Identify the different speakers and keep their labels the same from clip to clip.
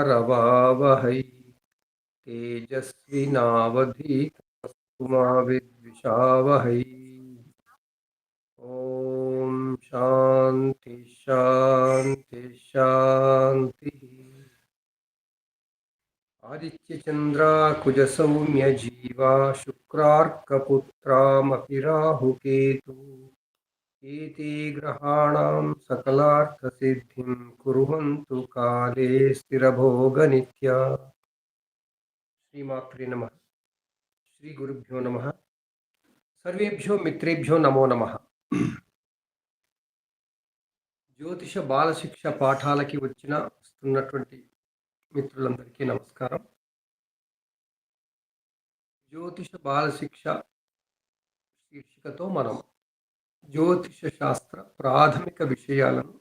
Speaker 1: रवावहै तेजस्विनावधीतमस्तु मा विद्विषावहै। ओम शांति शांति शांति। आदित्य चंद्रा कुज सौम्य जीवा शुक्रार्कपुत्रामपि राहुकेतु एते ग्रहाणां सकलार्थसिद्धिं कुर्वन्तु काले स्थिरभोगनित्या। श्रीमात्रे नमः। श्री गुरुभ्यो नमः। सर्वेभ्यो मित्रेभ्यो नमो नमः। జ్యోతిష బాల శిక్ష పాఠాలకి వస్తున్నటువంటి మిత్రులందరికీ నమస్కారం. జ్యోతిష బాల శిక్ష శీర్షికతో మనం జ్యోతిష శాస్త్ర ప్రాథమిక విషయాలను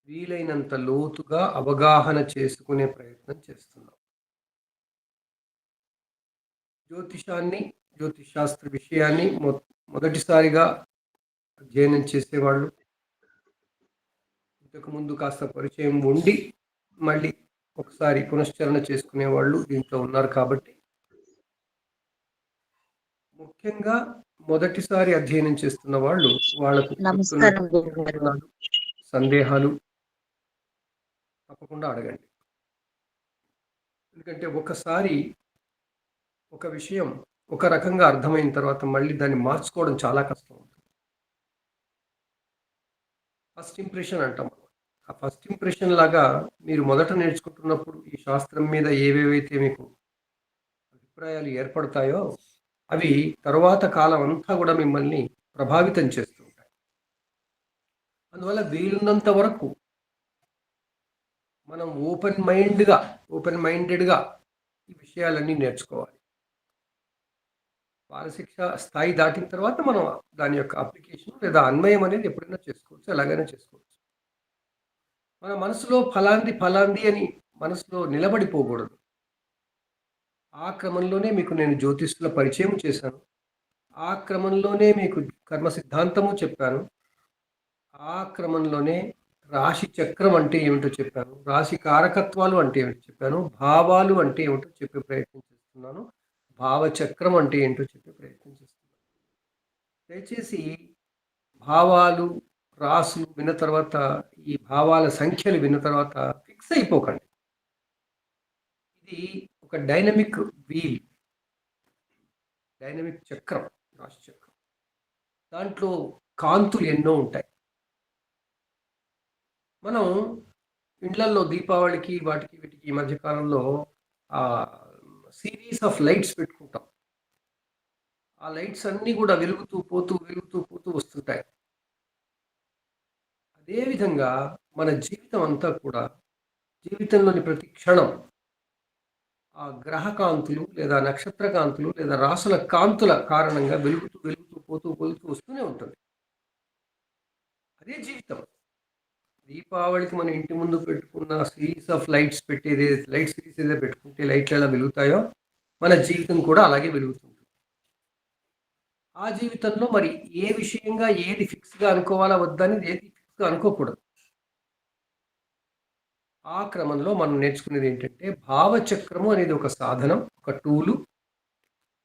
Speaker 1: వీలైనంత లోతుగా అవగాహన చేసుకునే ప్రయత్నం చేస్తున్నాం. జ్యోతిషాన్ని, జ్యోతిష్ శాస్త్ర విషయాన్ని మొదటిసారిగా అధ్యయనం చేసేవాళ్ళు, ఇంతకు ముందు కాస్త పరిచయం ఉండి మళ్ళీ ఒకసారి పునశ్చరణ చేసుకునే వాళ్ళు దీంట్లో ఉన్నారు. కాబట్టి ముఖ్యంగా మొదటిసారి అధ్యయనం చేస్తున్న వాళ్ళు వాళ్ళకు సందేహాలు తప్పకుండా అడగండి. ఎందుకంటే ఒకసారి ఒక విషయం ఒక రకంగా అర్థమైన తర్వాత మళ్ళీ దాన్ని మార్చుకోవడం చాలా కష్టం ఉంటుంది. ఫస్ట్ ఇంప్రెషన్ అంటాం. ఆ ఫస్ట్ ఇంప్రెషన్ లాగా మీరు మొదట నేర్చుకుంటున్నప్పుడు ఈ శాస్త్రం మీద ఏవేవైతే మీకు అభిప్రాయాలు ఏర్పడతాయో అవి తరువాత కాలం అంతా కూడా మిమ్మల్ని ప్రభావితం చేస్తుంటాయి. అందువల్ల వీలున్నంత వరకు మనం ఓపెన్ మైండెడ్గా ఈ విషయాలన్నీ నేర్చుకోవాలి. బాలశిక్ష స్థాయి దాటిన తర్వాత మనం దాని యొక్క అప్లికేషన్ లేదా అన్వయం అనేది ఎప్పుడైనా చేసుకోవచ్చు, ఎలాగైనా చేసుకోవచ్చు. మన మనసులో ఫలాంది అని మనసులో నిలబడిపోకూడదు. ఆ క్రమంలోనే మీకు నేను జ్యోతిష్ల పరిచయం చేశాను, ఆ క్రమంలోనే మీకు కర్మ సిద్ధాంతము చెప్పాను, ఆ క్రమంలోనే రాశి చక్రం అంటే ఏమిటో చెప్పాను, రాశి కారకత్వాలు అంటే ఏమిటో చెప్పాను, భావాలు అంటే ఏమిటో చెప్పే ప్రయత్నం చేస్తున్నాను, భావచక్రం అంటే ఏంటో చెప్పే ప్రయత్నం చేస్తున్నాను. దయచేసి భావాలు, రాసులు విన్న తర్వాత, ఈ భావాల సంఖ్యలు విన్న తర్వాత ఫిక్స్ అయిపోకండి. ఇది ఒక డైనమిక్ వీల్, డైనమిక్ చక్రం, రాశి చక్రం. దాంట్లో కాంతులు ఎన్నో ఉంటాయి. మనం ఇండ్లల్లో దీపావళికి వీటికి ఈ మధ్యకాలంలో సిరీస్ ఆఫ్ లైట్స్ పెట్టుకుంటాం. ఆ లైట్స్ అన్నీ కూడా వెలుగుతూ పోతూ వస్తుంటాయి. అదేవిధంగా మన జీవితం అంతా కూడా, జీవితంలోని ప్రతి క్షణం ఆ గ్రహ కాంతులు లేదా నక్షత్ర కాంతులు లేదా రాసుల కాంతుల కారణంగా వెలుగుతూ పోతూ వస్తూనే ఉంటుంది. అదే జీవితం. దీపావళికి మన ఇంటి ముందు పెట్టుకున్న series of lights light series ఏదో పెట్టుకుంటే లైట్లు ఎలా వెలుగుతాయో మన జీవితం కూడా అలాగే వెలుగుతుంది. ఆ జీవితంలో మరి ఏ విషయంగా ఏది ఫిక్స్గా అనుకోవాలా వద్దని ఏది ఫిక్స్గా అనుకోకూడదు. ఆ క్రమంలో మనం నేర్చుకునేది ఏంటంటే భావచక్రము అనేది ఒక సాధనం, ఒక టూలు.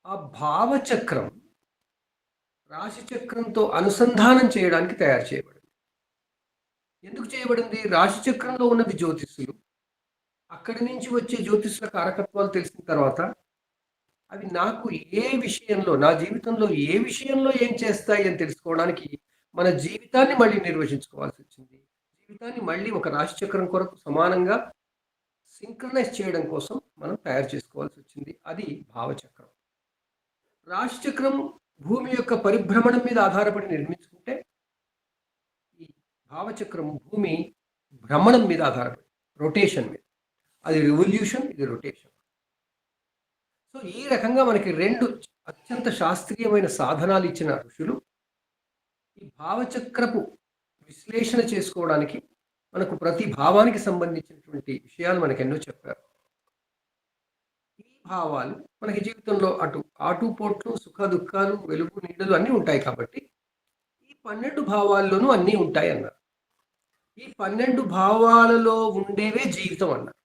Speaker 1: ఆ భావచక్రం రాశి చక్రంతో అనుసంధానం చేయడానికి తయారు చేయబడింది. ఎందుకు చేయబడింది? రాశి చక్రంలో ఉన్నది జ్యోతిష్యులు. అక్కడి నుంచి వచ్చే జ్యోతిష్యుల కారకత్వాలు తెలిసిన తర్వాత అవి నాకు ఏ విషయంలో, నా జీవితంలో ఏ విషయంలో ఏం చేస్తాయి అని తెలుసుకోవడానికి మన జీవితాన్ని మళ్ళీ నిర్వచించుకోవాల్సి వచ్చింది. జీవితాన్ని మళ్ళీ ఒక రాశి చక్రం కొరకు సమానంగా సింక్రనైజ్ చేయడం కోసం మనం తయారు చేసుకోవాల్సి వచ్చింది. అది భావచక్రం. రాశి చక్రం భూమి యొక్క పరిభ్రమణం మీద ఆధారపడి నిర్మించుకుంటే, ఈ భావచక్రం భూమి భ్రమణం మీద ఆధారపడి, రొటేషన్ మీద. అది రివల్యూషన్, ఇది రొటేషన్. సో ఈ రకంగా మనకి రెండు అత్యంత శాస్త్రీయమైన సాధనాలు ఇచ్చిన ఋషులు ఈ భావచక్రపు విశ్లేషణ చేసుకోవడానికి మనకు ప్రతి భావానికి సంబంధించినటువంటి విషయాలు మనకు ఎన్నో చెప్పారు. ఈ భావాలు మనకి జీవితంలో ఆటుపోట్లు, సుఖ దుఃఖాలు, వెలుగు నీడలు అన్నీ ఉంటాయి. కాబట్టి ఈ 12 భావాల్లోనూ అన్నీ ఉంటాయి అన్నారు. ఈ 12 భావాలలో ఉండేవే జీవితం అన్నారు.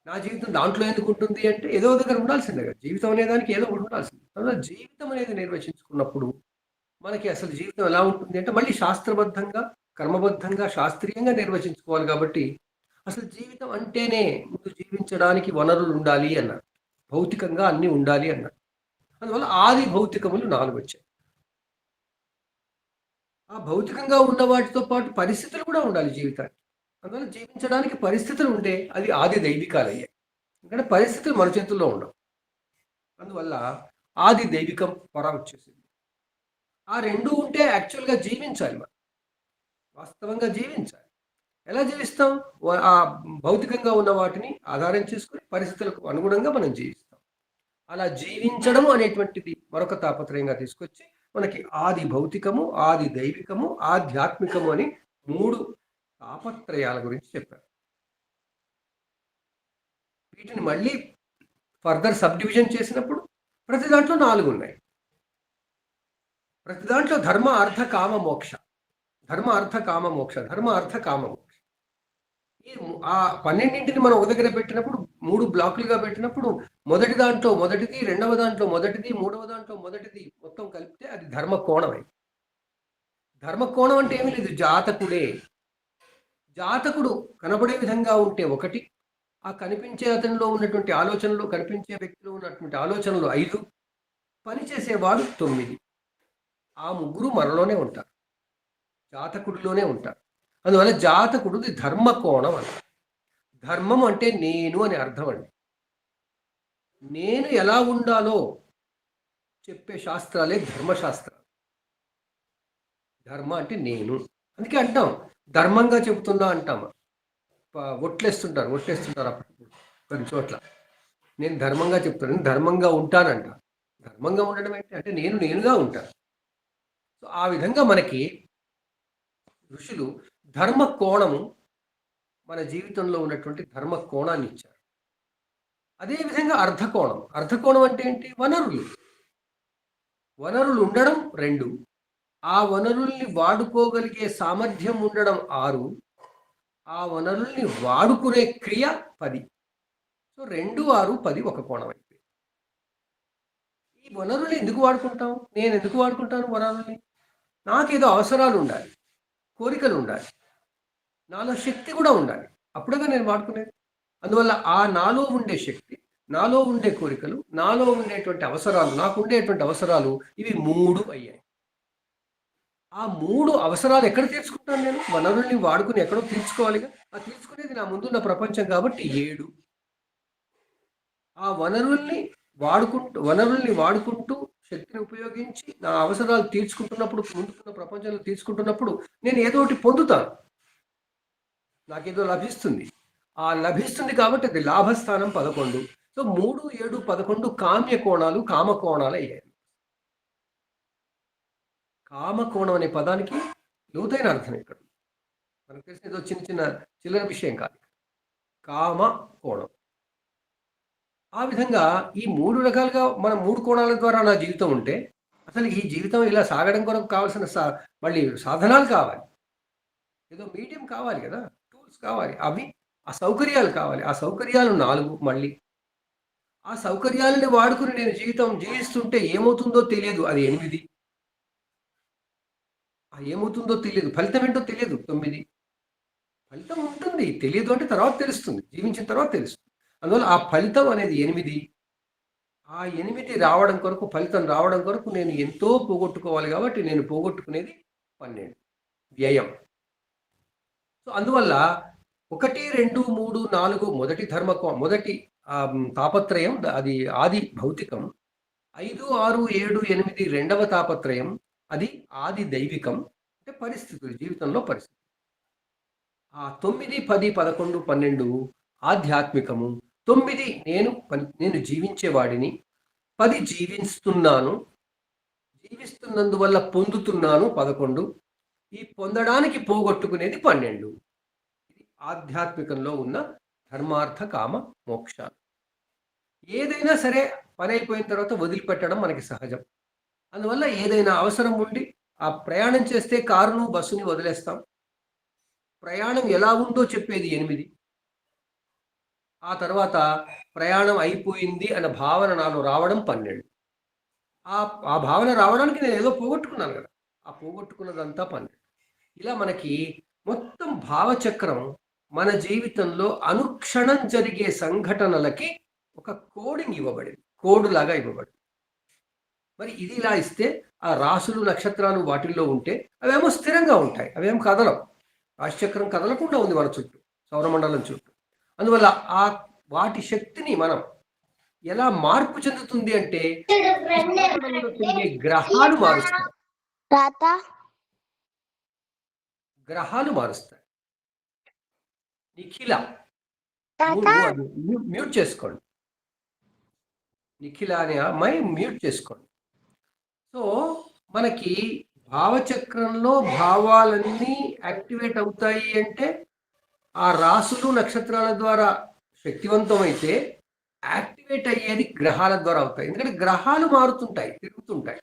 Speaker 1: నా జీవితం దాంట్లో ఎందుకు ఉంటుంది అంటే ఏదో దగ్గర ఉండాల్సిందే కదా! జీవితం అనే దానికి ఏదో ఒకటి ఉండాల్సిందే. అందులో జీవితం అనేది నిర్వచించుకున్నప్పుడు మనకి అసలు జీవితం ఎలా ఉంటుంది అంటే మళ్ళీ శాస్త్రబద్ధంగా, క్రమబద్ధంగా, శాస్త్రీయంగా నిర్వచించుకోవాలి కాబట్టి అసలు జీవితం అంటేనే ముందు జీవించడానికి వనరులు ఉండాలి అన్నారు. భౌతికంగా అన్నీ ఉండాలి అన్నారు. అందువల్ల ఆది భౌతికములు 4 వచ్చాయి. ఆ భౌతికంగా ఉన్న వాటితో పాటు పరిస్థితులు కూడా ఉండాలి జీవితానికి. అందువల్ల జీవించడానికి పరిస్థితులు ఉంటే అది ఆది దైవికాలయ్యాయి. ఎందుకంటే పరిస్థితులు మన చేతుల్లో ఉండవు. అందువల్ల ఆది దైవికం పొర వచ్చేసింది. ఆ 2 ఉంటే యాక్చువల్‌గా జీవించాలి మనం. వాస్తవంగా జీవించాలి. ఎలా జీవిస్తాం? ఆ భౌతికంగా ఉన్న వాటిని ఆధారం చేసుకొని పరిస్థితులకు అనుగుణంగా మనం జీవిస్తాం. అలా జీవించడం అనేటువంటిది మరొక తాపత్రయంగా తీసుకొచ్చి మనకి ఆది భౌతికము, ఆది దైవికము, ఆధ్యాత్మికము అని 3 తాపత్రయాల గురించి చెప్పారు. వీటిని మళ్ళీ ఫర్దర్ సబ్ డివిజన్ చేసినప్పుడు ప్రతి దాంట్లో 4 ఉన్నాయి. ప్రతి దాంట్లో ధర్మ, అర్థ, కామ, మోక్ష. ధర్మ, అర్థ, కామ, మోక్ష. ధర్మ, అర్థ, కామ, మోక్ష. ఈ ఆ 12ని మనం ఒక దగ్గర పెట్టినప్పుడు 3 బ్లాకులుగా పెట్టినప్పుడు మొదటి దాంట్లో మొదటిది, రెండవ దాంట్లో మొదటిది, మూడవ దాంట్లో మొదటిది మొత్తం కలిపితే అది ధర్మ కోణమే. ధర్మ కోణం అంటే ఏమీ లేదు, జాతకుడే. జాతకుడు కనబడే విధంగా ఉంటే ఒకటి, ఆ కనిపించే అతనిలో ఉన్నటువంటి ఆలోచనలు, కనిపించే వ్యక్తిలో ఉన్నటువంటి ఆలోచనలు 5, పనిచేసేవాడు 9. ఆ ముగ్గురు మనలోనే ఉంటారు. జాతకుడిలోనే ఉంటారు. అందువల్ల జాతకుడిది ధర్మ కోణం అని. ధర్మం అంటే నేను అని అర్థం అండి. నేను ఎలా ఉండాలో చెప్పే శాస్త్రాలే ధర్మశాస్త్రాలు. ధర్మ అంటే నేను. అందుకే అంటాం ధర్మంగా చెబుతున్నా అంటాం. ఒట్టేస్తుంటారు అప్పుడు కొన్ని చోట్ల. నేను ధర్మంగా చెప్తాను, నేను ధర్మంగా ఉంటానంట. ధర్మంగా ఉండడం ఏంటి అంటే నేను నేనుగా ఉంటాను. సో ఆ విధంగా మనకి ఋషులు ధర్మ కోణము, మన జీవితంలో ఉన్నటువంటి ధర్మ కోణాన్ని ఇచ్చారు. అదేవిధంగా అర్ధకోణం. అర్ధకోణం అంటే ఏంటి? వనరులు. వనరులు ఉండడం 2, ఆ వనరుల్ని వాడుకోగలిగే సామర్థ్యం ఉండడం 6, ఆ వనరుల్ని వాడుకునే క్రియ 10. సో 2, 6, 10 ఒక కోణం అయిపోయింది. ఈ వనరుల్ని ఎందుకు వాడుకుంటాం? నేను ఎందుకు వాడుకుంటాను వనరుల్ని? నాకేదో అవసరాలు ఉండాలి, కోరికలు ఉండాలి, నాలో శక్తి కూడా ఉండాలి. అప్పుడుగా నేను వాడుకునేది. అందువల్ల ఆ నాలో ఉండే శక్తి, నాలో ఉండే కోరికలు, నాలో ఉండేటువంటి అవసరాలు, నాకు ఉండేటువంటి అవసరాలు ఇవి 3 అయ్యాయి. ఆ 3 అవసరాలు ఎక్కడ తీర్చుకుంటాను నేను? వనరుల్ని వాడుకుని ఎక్కడో తీర్చుకోవాలిగా. ఆ తీర్చుకునేది నా ముందున్న ప్రపంచం కాబట్టి 7. ఆ వనరుల్ని వాడుకుంటూ శక్తిని ఉపయోగించి నా అవసరాలు తీర్చుకుంటున్నప్పుడు, ముందుకున్న ప్రపంచంలో తీర్చుకుంటున్నప్పుడు నేను ఏదో ఒకటి పొందుతాను. నాకేదో లభిస్తుంది. ఆ లభిస్తుంది కాబట్టి అది లాభస్థానం 11. సో 3, 7, 11 కామ్య కోణాలు, కామ కోణాలు అయ్యాయి. కామకోణం అనే పదానికి లోతైన అర్థం ఇక్కడ. మనకు తెలిసిన ఏదో చిన్న చిన్న చిల్లర విషయం కాదు. కామ కోణం. ఆ విధంగా ఈ 3 రకాలుగా మనం 3 కోణాల ద్వారా నా జీవితం ఉంటే అసలు ఈ జీవితం ఇలా సాగడం కొరకు కావాల్సిన మళ్ళీ సాధనాలు కావాలి. ఏదో మీడియం కావాలి కదా! టూల్స్ కావాలి. ఆ సౌకర్యాలు కావాలి. ఆ సౌకర్యాలు 4 మళ్ళీ. ఆ సౌకర్యాలని వాడుకుని నేను జీవితం జీవిస్తుంటే ఏమవుతుందో తెలియదు. అది 8. ఏమవుతుందో తెలియదు. ఫలితం ఏంటో తెలియదు 9. ఫలితం ఉంటుంది. తెలియదు అంటే తర్వాత తెలుస్తుంది. జీవించిన తర్వాత తెలుస్తుంది. అందువల్ల ఆ ఫలితం అనేది 8. ఆ 8 రావడం కొరకు, ఫలితం రావడం కొరకు నేను ఎంతో పోగొట్టుకోవాలి కాబట్టి నేను పోగొట్టుకునేది 12 వ్యయం. సో అందువల్ల 1, 2, 3, 4 మొదటి తాపత్రయం అది ఆది భౌతికం. 5, 6, 7, 8 రెండవ తాపత్రయం అది ఆది దైవికం. అంటే పరిస్థితులు, జీవితంలో పరిస్థితులు. ఆ 9, 10, 11, 12 ఆధ్యాత్మికము. 9 నేను జీవించేవాడిని. 10 జీవిస్తున్నాను. జీవిస్తున్నందువల్ల పొందుతున్నాను 11. ఈ పొందడానికి పోగొట్టుకునేది 12. ఇది ఆధ్యాత్మికంలో ఉన్న ధర్మార్థ కామ మోక్షాలు. ఏదైనా సరే పని అయిపోయిన తర్వాత వదిలిపెట్టడం మనకి సహజం. అందువల్ల ఏదైనా అవసరం ఉండి ఆ ప్రయాణం చేస్తే కారును, బస్సుని వదిలేస్తాం. ప్రయాణం ఎలా ఉందో చెప్పేది 8. ఆ తర్వాత ప్రయాణం అయిపోయింది అన్న భావన నాలో రావడం 12. ఆ భావన రావడానికి నేను ఏదో పోగొట్టుకున్నాను కదా! ఆ పోగొట్టుకున్నదంతా 12. ఇలా మనకి మొత్తం భావచక్రం మన జీవితంలో అనుక్షణం జరిగే సంఘటనలకి ఒక కోడింగ్ ఇవ్వబడింది. కోడ్ లాగా ఇవ్వబడింది. మరి ఇది ఇలా ఇస్తే ఆ రాసులు, నక్షత్రాలు వాటిల్లో ఉంటే అవేమో స్థిరంగా ఉంటాయి. అవేం కదలవు. రాశిచక్రం కదలకుండా ఉంది మన చుట్టూ, సౌరమండలం చుట్టూ. అందువల్ల ఆ వాటి శక్తిని మనం ఎలా మార్పు చెందుతుంది అంటే ఈ సౌరమండలంలో తిరిగే గ్రహాలు మారుస్తాయి. గ్రహాలు మారుస్తాయి. నిఖిల అది మ్యూట్ చేసుకోండి. నిఖిల అనే అమ్మాయి మ్యూట్ చేసుకోండి. సో మనకి భావచక్రంలో భావాలన్నీ యాక్టివేట్ అవుతాయి అంటే ఆ రాసులు నక్షత్రాల ద్వారా శక్తివంతమైతే యాక్టివేట్ అయ్యేది గ్రహాల ద్వారా అవుతాయి. ఎందుకంటే గ్రహాలు మారుతుంటాయి, తిరుగుతుంటాయి.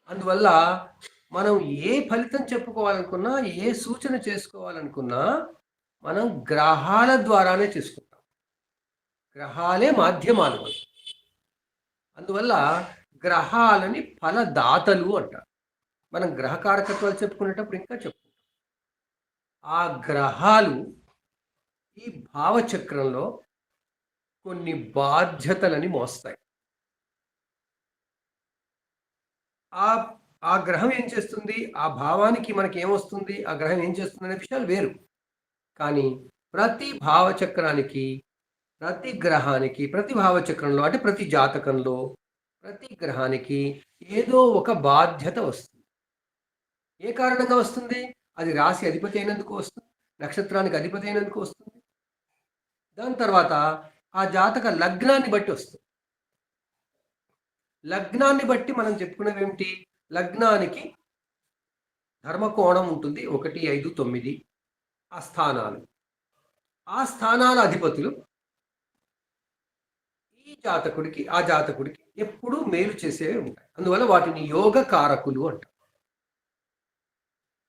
Speaker 1: అందువల్ల మనం ఏ ఫలితం చెప్పుకోవాలనుకున్నా, ఏ సూచన చేసుకోవాలనుకున్నా మనం గ్రహాల ద్వారానే చేసుకుంటాం. గ్రహాలే మాధ్యమాలు. అందువల్ల గ్రహాలని ఫలదాతలు అంటారు. మనం గ్రహకారకత్వాలు చెప్పుకునేటప్పుడు ఇంకా చెప్పుకుంటాం. ఆ గ్రహాలు ఈ భావచక్రంలో కొన్ని బాధ్యతలని మోస్తాయి. ఆ గ్రహం ఏం చేస్తుంది, ఆ భావానికి మనకి ఏమొస్తుంది, ఆ గ్రహం ఏం చేస్తుంది అనే విషయాలు వేరు. కానీ ప్రతి భావచక్రానికి, ప్రతి గ్రహానికి, ప్రతి భావచక్రంలో అంటే ప్రతి జాతకంలో ప్రతి గ్రహానికి ఏదో ఒక బాధ్యత వస్తుంది. ఏ కారణంగా వస్తుంది? అది రాశి అధిపతి అయినందుకు వస్తుంది, నక్షత్రానికి అధిపతి అయినందుకు వస్తుంది. దాని తర్వాత ఆ జాతక లగ్నాన్ని బట్టి వస్తుంది. లగ్నాన్ని బట్టి మనం చెప్పుకునేవి ఏమిటి? లగ్నానికి ధర్మకోణం ఉంటుంది 1, 5, 9 ఆ స్థానాలు. ఆ స్థానాల అధిపతులు ఈ జాతకుడికి, ఆ జాతకుడికి ఎప్పుడూ మేలు చేసేవి ఉంటాయి. అందువల్ల వాటిని యోగ కారకులు అంటారు.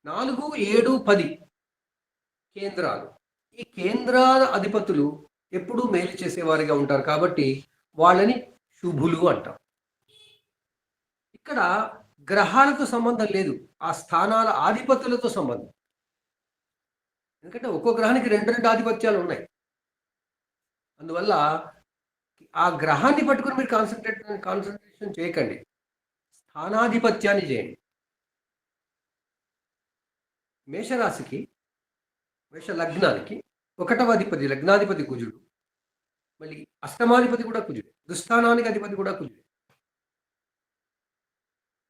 Speaker 1: 4, 7, 10 కేంద్రాలు. ఈ కేంద్రాల అధిపతులు ఎప్పుడూ మేలు చేసేవారిగా ఉంటారు కాబట్టి వాళ్ళని శుభులు అంటాం. ఇక్కడ గ్రహాలతో సంబంధం లేదు, ఆ స్థానాల ఆధిపతులతో సంబంధం. ఎందుకంటే ఒక్కో గ్రహానికి 2 ఆధిపత్యాలు ఉన్నాయి. అందువల్ల ఆ గ్రహాన్ని పట్టుకుని మీరు కాన్సన్ట్రేషన్ చేయకండి, స్థానాధిపత్యాన్ని చేయండి. మేషరాశికి, మేష లగ్నానికి 1వ అధిపతి లగ్నాధిపతి కుజుడు, మళ్ళీ అష్టమాధిపతి కూడా కుజుడు, దుస్థానానికి అధిపతి కూడా కుజుడు.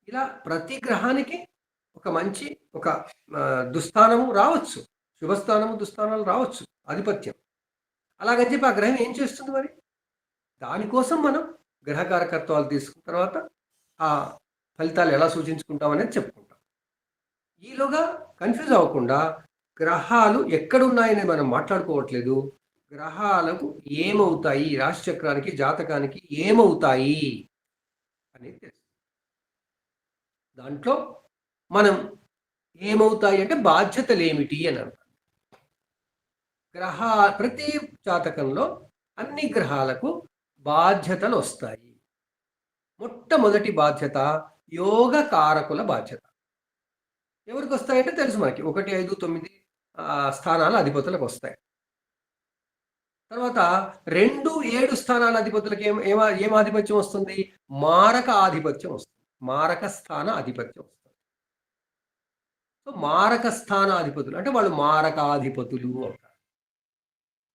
Speaker 1: ఇలా ప్రతి గ్రహానికి ఒక మంచి ఒక దుస్థానము రావచ్చు, శుభస్థానము దుస్థానాలు రావచ్చు, ఆధిపత్యం. అలాగని చెప్పి ఆ గ్రహం ఏం చేస్తుంది మరి? దానికోసం మనం గ్రహకారకత్వాలు తీసుకున్న తర్వాత ఆ ఫలితాలు ఎలా సూచించుకుంటాం అనేది చెప్పుకుంటాం. ఈలోగా కన్ఫ్యూజ్ అవ్వకుండా గ్రహాలు ఎక్కడున్నాయని మనం మాట్లాడుకోవట్లేదు. గ్రహాలకు ఏమవుతాయి, రాశి చక్రానికి, జాతకానికి ఏమవుతాయి అనేది తెలుసు. దాంట్లో మనం ఏమవుతాయి అంటే బాధ్యతలు ఏమిటి అని అంటాం. ప్రతి జాతకంలో అన్ని గ్రహాలకు బాధ్యతలు వస్తాయి. మొట్టమొదటి బాధ్యత యోగ కారకుల బాధ్యత. ఎవరికి వస్తాయంటే తెలుసు మనకి, 1, 5, 9 స్థానాల అధిపతులకు వస్తాయి. తర్వాత 2, 7 స్థానాల అధిపతులకు ఏం ఆధిపత్యం వస్తుంది? మారక ఆధిపత్యం వస్తుంది. మారక స్థాన ఆధిపత్యం వస్తుంది. సో మారక స్థాన అధిపతులు అంటే వాళ్ళు మారకాధిపతులు అవుతారు.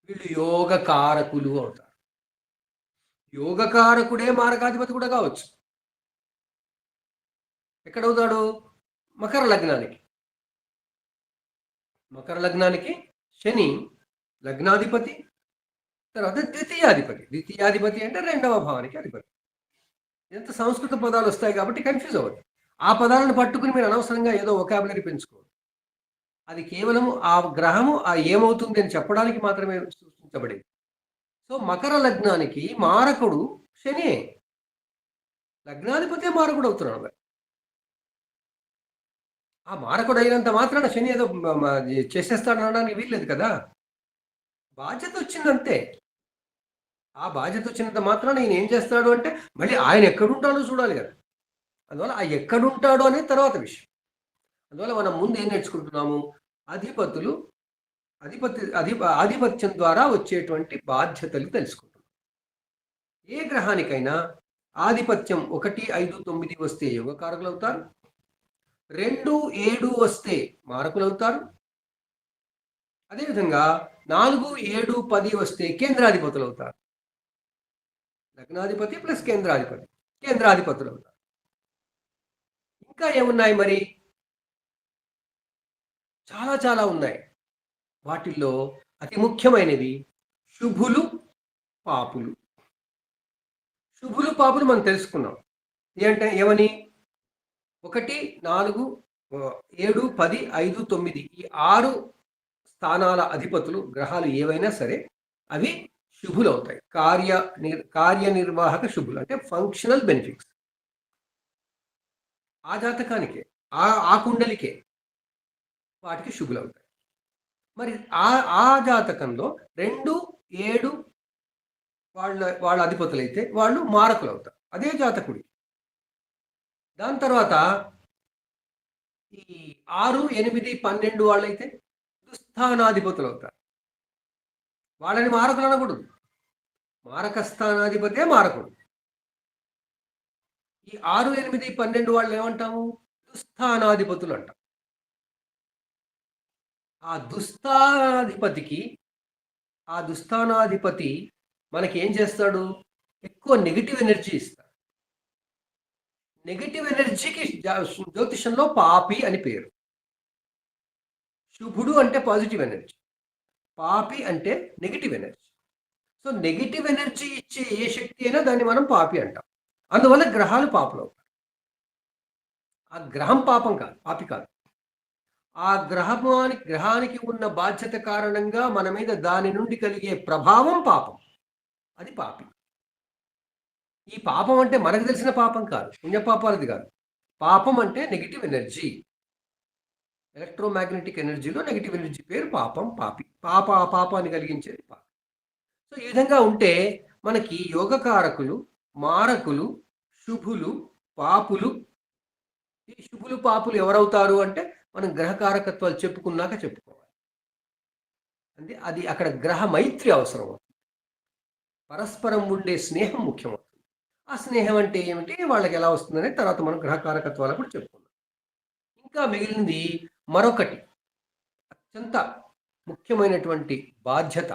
Speaker 1: వీళ్ళు యోగ కారకులు అవుతారు. యోగకారకుడే మారకాధిపతి కూడా కావచ్చు. ఎక్కడవుతాడు? మకర లగ్నానికి. మకర లగ్నానికి శని లగ్నాధిపతి, తర్వాత ద్వితీయాధిపతి అంటే 2వ భావానికి అధిపతి. ఎంత సంస్కృత పదాలు వస్తాయి కాబట్టి కన్ఫ్యూజ్ అవ్వదు. ఆ పదాలను పట్టుకుని మీరు అనవసరంగా ఏదో వొకాబులరీ పెంచుకోవద్దు. అది కేవలం ఆ గ్రహము ఏమవుతుంది అని చెప్పడానికి మాత్రమే సూచించబడేది. సో మకర లగ్నానికి మారకుడు శని, లగ్నాధిపతి మారకుడు అవుతున్నాడు. మరి ఆ మారకుడు అయినంత మాత్రాన శని ఏదో చేసేస్తాడు అనడానికి వీల్లేదు కదా. బాధ్యత వచ్చిందంతే. ఆ బాధ్యత వచ్చినంత మాత్రాన ఈయన ఏం చేస్తాడు అంటే, మళ్ళీ ఆయన ఎక్కడుంటాడో చూడాలి కదా! అందువల్ల ఆ ఎక్కడుంటాడో అనేది తర్వాత విషయం. అందువల్ల మనం ముందు ఏం నేర్చుకుంటున్నాము? అధిపతులు ఆధిపత్యం ద్వారా వచ్చేటువంటి బాధ్యతలు తెలుసుకుంటున్నాం. ఏ గ్రహానికైనా ఆధిపత్యం 1, 5, 9 వస్తే యోగకారకులవుతారు. 2, 7 వస్తే మారకులవుతారు. అదేవిధంగా 4, 7, 10 వస్తే కేంద్రాధిపతులవుతారు. లగ్నాధిపతి ప్లస్ కేంద్రాధిపతులవుతారు. ఇంకా ఏమున్నాయి మరి? చాలా చాలా ఉన్నాయి. వాటిల్లో అతి ముఖ్యమైనవి శుభులు, పాపులు. శుభులు, పాపులు మనం తెలుసుకున్నాం. ఏమని? 1, 4, 7, 10, 5, 9 ఈ 6 స్థానాల అధిపతులు గ్రహాలు ఏవైనా సరే అవి శుభులు అవుతాయి. కార్యనిర్వాహక శుభులు అంటే ఫంక్షనల్ బెనిఫిట్స్. ఆ జాతకానికే, ఆ కుండలికే వాటికి శుభులు అవుతాయి. మరి ఆ జాతకంలో 2, 7 వాళ్ళ అధిపతులైతే వాళ్ళు మారకులు అవుతారు. అదే జాతకుడి. దాని తర్వాత ఈ 6, 8, 12 వాళ్ళైతే దుస్థానాధిపతులు అవుతారు. వాళ్ళని మారకులు అనకూడదు. మారక స్థానాధిపతే మారకుడు. ఈ 6, 8, 12 వాళ్ళు ఏమంటాము? దుస్థానాధిపతులు అంటాం. ఆ దుస్థానాధిపతి మనకి ఏం చేస్తాడు? ఎక్కువ నెగిటివ్ ఎనర్జీ ఇస్తాడు. నెగిటివ్ ఎనర్జీకి జ్యోతిషంలో పాపి అని పేరు. శుభుడు అంటే పాజిటివ్ ఎనర్జీ, పాపి అంటే negative energy. So negative energy ఇచ్చే ఏ శక్తి అయినా దాన్ని మనం పాపి అంటాం. అందువల్ల గ్రహాలు పాపులు అవుతాయి. ఆ గ్రహం పాపం కాదు, పాపి కాదు. ఆ గ్రహానికి ఉన్న బాధ్యత కారణంగా మన మీద దాని నుండి కలిగే ప్రభావం పాపం. అది పాపి. ఈ పాపం అంటే మనకు తెలిసిన పాపం కాదు, పుణ్యపాపాలది కాదు. పాపం అంటే నెగిటివ్ ఎనర్జీ. ఎలక్ట్రోమాగ్నెటిక్ ఎనర్జీలో నెగిటివ్ ఎనర్జీ పేరు పాపం, పాపి. పాపాన్ని కలిగించేది పాపి. సో ఈ విధంగా ఉంటే మనకి యోగకారకులు, మారకులు, శుభులు, పాపులు. ఈ శుభులు, పాపులు ఎవరవుతారు అంటే మనం గ్రహకారకత్వాలు చెప్పుకున్నాక చెప్పుకోవాలి. అంటే అది అక్కడ గ్రహ మైత్రి అవసరం. పరస్పరం ఉండే స్నేహం ముఖ్యమవుతుంది. ఆ స్నేహం అంటే ఏమిటి, వాళ్ళకి ఎలా వస్తుందనే తర్వాత మనం గ్రహకారకత్వాలు కూడా చెప్పుకుందాం. ఇంకా మిగిలింది మరొకటి అత్యంత ముఖ్యమైనటువంటి బాధ్యత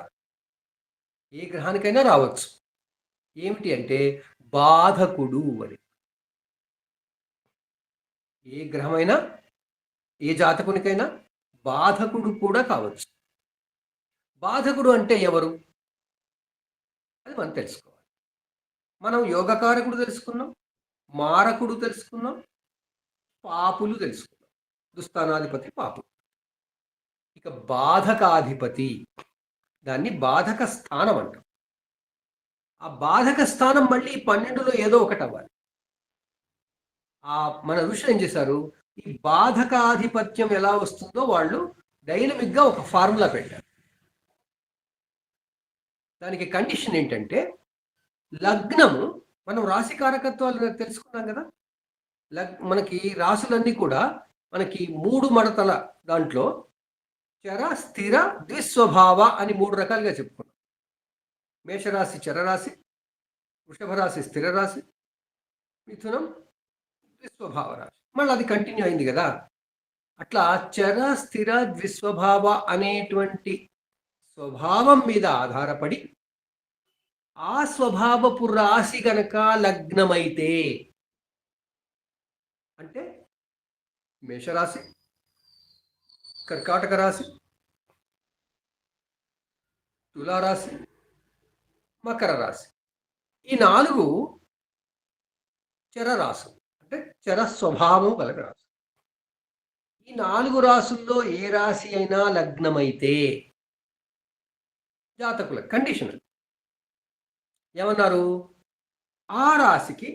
Speaker 1: ఏ గ్రహానికైనా రావచ్చు. ఏమిటి అంటే బాధకుడు అని. ఏ గ్రహమైనా ఏ జాతకునికైనా బాధకుడు కూడా కావచ్చు. బాధకుడు అంటే ఎవరు? అది మనం తెలుసుకోవాలి. మనం యోగకారకుడు తెలుసుకున్నాం, మారకుడు తెలుసుకున్నాం, పాపులు తెలుసుకున్నాం. దుస్థానాధిపతి పాపులు. ఇక బాధకాధిపతి, దాన్ని బాధక స్థానం అంటాం. ఆ బాధక స్థానం మళ్ళీ 12లో ఏదో ఒకటి అవ్వాలి. మన ఋషులు ఏం చేశారు? ఈ బాధకాధిపత్యం ఎలా వస్తుందో వాళ్ళు డైనమిక్గా ఒక ఫార్ములా పెట్టారు. దానికి కండిషన్ ఏంటంటే లగ్నము, మనం రాశి కారకత్వాలు తెలుసుకున్నాం కదా. మనకి రాశులన్నీ కూడా మనకి 3 మడతల దాంట్లో చర, స్థిర, ద్విస్వభావ అని 3 రకాలుగా చెప్పుకున్నాం. మేషరాశి చరరాశి, వృషభ రాశి స్థిర రాశి, మిథునం ద్విస్వభావ రాశి. మళ్ళీ అది కంటిన్యూ అయింది కదా. అట్లా చర, స్థిర, ద్విస్వభావ అనేటువంటి స్వభావం మీద ఆధారపడి ఆ స్వభావపు రాశి గనక లగ్నమైతే అంటే మేషరాశి, కర్కాటక రాశి, తులారాశి, మకర రాశి, ఈ 4 చరరాశులు అంటే చర స్వభావం కలిగిన రాశి. ఈ 4 రాశుల్లో ఏ రాశి అయినా లగ్నమైతే జాతకుల కండిషన్ ఏమన్నారు? ఆ రాశికి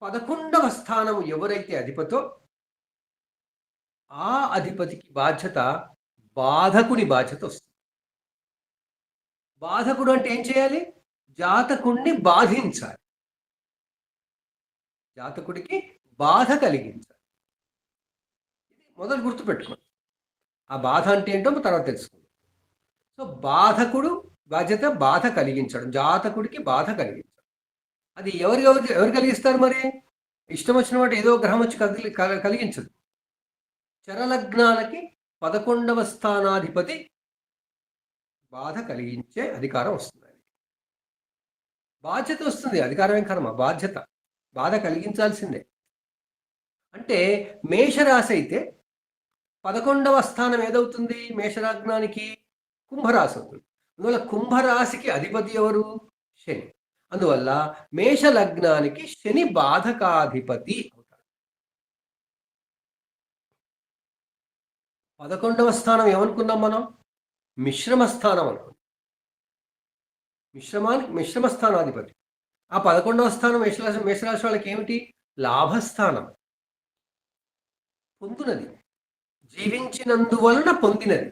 Speaker 1: 11వ స్థానం ఎవరైతే అధిపతో ఆ అధిపతికి బాధ్యత, బాధకుని బాధ్యత వస్తుంది. బాధకుడు అంటే ఏం చేయాలి? జాతకుడిని బాధించాలి. జాతకుడికి బాధ కలిగించాలి. ఇది మొదలు గుర్తుపెట్టుకోండి. ఆ బాధ అంటే ఏంటో తర్వాత తెలుసుకుందాం. సో బాధకుడు బాధ్యత బాధ కలిగించడం. జాతకుడికి బాధ కలిగించడం. అది ఎవరు కలిగిస్తారు మరి? ఇష్టం వచ్చిన వాటి ఏదో గ్రహం వచ్చి కలిగించదు. చరలగ్నాలకి 11వ స్థానాధిపతి బాధ కలిగించే అధికారం వస్తుంది. బాధ్యత వస్తుంది. అధికారమే కర్మ, బాధ్యత. బాధ కలిగించాల్సిందే. అంటే మేషరాశి అయితే 11వ స్థానం ఏదవుతుంది మేషలగ్నానికి? కుంభరాశి అవుతుంది. అందువల్ల కుంభరాశికి అధిపతి ఎవరు? శని. అందువల్ల మేష లగ్నానికి శని బాధకాధిపతి అవుతాడు. 11వ స్థానం ఏమనుకున్నాం మనం? మిశ్రమ స్థానం అనుకున్నాం. మిశ్రమ స్థానాధిపతి. ఆ 11వ స్థానం మేషరాశి వాళ్ళకి ఏమిటి? లాభస్థానం. పొందునది, జీవించినందువలన పొందినది.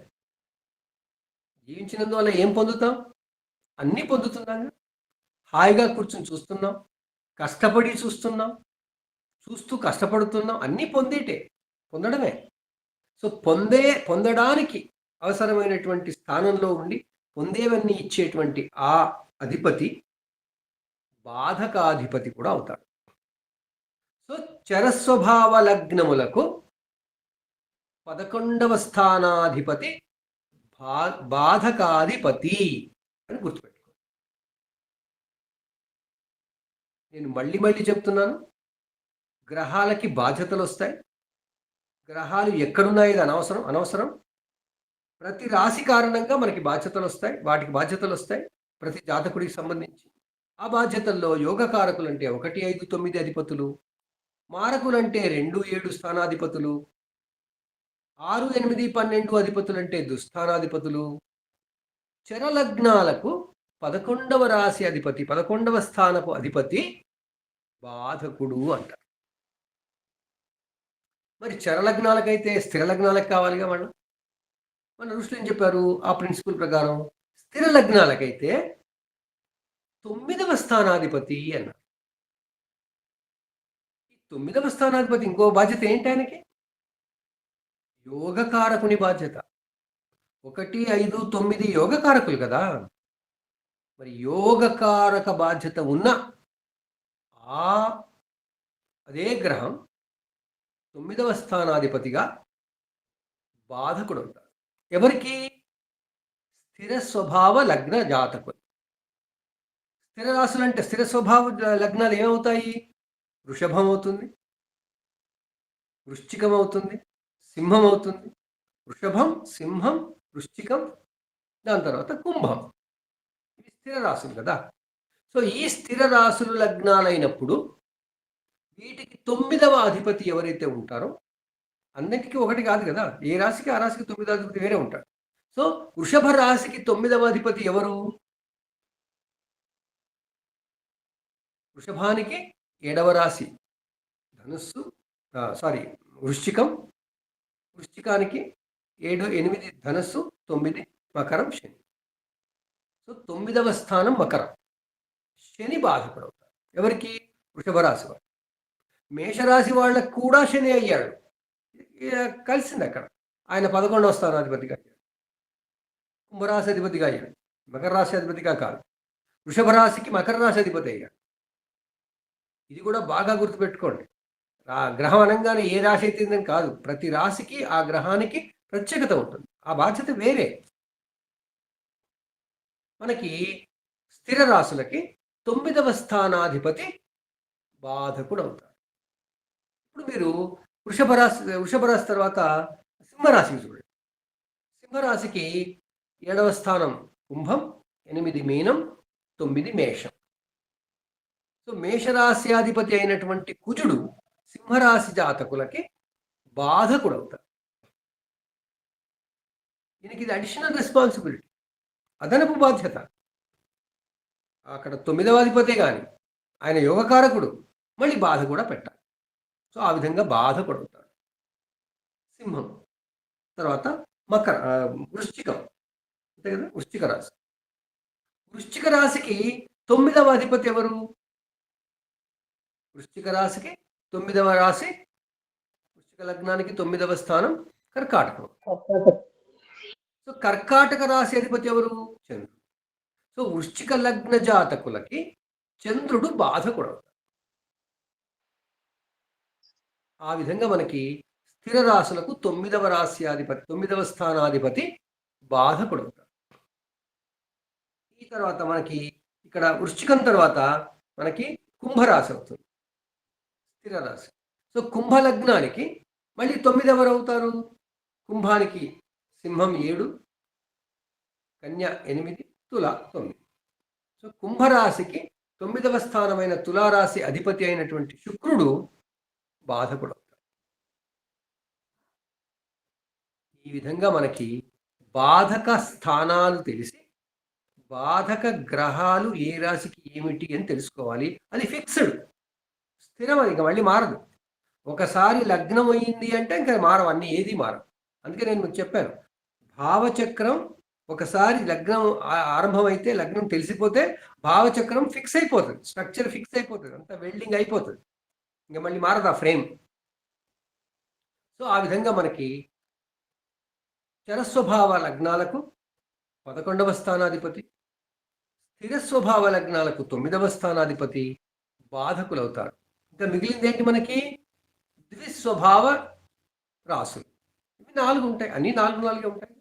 Speaker 1: జీవించినందువల్ల ఏం పొందుతాం? అన్నీ పొందుతున్నాం. హాయిగా కూర్చొని చూస్తున్నాం, కష్టపడి చూస్తూ కష్టపడుతున్నాం, అన్నీ పొందడమే. సో పొందడానికి అవసరమైనటువంటి స్థానంలో ఉండి పొందేవన్నీ ఇచ్చేటువంటి ఆ అధిపతి బాధకాధిపతి కూడా అవుతాడు. సో చరస్వభావ లగ్నములకు 11వ స్థానాధిపతి బాధకాధిపతి అని గుర్తుపెట్టుకో. నేను మళ్ళీ చెప్తున్నాను, గ్రహాలకి బాధ్యతలు వస్తాయి. గ్రహాలు ఎక్కడున్నాయి అనవసరం. ప్రతి రాశి కారణంగా మనకి బాధ్యతలు వస్తాయి, వాటికి బాధ్యతలు వస్తాయి ప్రతి జాతకుడికి సంబంధించి. ఆ బాధ్యతల్లో యోగకారకులు అంటే 1, 5, 9 అధిపతులు, మారకులు అంటే 2, 7 స్థానాధిపతులు, 6, 8, 12 అధిపతులు అంటే దుస్థానాధిపతులు. చరలగ్నాలకు 11వ రాశి అధిపతి, 11వ స్థానపు అధిపతి బాధకుడు అంటారు. మరి చరలగ్నాలకైతే స్థిర లగ్నాలకు కావాలిగా మనం. మన ఋషులు ఏం చెప్పారు? ఆ ప్రిన్సిపల్ ప్రకారం స్థిర లగ్నాలకైతే 9వ స్థానాధిపతి అన్నారు. 9వ స్థానాధిపతి ఇంకో బాధ్యత ఏంటి ఆయనకి? యోగకారకుని బాధ్యత. 1, 5, 9 యోగకారకులు కదా. మరి యోగకారక బాధ్యత ఉన్న అదే గ్రహం 9వ స్థానాధిపతిగా బాధకుడు ఉంటాడు. ఎవరికి? స్థిర స్వభావ లగ్న జాతకులు. స్థిర రాశులు అంటే స్థిర స్వభావ లగ్నాలు ఏమవుతాయి? వృషభం అవుతుంది, వృశ్చికం అవుతుంది, సింహం అవుతుంది. వృషభం, సింహం, వృశ్చికం, దాని తర్వాత కుంభం. ఇవి స్థిర రాశులు కదా. సో ఈ స్థిర రాశులు లగ్నాలైనప్పుడు వీటికి 9వ అధిపతి ఎవరైతే ఉంటారో, అన్నిటికీ ఒకటి కాదు కదా, ఏ రాశికి ఆ రాశికి 9వ అధిపతి వేరే ఉంటాడు. సో వృషభ రాశికి 9వ అధిపతి ఎవరు? వృషభానికి 7వ రాశి ధనుస్సు, వృశ్చికం. వృశ్చికానికి 7, 8 ధనస్సు, 9 మకరం, శని. సో 9వ స్థానం మకరం. శని బాధకుడు అవుతాడు. ఎవరికి? వృషభ రాశి వాడు. మేషరాశి వాళ్ళకు కూడా శని అయ్యాడు, కలిసింది అక్కడ. ఆయన 11వ స్థానాధిపతిగా అయ్యాడు, కుంభరాశి అధిపతిగా అయ్యాడు, మకర రాశి అధిపతిగా కాదు. వృషభ రాశికి మకర రాశి అధిపతి అయ్యాడు. ఇది కూడా బాగా గుర్తుపెట్టుకోండి. ఆ గ్రహం అనగానే ఏ రాశి అయితేందని కాదు, ప్రతి రాశికి ఆ గ్రహానికి ప్రత్యేకత ఉంటుంది, ఆ బాధ్యత వేరే. మనకి స్థిర రాశులకి 9వ స్థానాధిపతి బాధకుడు అవుతాడు. ఇప్పుడు మీరు వృషభ రాశి తర్వాత సింహరాశికి చూడండి. సింహరాశికి 7వ స్థానం కుంభం, 8 మీనం, 9 మేషం. సో మేషరాశ్యాధిపతి అయినటువంటి కుజుడు సింహరాశి జాతకులకి బాధకుడు అవుతాడు. దీనికి ఇది అడిషనల్ రెస్పాన్సిబిలిటీ, అదనపు బాధ్యత. అక్కడ 9వ అధిపతే కానీ ఆయన యోగకారకుడు, మళ్ళీ బాధ కూడా పెట్టాలి. సో ఆ విధంగా బాధకుడు అవుతాడు సింహం. తర్వాత వృశ్చికం, అంతే కదా, వృశ్చిక రాశి. వృశ్చిక రాశికి 9వ అధిపతి ఎవరు? వృశ్చిక రాశికి 9వ రాశి, వృశ్చిక లగ్నానికి 9వ స్థానం కర్కాటకం. సో కర్కాటక రాశి అధిపతి ఎవరు? చంద్రుడు. సో వృశ్చిక లగ్న జాతకులకి చంద్రుడు బాధకుడు. ఆ విధంగా మనకి స్థిర రాశులకు 9వ రాశ్యాధిపతి, 9వ స్థానాధిపతి బాధకుడు. ఈ తర్వాత మనకి ఇక్కడ వృశ్చికం తర్వాత మనకి కుంభరాశి అవుతుంది, స్థిర రాశి. సో కుంభ లగ్నానికి మళ్ళీ 9 ఎవరు అవుతారు? కుంభానికి సింహం 7, కన్య 8, తుల 9. సో కుంభరాశికి 9వ స్థానమైన తులారాశి అధిపతి అయినటువంటి శుక్రుడు బాధకుడు అవుతాడు. ఈ విధంగా మనకి బాధక స్థానాలు తెలిసి బాధక గ్రహాలు ఏ రాశికి ఏమిటి అని తెలుసుకోవాలి. అది ఫిక్స్డ్, స్థిరం, అది ఇంకా మళ్ళీ మారదు. ఒకసారి లగ్నం అయ్యింది అంటే ఇంకా మారవు, అన్నీ ఏది మారవు. అందుకే నేను మీకు చెప్పాను, భావచక్రం ఒకసారి లగ్నం ఆరంభమైతే, లగ్నం తెలిసిపోతే భావచక్రం ఫిక్స్ అయిపోతుంది, స్ట్రక్చర్ ఫిక్స్ అయిపోతుంది, అంతా వెల్డింగ్ అయిపోతుంది, ఇంకా మళ్ళీ మారదు ఆ ఫ్రేమ్. సో ఆ విధంగా మనకి చరస్వభావ లగ్నాలకు 11వ స్థానాధిపతి, స్థిర స్వభావ లగ్నాలకు 9వ స్థానాధిపతి బాధకులు అవుతారు. ఇంకా మిగిలింది ఏంటి మనకి? ద్విస్వభావ రాసులు. ఇవి 4 ఉంటాయి, అన్ని 4 ఉంటాయి.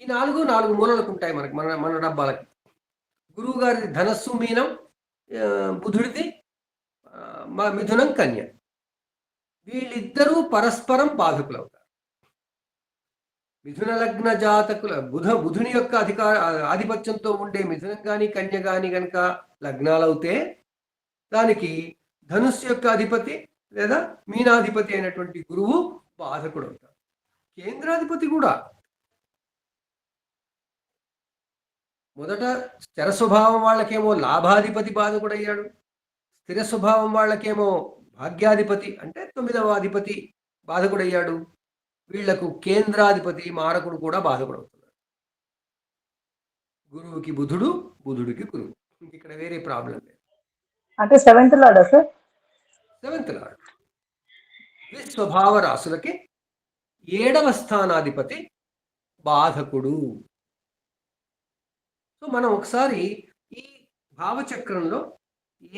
Speaker 1: ఈ 4 మూలలకు ఉంటాయి మనకి, మన డబ్బాలకి. గురువు గారి ధనస్సు మీనం, బుధుడిది మిథునం కన్య. వీళ్ళిద్దరూ పరస్పరం బాధకులు అవుతారు. మిథున లగ్న జాతకుల బుధుని యొక్క ఆధిపత్యంతో ఉండే మిథునం కానీ కన్య కానీ కనుక లగ్నాలవుతే దానికి ధనుస్సు యొక్క అధిపతి లేదా మీనాధిపతి అయినటువంటి గురువు బాధకుడు అవుతారు. కేంద్రాధిపతి కూడా మొదట స్థిర స్వభావం వాళ్ళకేమో లాభాధిపతి బాధకుడు అయ్యాడు, స్థిర స్వభావం వాళ్ళకేమో భాగ్యాధిపతి అంటే 9వ అధిపతి బాధకుడు అయ్యాడు. వీళ్లకు కేంద్రాధిపతి మారకుడు కూడా బాధపడవుతున్నాడు. గురువుకి బుధుడు, బుధుడికి గురువు. ఇక్కడ వేరే ప్రాబ్లం లేదు.
Speaker 2: అంటే 7th lord sir,
Speaker 1: 7th lord. స్వభావ రాశులకి 7వ స్థానాధిపతి బాధకుడు. సో మనం ఒకసారి ఈ భావచక్రంలో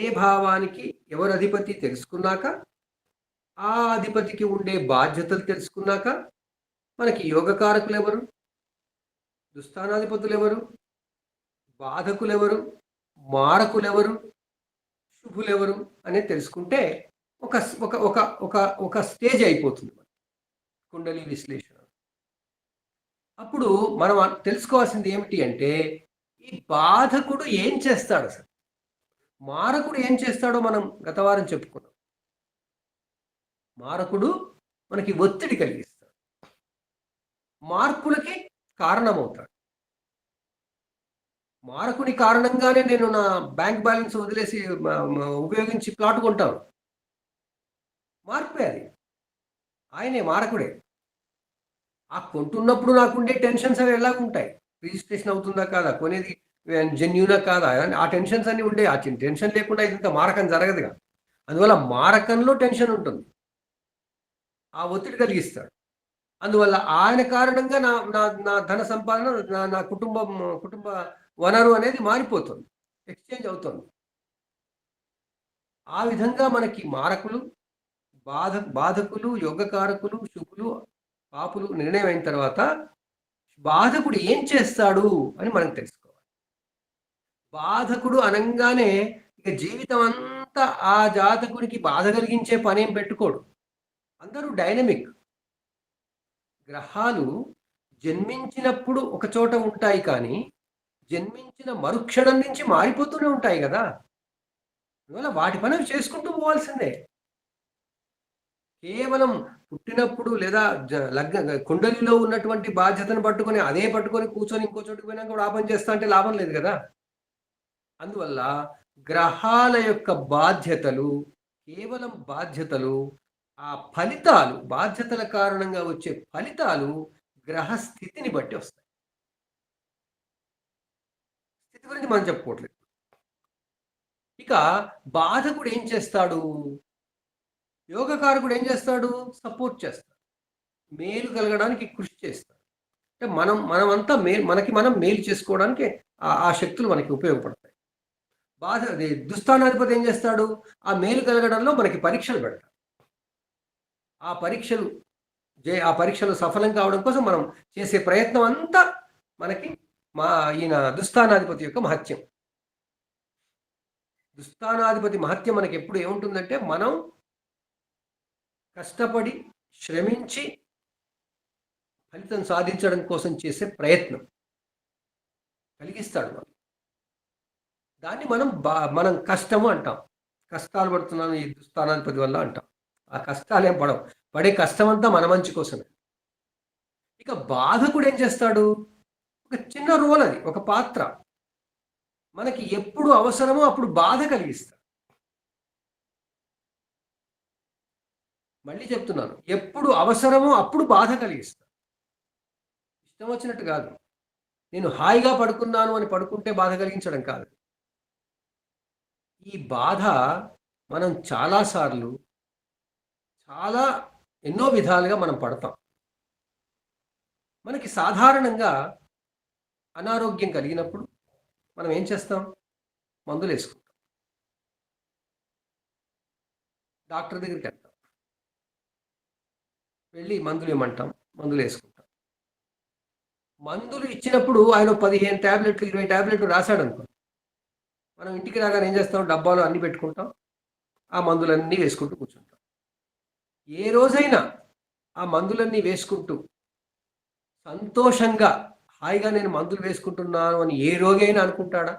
Speaker 1: ఏ భావానికి ఎవరు అధిపతి తెలుసుకున్నాక, ఆ అధిపతికి ఉండే బాధ్యతలు తెలుసుకున్నాక, మనకి యోగకారకులు ఎవరు, దుస్థానాధిపతులు ఎవరు, బాధకులు ఎవరు, మారకులు ఎవరు, శుభులు ఎవరు అనేది తెలుసుకుంటే ఒక ఒక ఒక ఒక ఒక స్టేజ్ అయిపోతుంది కుండలి విశ్లేషణ. అప్పుడు మనం తెలుసుకోవాల్సింది ఏమిటి అంటే, ఈ బాధకుడు ఏం చేస్తాడు అసలు, మారకుడు ఏం చేస్తాడో మనం గత వారం చెప్పుకున్నాం. మారకుడు మనకి ఒత్తిడి కలిగిస్తాడు, మార్పులకి కారణమవుతాడు. మారకుని కారణంగానే నేను నా బ్యాంక్ బ్యాలెన్స్ వదిలేసి ఉపయోగించి ప్లాట్ కొంటాను. మార్పే అది, ఆయనే మారకుడే. ఆ కొంటున్నప్పుడు నాకుండే టెన్షన్స్ అవి ఎలాగుంటాయి, రిజిస్ట్రేషన్ అవుతుందా కాదా, కొనేది జెన్యూనా కాదా, ఆ టెన్షన్స్ అన్ని ఉండే. ఆ టెన్షన్ లేకుండా ఇంత మారకం జరగదుగా. అందువల్ల మారకంలో టెన్షన్ ఉంటుంది, ఆ ఒత్తిడి కలిగిస్తాడు. అందువల్ల ఆయన కారణంగా నా నా నా ధన సంపాదన, నా కుటుంబ వనరు అనేది మారిపోతుంది, ఎక్స్చేంజ్ అవుతుంది. ఆ విధంగా మనకి మారకులు, బాధకులు, యోగకారకులు, శుభులు, పాపులు నిర్ణయం అయిన తర్వాత బాధకుడు ఏం చేస్తాడు అని మనం తెలుసుకోవాలి. బాధకుడు అనంగానే ఇక జీవితం అంతా ఆ జాతకుడికి బాధ కలిగించే పనేం పెట్టుకోడు. అందరూ డైనమిక్. గ్రహాలు జన్మించినప్పుడు ఒక చోట ఉంటాయి, కానీ జన్మించిన మరుక్షణం నుంచి మారిపోతూనే ఉంటాయి కదా. అందువల్ల వాటి పని చేసుకుంటూ పోవాల్సిందే. కేవలం పుట్టినప్పుడు లేదా కుండలిలో ఉన్నటువంటి బాధ్యతను పట్టుకొని అదే పట్టుకొని కూర్చొని ఇంకో చోటుకు పోయినా కూడా ఆ పని చేస్తా అంటే లాభం లేదు కదా. అందువల్ల గ్రహాల యొక్క బాధ్యతలు కేవలం బాధ్యతలు, ఆ ఫలితాలు, బాధ్యతల కారణంగా వచ్చే ఫలితాలు గ్రహ స్థితిని బట్టి వస్తాయి. స్థితి గురించి మనం చెప్పుకోవట్లేదు. ఇక బాధకుడు ఏం చేస్తాడు? యోగకారకుడు ఏం చేస్తాడు? సపోర్ట్ చేస్తాడు. మేలు కలగడానికి కృషి చేస్తాడు. అంటే మనమంతా మనకి మనం మేలు చేసుకోవడానికి ఆ శక్తులు మనకి ఉపయోగపడతాయి. దుస్థానాధిపతి ఏం చేస్తాడు? ఆ మేలు కలగడంలో మనకి పరీక్షలు పెడతాడు. ఆ పరీక్షలు సఫలం కావడం కోసం మనం చేసే ప్రయత్నం అంతా మనకి ఈయన దుస్థానాధిపతి యొక్క మహత్యం. దుస్థానాధిపతి మహత్యం మనకి ఎప్పుడు ఏముంటుందంటే, మనం కష్టపడి శ్రమించి ఫలితం సాధించడం కోసం చేసే ప్రయత్నం కలిగిస్తాడు మనం. దాన్ని మనం కష్టము అంటాం. కష్టాలు పడుతున్నాను ఈ దుస్థానాధిపతి వల్ల అంటాం. ఆ కష్టాలేం పడే కష్టం అంతా మన మంచి కోసమే. ఇక బాధకుడు ఏం చేస్తాడు? ఒక చిన్న రోల్, అది ఒక పాత్ర. మనకి ఎప్పుడు అవసరమో అప్పుడు బాధ కలిగిస్తాడు. మళ్ళీ చెప్తున్నాను, ఎప్పుడు అవసరమో అప్పుడు బాధ కలిగిస్తాడు. ఇష్టం వచ్చినట్టు కాదు. నేను హాయిగా పడుకున్నాను అని పడుకుంటే బాధ కలిగించడం కాదు. ఈ బాధ మనం చాలాసార్లు ఎన్నో విధాలుగా మనం పడతాం. మనకి సాధారణంగా అనారోగ్యం కలిగినప్పుడు మనం ఏం చేస్తాం? మందులు వేసుకుంటాం. డాక్టర్ దగ్గరికి వెళ్తాం, వెళ్ళి మందులు ఇవ్వమంటాం, మందులు వేసుకుంటాం. మందులు ఇచ్చినప్పుడు ఆయన 15 ట్యాబ్లెట్లు 20 ట్యాబ్లెట్లు రాశాడు అనుకో, మనం ఇంటికి రాగానే ఏం చేస్తాం? డబ్బాలో అన్నీ పెట్టుకుంటాం, ఆ మందులన్నీ వేసుకుంటూ కూర్చుంటాం. ఏ రోజైనా ఆ మందులన్నీ వేసుకుంటూ సంతోషంగా హాయిగా నేను మందులు వేసుకుంటున్నాను అని ఏ రోగైనా అనుకుంటాడా?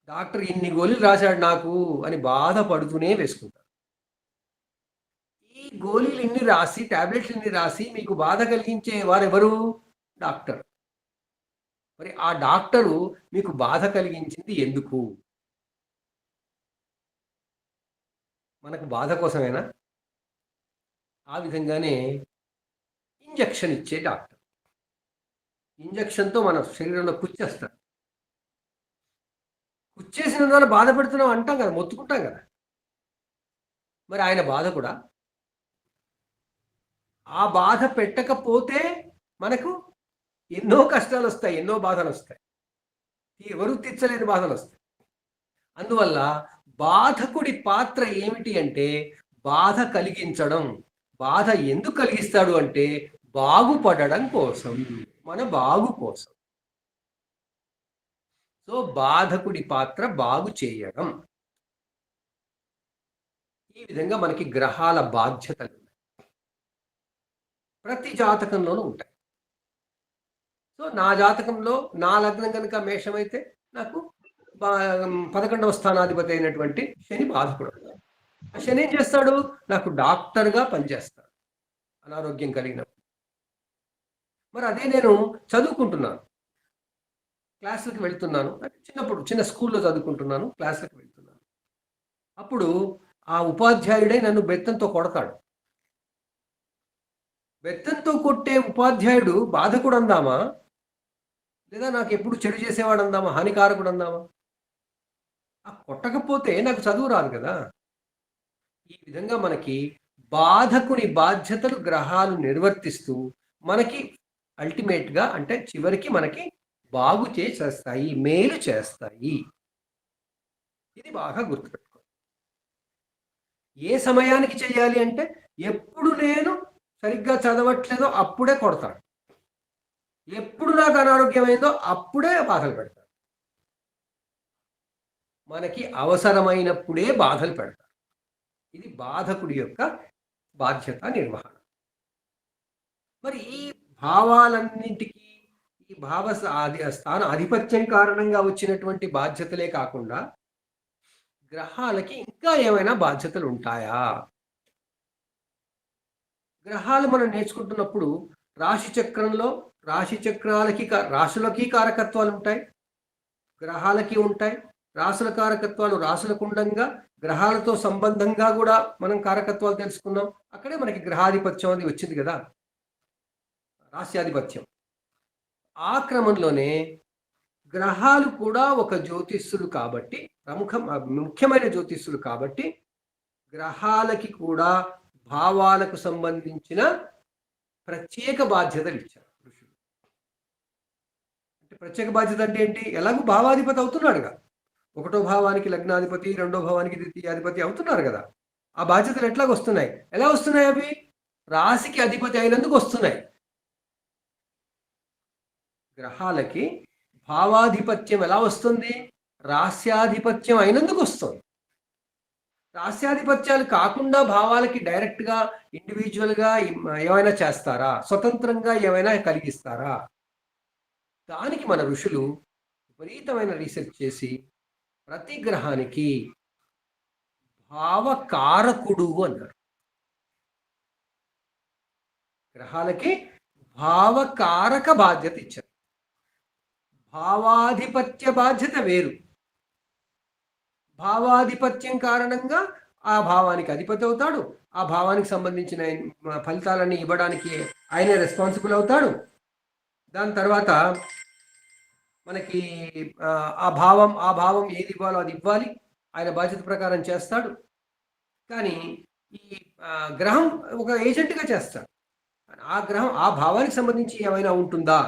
Speaker 1: డాక్టర్ ఇన్ని గోళీలు రాశాడు నాకు అని బాధపడుతూనే వేసుకుంటాడు. ఈ గోళీలు ఇన్ని రాసి, టాబ్లెట్లు ఇన్ని రాసి మీకు బాధ కలిగించే వారెవరు? డాక్టర్. మరి ఆ డాక్టరు మీకు బాధ కలిగించింది ఎందుకు? మనకు బాధ కోసమేనా? ఆ విధంగానే ఇంజక్షన్ ఇచ్చే డాక్టర్ ఇంజక్షన్తో మన శరీరంలో కుచ్చేస్తాడు. కుచ్చేసిన దాన్ని బాధ పెడుతున్నాం అంటాం కదా, మొత్తుకుంటాం కదా. మరి ఆయన బాధ కూడా, ఆ బాధ పెట్టకపోతే మనకు ఎన్నో కష్టాలు వస్తాయి, ఎన్నో బాధలు వస్తాయి, ఎవరు తీర్చలేని బాధలు వస్తాయి. అందువల్ల బాధకుడి పాత్ర ఏమిటి అంటే, బాధ కలిగించడం. బాధ ఎందుకు కలిగిస్తాడు అంటే, బాగుపడడం కోసం, మన బాగు కోసం. సో బాధకుడి పాత్ర బాగు చేయడం. ఈ విధంగా మనకి గ్రహాల బాధ్యతలు ప్రతి జాతకంలోనూ ఉంటాయి. సో నా జాతకంలో నా లగ్నం కనుక మేషమైతే నాకు 11వ స్థానాధిపతి అయినటువంటి శని బాధకుడు. ఆ శని ఏం చేస్తాడు? నాకు డాక్టర్గా పనిచేస్తాడు అనారోగ్యం కలిగినప్పుడు. మరి అదే నేను చదువుకుంటున్నాను, క్లాసులకు వెళ్తున్నాను, చిన్న స్కూల్లో చదువుకుంటున్నాను, క్లాసులకు వెళ్తున్నాను. అప్పుడు ఆ ఉపాధ్యాయుడే నన్ను బెత్తంతో కొడతాడు. బెత్తంతో కొట్టే ఉపాధ్యాయుడు బాధకుడు అందామా, లేదా నాకు ఎప్పుడు చెడు చేసేవాడు అందామా, హానికారకుడు అందామా? ఆ కొట్టకపోతే నాకు చదువు రాదు కదా. ఈ విధంగా మనకి బాధకుని బాధ్యతలు గ్రహాలు నిర్వర్తిస్తూ మనకి అల్టిమేట్గా, అంటే చివరికి మనకి బాగు చేస్తాయి, మేలు చేస్తాయి. ఇది బాగా గుర్తుపెట్టుకో. ఏ సమయానికి చేయాలి అంటే, ఎప్పుడు నేను సరిగ్గా చదవట్లేదో అప్పుడే కొడతాడు, ఎప్పుడు నాకు అనారోగ్యమైందో అప్పుడే బాధలు పెడతాడు. మనకి అవసరమైనప్పుడే బాధలు పెడతాడు. ఇది బాధకుడి యొక్క బాధ్యత నిర్వహణ. మరి ఈ భావాలన్నింటికి, ఈ స్థాన ఆధిపత్యం కారణంగా వచ్చినటువంటి బాధ్యతలే కాకుండా గ్రహాలకి ఇంకా ఏమైనా బాధ్యతలు ఉంటాయా? గ్రహాలు మనం నేర్చుకుంటున్నప్పుడు రాశి చక్రంలో రాశులకి కారకత్వాలు ఉంటాయి, గ్రహాలకి ఉంటాయి. రాశుల కారకత్వాలు రాశులకు ఉండంగా, గ్రహాలతో సంబంధంగా కూడా మనం కారకత్వాలు తెలుసుకున్నాం. అక్కడే మనకి గ్రహాధిపత్యం అది వచ్చింది కదా, రాశ్యాధిపత్యం. ఆ క్రమంలోనే గ్రహాలు కూడా ఒక జ్యోతిష్యులు కాబట్టి ముఖ్యమైన జ్యోతిష్యులు కాబట్టి గ్రహాలకి కూడా భావాలకు సంబంధించిన ప్రత్యేక బాధ్యతలు ఇచ్చారు ఋషులు. అంటే ప్రత్యేక బాధ్యత అంటే ఏంటి? ఎలాగో భావాధిపతి అవుతున్నాడు కదా, ఒకటో భావానికి లగ్నాధిపతి, రెండో భావానికి ద్వితీయాధిపతి అవుతున్నారు కదా. ఆ బాధ్యతలు ఎట్లాగ వస్తున్నాయి? ఎలా వస్తున్నాయి? అవి రాశికి అధిపతి అయినందుకు వస్తున్నాయి. గ్రహాలకి భావాధిపత్యం ఎలా వస్తుంది? రాస్యాధిపత్యం అయినందుకు వస్తుంది. రాస్యాధిపత్యాలు కాకుండా భావాలకి డైరెక్ట్గా ఇండివిజువల్గా ఏమైనా చేస్తారా? స్వతంత్రంగా ఏమైనా కలిగిస్తారా? దానికి మన ఋషులు విపరీతమైన రీసెర్చ్ చేసి ప్రతి గ్రహానికి భావకారకుడు అన్నారు. గ్రహాలకి భావకారక బాధ్యత ఇచ్చారు. భావాధిపత్య బాధ్యత వేరు. భావాధిపత్యం కారణంగా ఆ భావానికి అధిపతి అవుతాడు. ఆ భావానికి సంబంధించిన ఫలితాలన్నీ ఇవ్వడానికి ఆయనే రెస్పాన్సిబుల్ అవుతాడు. దాని తర్వాత మనకి ఆ భావం ఏది ఇవ్వాలో అది ఇవ్వాలి, ఆయన బాధ్యత ప్రకారం చేస్తాడు. కానీ ఈ గ్రహం ఒక ఏజెంట్గా చేస్తాడు. ఆ గ్రహం ఆ భావానికి సంబంధించి ఏమైనా ఉంటుందా?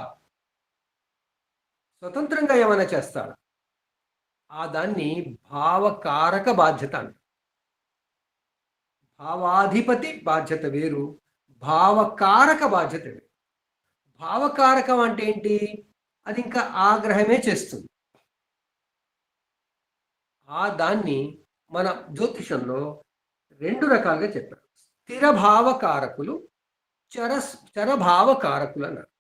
Speaker 1: స్వతంత్రంగా ఏమైనా చేస్తాడా? ఆ దాన్ని భావకారక బాధ్యత అంటారు. భావాధిపతి బాధ్యత వేరు, భావకారక బాధ్యత వేరు. భావకారకం అంటే ఏంటి? అది ఇంకా ఆ గ్రహమే చేస్తుంది. ఆ దాన్ని మన జ్యోతిషంలో రెండు రకాలుగా చెప్పారు. స్థిర భావకారకులు, చరభావకారకులు అన్నారు.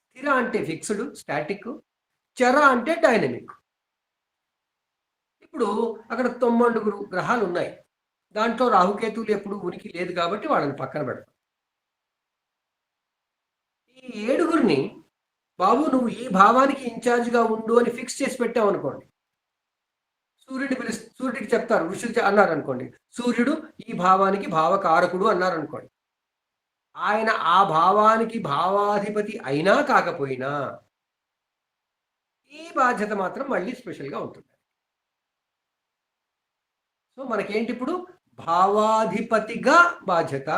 Speaker 1: స్థిర అంటే ఫిక్స్డ్, స్టాటిక్. చర అంటే డైనమిక్. ఇప్పుడు అక్కడ 90 గ్రహాలు ఉన్నాయి. దాంట్లో రాహుకేతువులు ఎప్పుడు ఉనికి లేదు కాబట్టి వాళ్ళని పక్కన పెడతాం. ఈ 7 బాబు నువ్వు ఈ భావానికి ఇన్ఛార్జ్గా ఉండు అని ఫిక్స్ చేసి పెట్టావు అనుకోండి. సూర్యుడికి చెప్తారు, ఋషులు అన్నారు అనుకోండి, సూర్యుడు ఈ భావానికి భావకారకుడు అన్నారు అనుకోండి. ఆయన ఆ భావానికి భావాధిపతి అయినా కాకపోయినా ఈ బాధ్యత మాత్రం మళ్ళీ స్పెషల్గా ఉంటుంది. సో మనకేంటి ఇప్పుడు? భావాధిపతిగా బాధ్యత.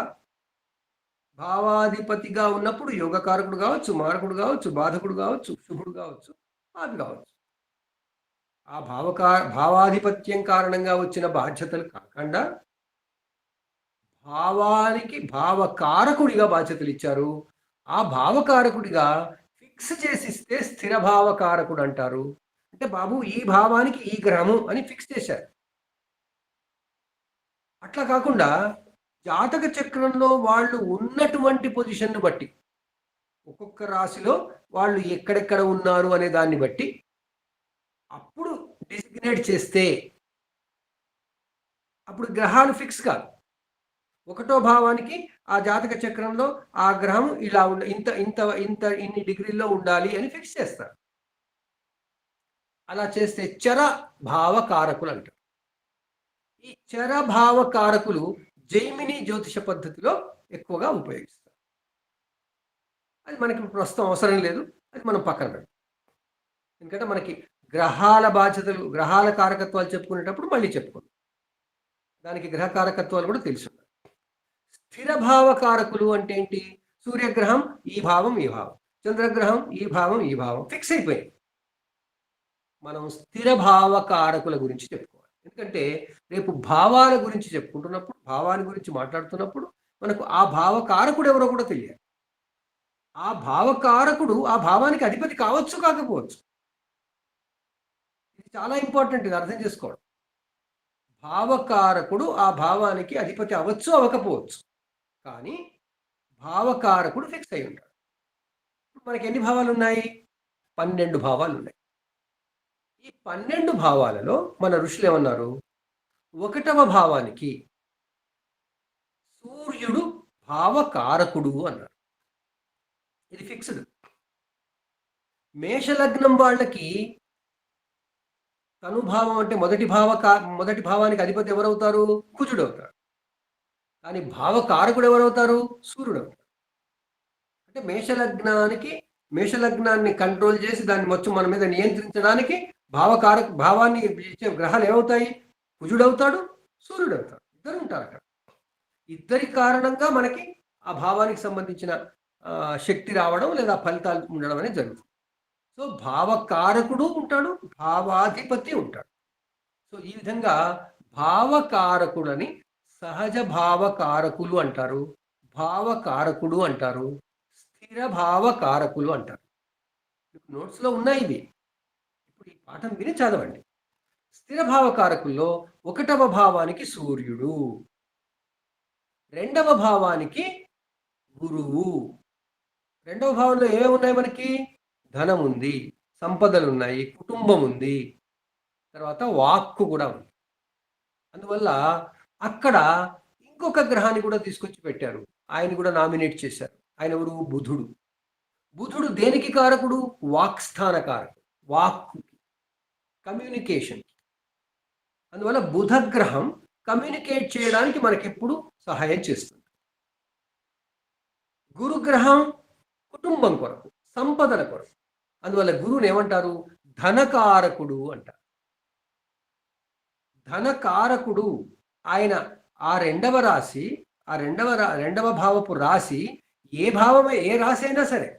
Speaker 1: భావాధిపతిగా ఉన్నప్పుడు యోగకారకుడు కావచ్చు, మారకుడు కావచ్చు, బాధకుడు కావచ్చు, శుభుడు కావచ్చు, అది కావచ్చు. ఆ భావాధిపత్యం కారణంగా వచ్చిన బాధ్యతలు కాకుండా భావానికి భావకారకుడిగా బాధ్యతలు ఇచ్చారు. ఆ భావకారకుడిగా ఫిక్స్ చేసిస్తే స్థిర భావకారకుడు అంటారు. అంటే బాబు ఈ భావానికి ఈ గ్రహము అని ఫిక్స్ చేశారు. అట్లా కాకుండా జాతక చక్రంలో వాళ్ళు ఉన్నటువంటి పొజిషన్ను బట్టి, ఒక్కొక్క రాశిలో వాళ్ళు ఎక్కడెక్కడ ఉన్నారు అనే దాన్ని బట్టి అప్పుడు డిసిగ్నేట్ చేస్తే అప్పుడు గ్రహాలు ఫిక్స్ కాదు. ఒకటో భావానికి ఆ జాతక చక్రంలో ఆ గ్రహం ఇలా ఇన్ని డిగ్రీల్లో ఉండాలి అని ఫిక్స్ చేస్తారు. అలా చేస్తే చర భావకారకులు అంటారు. ఈ చర భావకారకులు జైమిని జ్యోతిష పద్ధతిలో ఎక్కువగా ఉపయోగిస్తారు. అది మనకి ప్రస్తుతం అవసరం లేదు, అది మనం పక్కన పెడతాం. ఎందుకంటే మనకి గ్రహాల బాధ్యతలు, గ్రహాల కారకత్వాలు చెప్పుకునేటప్పుడు మళ్ళీ చెప్పుకుందాం. దానికి గ్రహ కారకత్వాలు కూడా తెలుసు. స్థిర భావకారకులు అంటే ఏంటి? సూర్యగ్రహం ఈ భావం ఈ భావం, చంద్రగ్రహం ఈ భావం ఈ భావం ఫిక్స్ అయిపోయింది. మనం స్థిర భావకారకుల గురించి చెప్పుకోవాలి. ఎందుకంటే రేపు భావాల గురించి చెప్పుకుంటున్నప్పుడు, భావాల గురించి మాట్లాడుతున్నప్పుడు మనకు ఆ భావకారకుడు ఎవరో కూడా తెలియాలి. ఆ భావకారకుడు ఆ భావానికి అధిపతి కావచ్చు, కాకపోవచ్చు. ఇది చాలా ఇంపార్టెంట్, ఇది అర్థం చేసుకోవడం. భావకారకుడు ఆ భావానికి అధిపతి అవ్వచ్చు, అవ్వకపోవచ్చు, కానీ భావకారకుడు ఫిక్స్ అయి ఉంటాడు. మనకి ఎన్ని భావాలు ఉన్నాయి? 12 భావాలు ఉన్నాయి. ఈ 12 భావాలలో మన ఋషులు ఏమన్నారు? 1వ భావానికి సూర్యుడు భావకారకుడు అన్నారు. ఇది ఫిక్స్డ్. మేషలగ్నం వాళ్ళకి తనుభావం అంటే మొదటి భావానికి అధిపతి ఎవరవుతారు? కుజుడు అవుతాడు. కానీ భావకారకుడు ఎవరవుతారు? సూర్యుడు అవుతాడు. అంటే మేషలగ్నానికి మేషలగ్నాన్ని కంట్రోల్ చేసి దాన్ని మొత్తం మన మీద నియంత్రించడానికి భావాన్ని ఇచ్చే గ్రహాలు ఏమవుతాయి? కుజుడవుతాడు, సూర్యుడవుతాడు, ఇద్దరు ఉంటారు అక్కడ. ఇద్దరి కారణంగా మనకి ఆ భావానికి సంబంధించిన శక్తి రావడం లేదా ఫలితాలు ఉండడం అనేది జరుగుతుంది. సో భావకారకుడు ఉంటాడు, భావాధిపతి ఉంటాడు. సో ఈ విధంగా భావకారకుడని సహజ భావకారకులు అంటారు, భావకారకుడు అంటారు, స్థిర భావకారకులు అంటారు. నోట్స్లో ఉన్నాయి ఇవి. ఇప్పుడు ఈ పాఠం విని చదవండి. స్థిర భావకారకుల్లో 1వ భావానికి సూర్యుడు, 2వ భావానికి గురువు. 2వ భావంలో ఏమేమి ఉన్నాయి? మనకి ధనం ఉంది, సంపదలు ఉన్నాయి, కుటుంబం ఉంది, తర్వాత వాక్కు కూడా ఉంది. అందువల్ల అక్కడ ఇంకొక గ్రహాన్ని కూడా తీసుకొచ్చి పెట్టారు, ఆయన కూడా నామినేట్ చేశారు. ఆయన ఎవరు? బుధుడు. బుధుడు దేనికి కారకుడు? వాక్స్థాన కారకుడు, వాక్కు, కమ్యూనికేషన్. అందువల్ల బుధ గ్రహం కమ్యూనికేట్ చేయడానికి మనకెప్పుడు సహాయం చేస్తుంది. గురుగ్రహం కుటుంబం కొరకు, సంపదల కొరకు. అందువల్ల గురువుని ఏమంటారు? ధనకారకుడు అంటారు. ధనకారకుడు ఆయన ఆ 2వ రాశి, ఆ రెండవ భావపు రాశి ఏ రాశి అయినా సరే,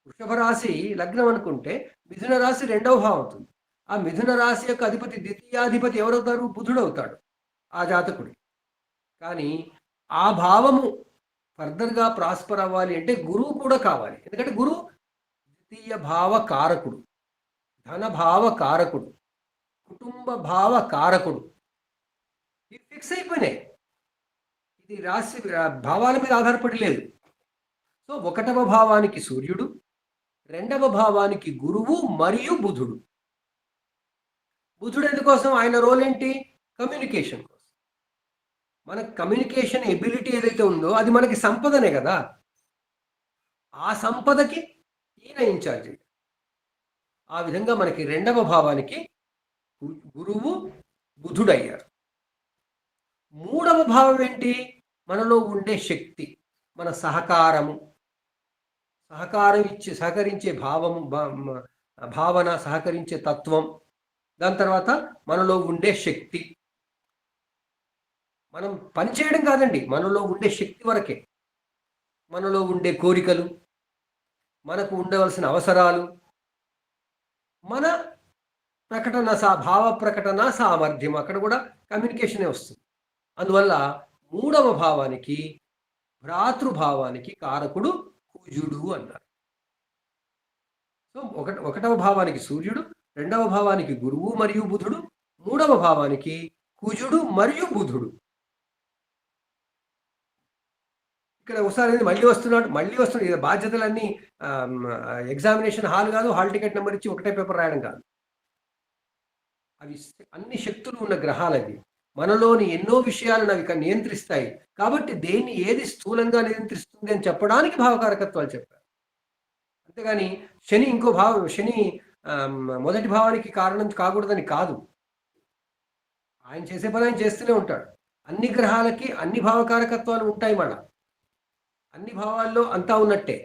Speaker 1: వృషభ రాశి లగ్నం అనుకుంటే మిథున రాశి 2వ భావం అవుతుంది. ఆ మిథున రాశి యొక్క అధిపతి, ద్వితీయాధిపతి ఎవరవుతారు? బుధుడు అవుతాడు ఆ జాతకుడి. కానీ ఆ భావము ఫర్దర్గా ప్రాస్పర్ అవ్వాలి అంటే గురువు కూడా కావాలి. ఎందుకంటే గురువు ద్వితీయ భావ కారకుడు, ధన భావ కారకుడు, కుటుంబ భావ కారకుడు. ఇవి ఫిక్స్ అయిపోయినాయి. ఇది రాశి భావాల మీద ఆధారపడి లేదు. సో 1వ భావానికి సూర్యుడు, 2వ భావానికి గురువు మరియు బుధుడు. బుధుడు ఎందుకోసం? ఆయన రోల్ ఏంటి? కమ్యూనికేషన్ కోసం. మన కమ్యూనికేషన్ ఎబిలిటీ ఏదైతే ఉందో అది మనకి సంపదనే కదా. ఆ సంపదకి ఈయన ఇన్ఛార్జ్. ఆ విధంగా మనకి 2వ భావానికి గురువు బుధుడయ్యారు. 3వ భావం ఏంటి? మనలో ఉండే శక్తి, మన సహకారం సహకరించే భావన, సహకరించే తత్వం. దాని తర్వాత మనలో ఉండే శక్తి. మనం పనిచేయడం కాదండి, మనలో ఉండే శక్తి వరకే. మనలో ఉండే కోరికలు, మనకు ఉండవలసిన అవసరాలు, మన ప్రకటన భావ ప్రకటన సామర్థ్యం, అక్కడ కూడా కమ్యూనికేషనే వస్తుంది. అందువల్ల 3వ భావానికి, భ్రాతృభావానికి కారకుడు కుజుడు అన్నారు. సో 1వ భావానికి సూర్యుడు, 2వ భావానికి గురువు మరియు బుధుడు, 3వ భావానికి కుజుడు మరియు బుధుడు. ఇక్కడ ఒకసారి మళ్ళీ వస్తున్నాడు. ఇది బాధ్యతలన్నీ ఎగ్జామినేషన్ హాల్ కాదు, హాల్ టికెట్ నెంబర్ ఇచ్చి ఒకటే పేపర్ రాయడం కాదు. అవి అన్ని శక్తులు ఉన్న గ్రహాలు. అవి మనలోని ఎన్నో విషయాలను అవి నియంత్రిస్తాయి. కాబట్టి దేన్ని ఏది స్థూలంగా నియంత్రిస్తుంది అని చెప్పడానికి భావకారకత్వాలు చెప్పారు. అంతేగాని శని మొదటి భావానికి కారణం కాకూడదని కాదు. ఆయన చేసే పని ఆయన చేస్తూనే ఉంటాడు. అన్ని గ్రహాలకి అన్ని భావకారకత్వాలు ఉంటాయి. అన్ని భావాల్లో అంతా ఉన్నట్టే.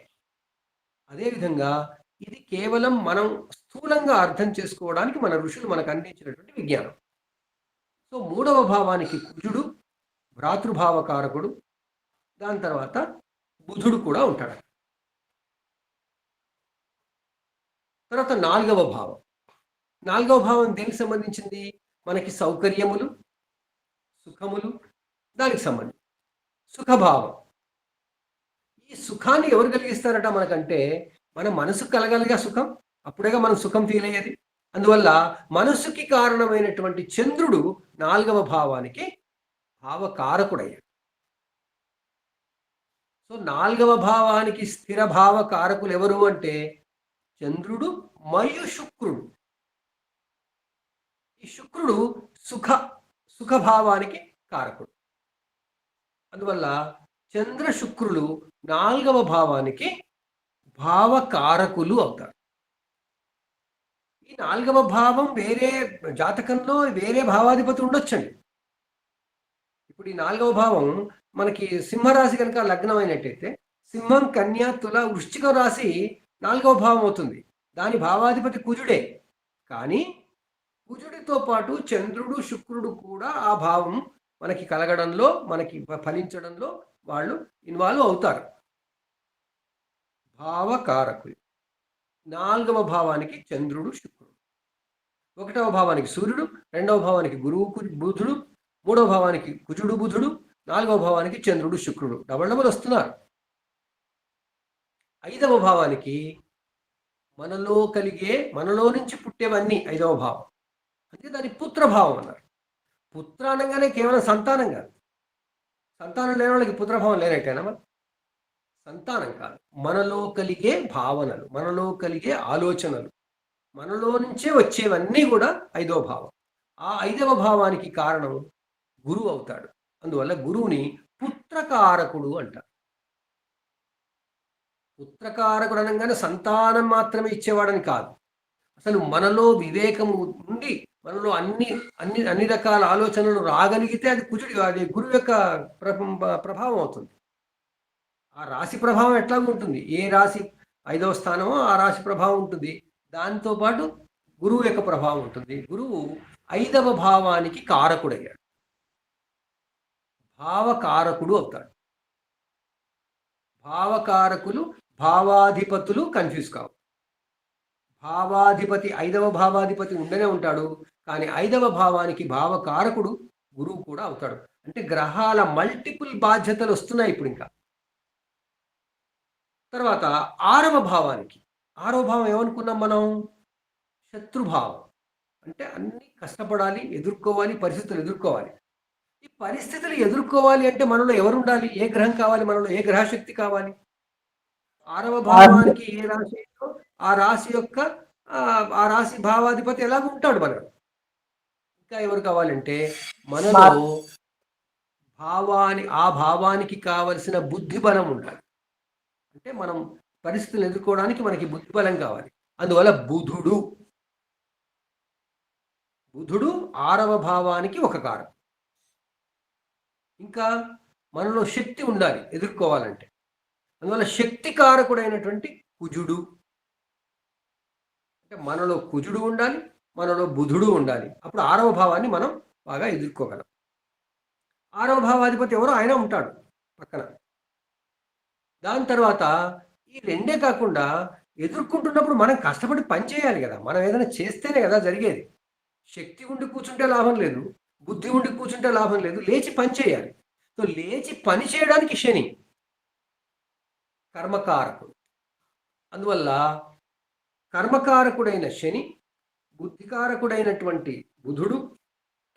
Speaker 1: అదేవిధంగా ఇది కేవలం మనం స్థూలంగా అర్థం చేసుకోవడానికి మన ఋషులు మనకు అందించినటువంటి విజ్ఞానం. సో 3వ భావానికి కుజుడు, భ్రాతృభావకారకుడు. దాని తర్వాత బుధుడు కూడా ఉంటాడు. తర్వాత 4వ భావం. 4వ భావం దేనికి సంబంధించింది? మనకి సౌకర్యములు, సుఖములు, దానికి సంబంధించి సుఖభావం. ఈ సుఖాన్ని ఎవరు కలిగిస్తారట మనకంటే? మన మనసుకు కలగలిగా సుఖం, అప్పుడేగా మనం సుఖం ఫీల్ అయ్యేది. అందువల్ల మనసుకి కారణమైనటువంటి చంద్రుడు 4వ భావానికి భావకారకుడయ్యాడు. సో 4వ భావానికి స్థిర భావ కారకులు ఎవరు అంటే చంద్రుడు మరియు శుక్రుడు. ఈ శుక్రుడు సుఖభావానికి కారకుడు. అందువల్ల చంద్ర శుక్రులు 4వ భావానికి భావకారకులు అవుతారు. ఈ 4వ భావం వేరే జాతకంలో వేరే భావాధిపతి ఉండొచ్చండి. ఇప్పుడు ఈ 4వ భావం మనకి సింహరాశి కనుక లగ్నం అయినట్టయితే సింహం, కన్య, తుల, వృశ్చికం రాశి 4వ భావం అవుతుంది. దాని భావాధిపతి కుజుడే. కానీ కుజుడితో పాటు చంద్రుడు, శుక్రుడు కూడా ఆ భావం మనకి కలగడంలో, మనకి ఫలించడంలో వాళ్ళు ఇన్వాల్వ్ అవుతారు. భావకారకులు. 4వ భావానికి చంద్రుడు, శుక్రుడు. 1వ భావానికి సూర్యుడు, 2వ భావానికి గురువు బుధుడు, 3వ భావానికి కుజుడు బుధుడు, 4వ భావానికి చంద్రుడు, శుక్రుడు డబల్ డబల్ వస్తున్నారు. 5వ భావానికి మనలో కలిగే, మనలో నుంచి పుట్టేవన్నీ 5వ భావం. అంటే దాని పుత్రభావం అన్నారు. పుత్ర అనగానే కేవలం సంతానం కాదు. సంతానం లేని వాళ్ళకి పుత్రభావం లేనట్టేనా? సంతానం కాదు, మనలో కలిగే భావనలు, మనలో కలిగే ఆలోచనలు, మనలో నుంచే వచ్చేవన్నీ కూడా 5వ భావం. ఆ 5వ భావానికి కారణం గురువు అవుతాడు. అందువల్ల గురువుని పుత్రకారకుడు అంటారు. పుత్రకారకుడు అనగానే సంతానం మాత్రమే ఇచ్చేవాడని కాదు. అసలు మనలో వివేకము ఉండి, మనలో అన్ని రకాల ఆలోచనలు రాగలిగితే అది అది గురువు యొక్క ప్రభావం అవుతుంది. ఆ రాశి ప్రభావం ఎట్లా ఉంటుంది? ఏ రాశి 5వ స్థానమో ఆ రాశి ప్రభావం ఉంటుంది. దాంతోపాటు గురువు యొక్క ప్రభావం ఉంటుంది. గురువు 5వ భావానికి కారకుడయ్యాడు. భావకారకుడు అవుతాడు. భావకారకులు, భావాధిపతులు కన్ఫ్యూజ్ కావు. భావాధిపతి, 5వ భావాధిపతి ఉండనే ఉంటాడు. కానీ 5వ భావానికి భావకారకుడు గురువు కూడా అవుతాడు. అంటే గ్రహాల మల్టిపుల్ బాధ్యతలు వస్తున్నాయి ఇప్పుడు. ఇంకా తర్వాత 6వ భావానికి, 6వ భావం ఏమనుకున్నాం మనం? శత్రుభావం. అంటే అన్ని కష్టపడాలి, ఎదుర్కోవాలి, పరిస్థితులు ఎదుర్కోవాలి. ఈ పరిస్థితులు ఎదుర్కోవాలి అంటే మనలో ఎవరు ఉండాలి? ఏ గ్రహం కావాలి? మనలో ఏ గ్రహశక్తి కావాలి? 6వ భావానికి ఏ రాశి ఉందో ఆ రాశి యొక్క ఆ రాశి భావాధిపతి ఎలాగ ఉంటాడు మనలో. ఇంకా ఎవరు కావాలంటే మనలో ఆ భావానికి కావలసిన బుద్ధి బలం ఉండాలి. అంటే మనం పరిస్థితులు ఎదుర్కోవడానికి మనకి బుద్ధి బలం కావాలి. అందువల్ల బుధుడు 6వ భావానికి ఒక కారకం. ఇంకా మనలో శక్తి ఉండాలి ఎదుర్కోవాలంటే. అందువల్ల శక్తి కారకుడైనటువంటి కుజుడు. అంటే మనలో కుజుడు ఉండాలి, మనలో బుధుడు ఉండాలి. అప్పుడు 6వ భావాన్ని మనం బాగా ఎదుర్కోగలం. 6వ భావాధిపతి ఎవరో ఆయన ఉంటాడు పక్కన. దాని తర్వాత ఈ రెండే కాకుండా ఎదుర్కొంటున్నప్పుడు మనం కష్టపడి పని చేయాలి కదా. మనం ఏదైనా చేస్తేనే కదా జరిగేది. శక్తి ఉండి కూర్చుంటే లాభం లేదు, బుద్ధి ఉండి కూర్చుంటే లాభం లేదు. లేచి పని చేయాలి. సో లేచి పని చేయడానికి శని కర్మకారకుడు. అందువల్ల కర్మకారకుడైన శని, బుద్ధికారకుడైనటువంటి బుధుడు,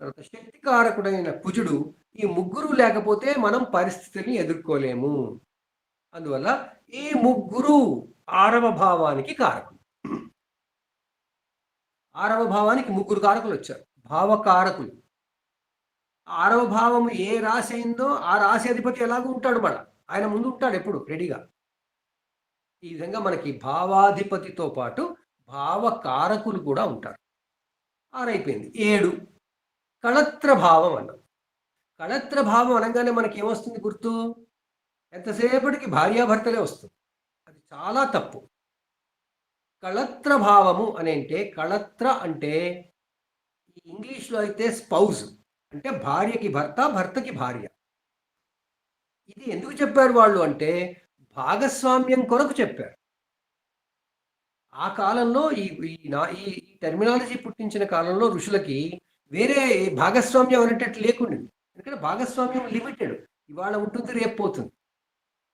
Speaker 1: తర్వాత శక్తికారకుడైన కుజుడు, ఈ ముగ్గురు లేకపోతే మనం పరిస్థితిని ఎదుర్కోలేము. అందువల్ల ఈ ముగ్గురు 6వ భావానికి కారకులు. 6వ భావానికి ముగ్గురు కారకులు వచ్చారు, భావకారకులు. 6వ భావం ఏ రాశి అయిందో ఆ రాశి అధిపతి ఎలాగూ ఉంటాడు, ఆయన ముందు ఉంటాడు ఎప్పుడు రెడీగా. ఈ విధంగా మనకి భావాధిపతితో పాటు భావకారకులు కూడా ఉంటారు. 6 అయిపోయింది. 7 కళత్ర భావం అన్నాం. కళత్ర భావం అనగానే మనకి ఏమొస్తుంది గుర్తు? ఎంతసేపటికి భార్యాభర్తలే వస్తుంది. అది చాలా తప్పు. కళత్ర భావము అని అంటే, కళత్ర అంటే ఇంగ్లీష్లో అయితే స్పౌజ్, అంటే భార్యకి భర్త, భర్తకి భార్య. ఇది ఎందుకు చెప్పారు వాళ్ళు అంటే భాగస్వామ్యం కొరకు చెప్పారు. ఆ కాలంలో ఈ టెర్మినాలజీ పుట్టించిన కాలంలో ఋషులకి వేరే భాగస్వామ్యం అనేటట్టు లేకుండింది. ఎందుకంటే భాగస్వామ్యం లిమిటెడ్, ఇవాళ ఉంటుంది రేపు పోతుంది.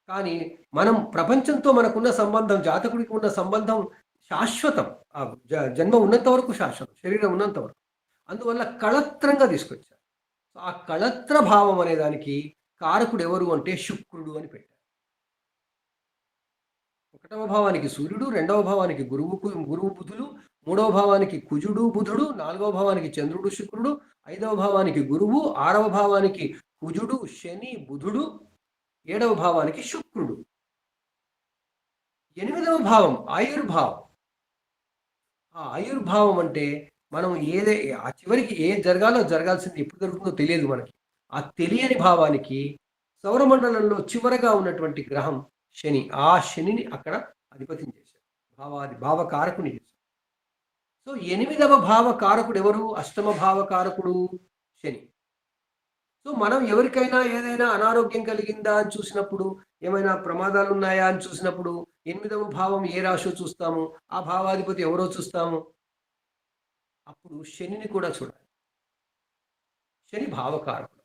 Speaker 1: కానీ మనం ప్రపంచంతో మనకున్న సంబంధం, జాతకుడికి ఉన్న సంబంధం శాశ్వతం. ఆ జన్మ ఉన్నంత వరకు శాశ్వతం, శరీరం ఉన్నంత వరకు. అందువల్ల కళత్రంగా తీసుకొచ్చారు. ఆ కళత్ర భావం అనే దానికి కారకుడు ఎవరు అంటే శుక్రుడు అని పెట్టారు. 1వ భావానికి సూర్యుడు, 2వ భావానికి గురువు బుధులు, 3వ భావానికి కుజుడు బుధుడు, 4వ భావానికి చంద్రుడు శుక్రుడు, 5వ భావానికి గురువు, 6వ భావానికి కుజుడు శని బుధుడు, 7వ భావానికి శుక్రుడు. 8వ భావం ఆయుర్భావం. ఆ ఆయుర్భావం అంటే మనం ఆ చివరికి జరగాల్సింది ఎప్పుడు జరుగుతుందో తెలియదు మనకి. ఆ తెలియని భావానికి సౌరమండలంలో చివరగా ఉన్నటువంటి గ్రహం శని. ఆ శనిని అక్కడ అధిపతిని చేశారు, భావకారకుని చేశారు. సో 8వ భావకారకుడు ఎవరు? అష్టమ భావకారకుడు శని. సో మనం ఎవరికైనా ఏదైనా అనారోగ్యం కలిగిందా అని చూసినప్పుడు, ఏమైనా ప్రమాదాలు ఉన్నాయా అని చూసినప్పుడు 8వ భావం ఏ రాశో చూస్తాము, ఆ భావాధిపతి ఎవరో చూస్తాము. అప్పుడు శనిని కూడా చూడాలి. శని భావకారకుడు.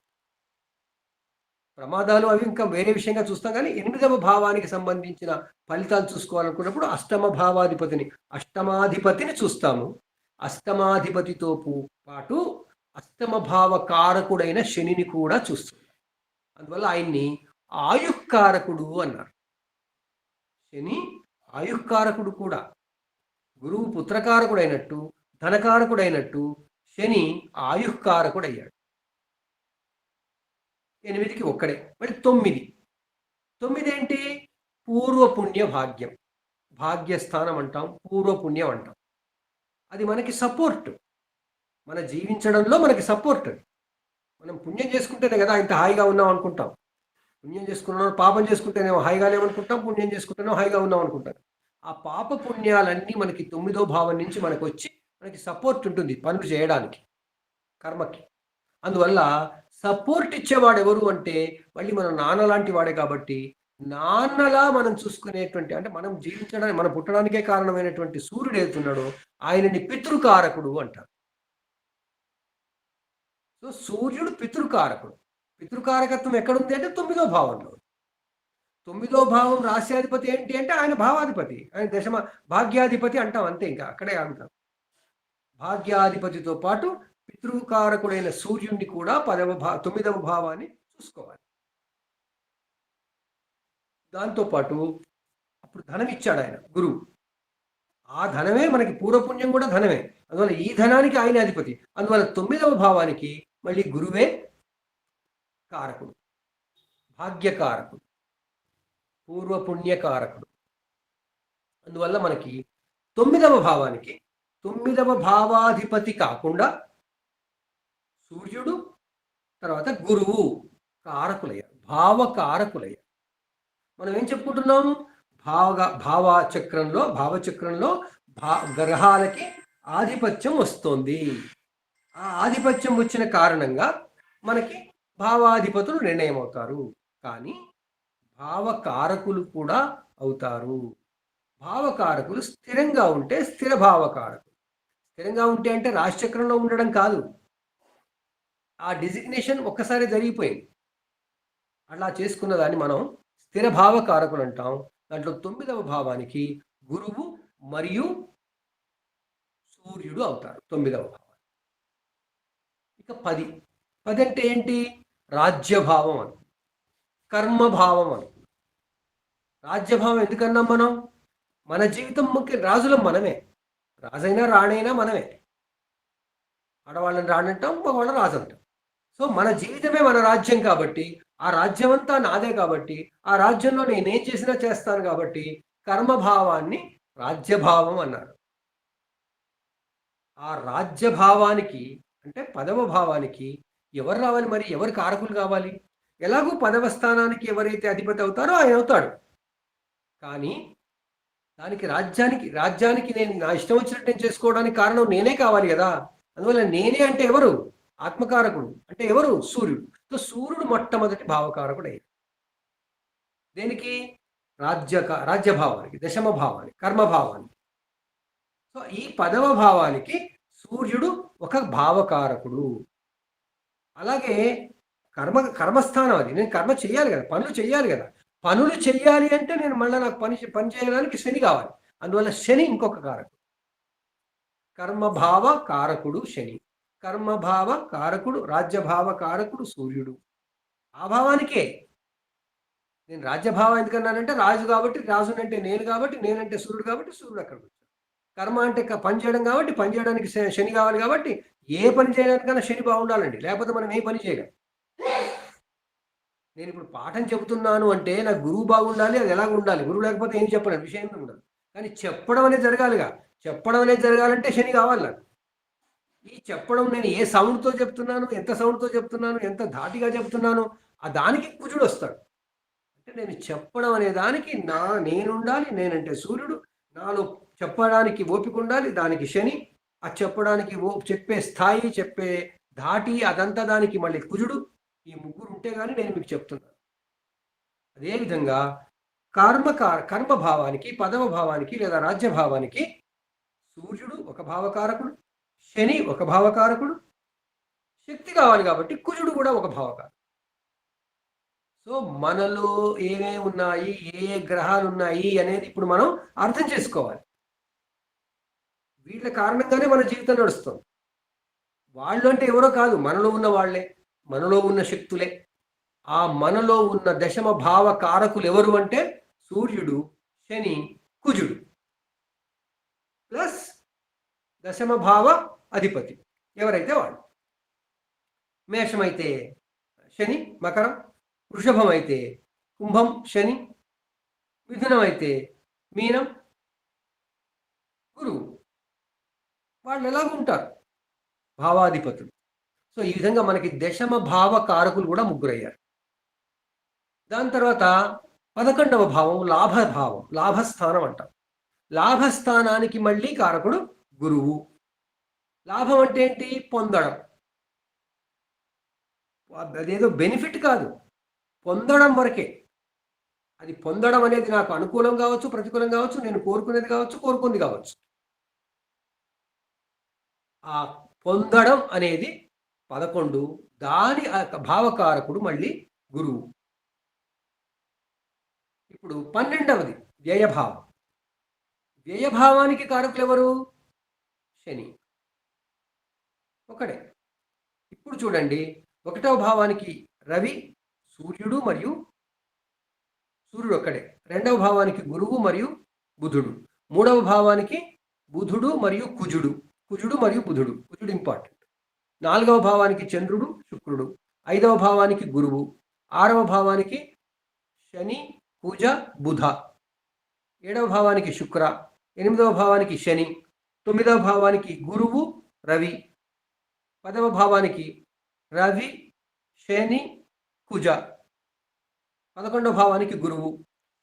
Speaker 1: ప్రమాదాలు అవి ఇంకా వేరే విషయంగా చూస్తాం, కానీ 8వ భావానికి సంబంధించిన ఫలితాలు చూసుకోవాలనుకున్నప్పుడు అష్టమాధిపతిని చూస్తాము. అష్టమాధిపతితో పాటు అష్టమ భావ కారకుడైన శనిని కూడా చూస్తుంది. అందువల్ల ఆయన్ని ఆయుఃకారకుడు అన్నారు. శని ఆయుఃకారకుడు కూడా. గురువు పుత్రకారకుడైనట్టు, ధనకారకుడైనట్టు శని ఆయుఃకారకుడయ్యాడు. 8కి ఒక్కడే. మరి 9 ఏంటి? పూర్వపుణ్య భాగ్యం. భాగ్యస్థానం అంటాం, పూర్వపుణ్యం అంటాం. అది మనకి సపోర్ట్, మన జీవించడంలో మనకి సపోర్ట్. మనం పుణ్యం చేసుకుంటేనే కదా ఇంత హాయిగా ఉన్నాం అనుకుంటాం. పుణ్యం చేసుకున్నాం, పాపం చేసుకుంటేనేమో హాయిగా లేమనుకుంటాం, పుణ్యం చేసుకుంటేనేమో హాయిగా ఉన్నాం అనుకుంటాం. ఆ పాప పుణ్యాలన్నీ మనకి 9వ భావం నుంచి మనకు వచ్చి మనకి సపోర్ట్ ఉంటుంది పనులు చేయడానికి, కర్మకి. అందువల్ల సపోర్ట్ ఇచ్చేవాడు ఎవరు అంటే మళ్ళీ మన నాన్న లాంటి వాడే. కాబట్టి నాన్నలా మనం చూసుకునేటువంటి, అంటే మనం జీవించడానికి, మనం పుట్టడానికే కారణమైనటువంటి సూర్యుడు ఏతున్నాడో ఆయనని పితృకారకుడు అంటారు. సో సూర్యుడు పితృకారకుడు. పితృకారకత్వం ఎక్కడుంది అంటే 9వ భావంలో. 9వ భావం రాశ్యాధిపతి ఏంటి అంటే ఆయన భావాధిపతి, ఆయన దశమ భాగ్యాధిపతి అంటాం, అంతే. ఇంకా అక్కడే అంటాం. భాగ్యాధిపతితో పాటు పితృకారకుడైన సూర్యుడిని కూడా 9వ భావాన్ని చూసుకోవాలి. దాంతోపాటు అప్పుడు ధనం ఇచ్చాడు ఆయన గురువు. ఆ ధనమే మనకి పూర్వపుణ్యం కూడా ధనమే. అందువల్ల ఈ ధనానికి ఆయన అధిపతి. అందువల్ల 9వ భావానికి మళ్ళీ గురువే కారకుడు, భాగ్యకారకుడు, పూర్వపుణ్యకారకుడు. అందువల్ల మనకి 9వ భావానికి 9వ భావాధిపతి కాకుండా సూర్యుడు, తర్వాత గురువు కారకులయ్యారు, భావకారకులయ్యారు. మనం ఏం చెప్పుకుంటున్నాము? భావచక్రంలో గ్రహాలకి ఆధిపత్యం వస్తుంది. ఆ ఆధిపత్యం వచ్చిన కారణంగా మనకి భావాధిపతులు నిర్ణయం అవుతారు. కానీ భావకారకులు కూడా అవుతారు. భావకారకులు స్థిరంగా ఉంటే స్థిర భావకారకులు. స్థిరంగా ఉంటే అంటే రాశిచక్రంలో ఉండడం కాదు, ఆ డిజిగ్నేషన్ ఒక్కసారి జరిగిపోయింది. అలా చేసుకున్న దాన్ని మనం స్థిర భావకారకులు అంటాం. దాంట్లో 9వ భావానికి గురువు మరియు సూర్యుడు అవుతారు 9వ భావం. ఇక 10 అంటే ఏంటి? రాజ్యభావం అని, కర్మభావం అని. రాజ్యభావం ఎందుకన్నాం మనం? మన జీవితం ముఖ్య రాజులం మనమే. రాజైనా రాణైనా మనమే. ఆడవాళ్ళని రాణంటాం, మగవాళ్ళని రాజు అంటాం. సో మన జీవితమే మన రాజ్యం కాబట్టి, ఆ రాజ్యం అంతా నాదే కాబట్టి, ఆ రాజ్యంలో నేనేం చేసినా చేస్తాను కాబట్టి కర్మభావాన్ని రాజ్యభావం అన్నారు. ఆ రాజ్యభావానికి అంటే 10వ భావానికి ఎవరు రావాలి? మరి ఎవరు కారకులు కావాలి? ఎలాగూ 10వ స్థానానికి ఎవరైతే అధిపతి అవుతారో ఆయన అవుతాడు. కానీ దానికి రాజ్యానికి నేను నా ఇష్టం వచ్చినట్టు నేను చేసుకోవడానికి కారణం నేనే కావాలి కదా. అందువల్ల నేనే అంటే ఎవరు? ఆత్మకారకుడు. అంటే ఎవరు? సూర్యుడు. సో సూర్యుడు మొట్టమొదటి భావకారకుడు అయ్యాడు. దేనికి? రాజ్యభావానికి, దశమ భావానికి, కర్మభావానికి. సో ఈ 10వ భావానికి సూర్యుడు ఒక భావకారకుడు. అలాగే కర్మస్థానం అది. నేను కర్మ చేయాలి కదా, పనులు చేయాలి కదా. పనులు చెయ్యాలి అంటే నేను మళ్ళీ నాకు పని చేయడానికి శని కావాలి. అందువల్ల శని ఇంకొక కారకుడు. కర్మభావ కారకుడు శని, కర్మభావ కారకుడు, రాజ్యభావ కారకుడు సూర్యుడు. ఆ భావానికే నేను రాజ్యభావం ఎందుకన్నానంటే రాజు కాబట్టి, రాజునంటే నేను కాబట్టి, నేనంటే సూర్యుడు కాబట్టి సూర్యుడు అక్కడికి వచ్చాడు. కర్మ అంటే పని చేయడం కాబట్టి, పని చేయడానికి శని కావాలి కాబట్టి, ఏ పని చేయడానికైనా శని బాగుండాలండి, లేకపోతే మనం ఏ పని చేయలేం. నేను ఇప్పుడు పాఠం చెబుతున్నాను అంటే నాకు గురువు బాగుండాలి, అది ఎలాగ ఉండాలి. గురువు లేకపోతే ఏం చెప్పలేను, విషయం ఉండదు. కానీ చెప్పడం అనేది జరగాలిగా. చెప్పడం అనేది జరగాలంటే శని కావాలి నాకు. ఈ చెప్పడం నేను ఏ సౌండ్తో చెప్తున్నాను, ఎంత సౌండ్తో చెప్తున్నాను, ఎంత ధాటిగా చెప్తున్నాను, ఆ దానికి కుజుడు వస్తాడు. అంటే నేను చెప్పడం అనే దానికి నేనుండాలి, నేనంటే సూర్యుడు, నాలో చెప్పడానికి ఓపిక ఉండాలి, దానికి శని, ఆ చెప్పడానికి చెప్పే స్థాయి, చెప్పే ధాటి, అదంతా దానికి మళ్ళీ కుజుడు. ఈ ముగ్గురు ఉంటే కానీ నేను మీకు చెప్తున్నాను. అదేవిధంగా కర్మభావానికి, పదవ భావానికి లేదా రాజ్యభావానికి సూర్యుడు ఒక భావకారకుడు, శని ఒక భావకారకుడు, శక్తి కావాలి కాబట్టి కుజుడు కూడా ఒక భావకారకుడు. సో మనలో ఏమేమి ఉన్నాయి, ఏ ఏ గ్రహాలు ఉన్నాయి అనేది ఇప్పుడు మనం అర్థం చేసుకోవాలి. వీళ్ళ కారణంగానే మన జీవితం నడుస్తుంది. వాళ్ళు అంటే ఎవరో కాదు, మనలో ఉన్న వాళ్ళే, మనలో ఉన్న శక్తులే. ఆ మనలో ఉన్న దశమ భావ కారకులు ఎవరు అంటే సూర్యుడు, శని, కుజుడు ప్లస్ దశమ భావ అధిపతి ఎవరైతే వాళ్ళు. మేషమైతే శని, మకరం. వృషభం అయితే కుంభం, శని. మిథునం అయితే మీనం, గురువు. వాళ్ళు ఎలాగ ఉంటారు? భావాధిపతులు. సో ఈ విధంగా మనకి దశమ భావ కారకులు కూడా ముగ్గురయ్యారు. దాని తర్వాత 11వ భావం లాభభావం, లాభస్థానం అంటాం. లాభస్థానానికి మళ్ళీ కారకుడు గురువు. లాభం అంటే ఏంటి? పొందడం. అదేదో బెనిఫిట్ కాదు, పొందడం వరకే. అది పొందడం అనేది నాకు అనుకూలం కావచ్చు, ప్రతికూలం కావచ్చు, నేను కోరుకునేది కావచ్చు, కోరుకుంది కావచ్చు. ఆ పొందడం అనేది 11, దాని భావకారకుడు మళ్ళీ గురువు. ఇప్పుడు 12వది వ్యయభావం. వ్యయభావానికి కారకులు ఎవరు? శని ఒకడే. ఇప్పుడు చూడండి, 1వ భావానికి రవి, సూర్యుడు మరియు సూర్యుడు ఒక్కడే. 2వ భావానికి గురువు మరియు బుధుడు. 3వ భావానికి బుధుడు మరియు కుజుడు, కుజుడు మరియు బుధుడు. కుజుడు ఇంపార్టెంట్. 4వ భావానికి చంద్రుడు, శుక్రుడు. 5వ భావానికి గురువు. 6వ భావానికి శని, కుజ, బుధ. 7వ భావానికి శుక్ర. 8వ భావానికి శని. 9వ భావానికి గురువు, రవి. 10వ భావానికి రవి, శని, కుజ. 11వ భావానికి గురువు.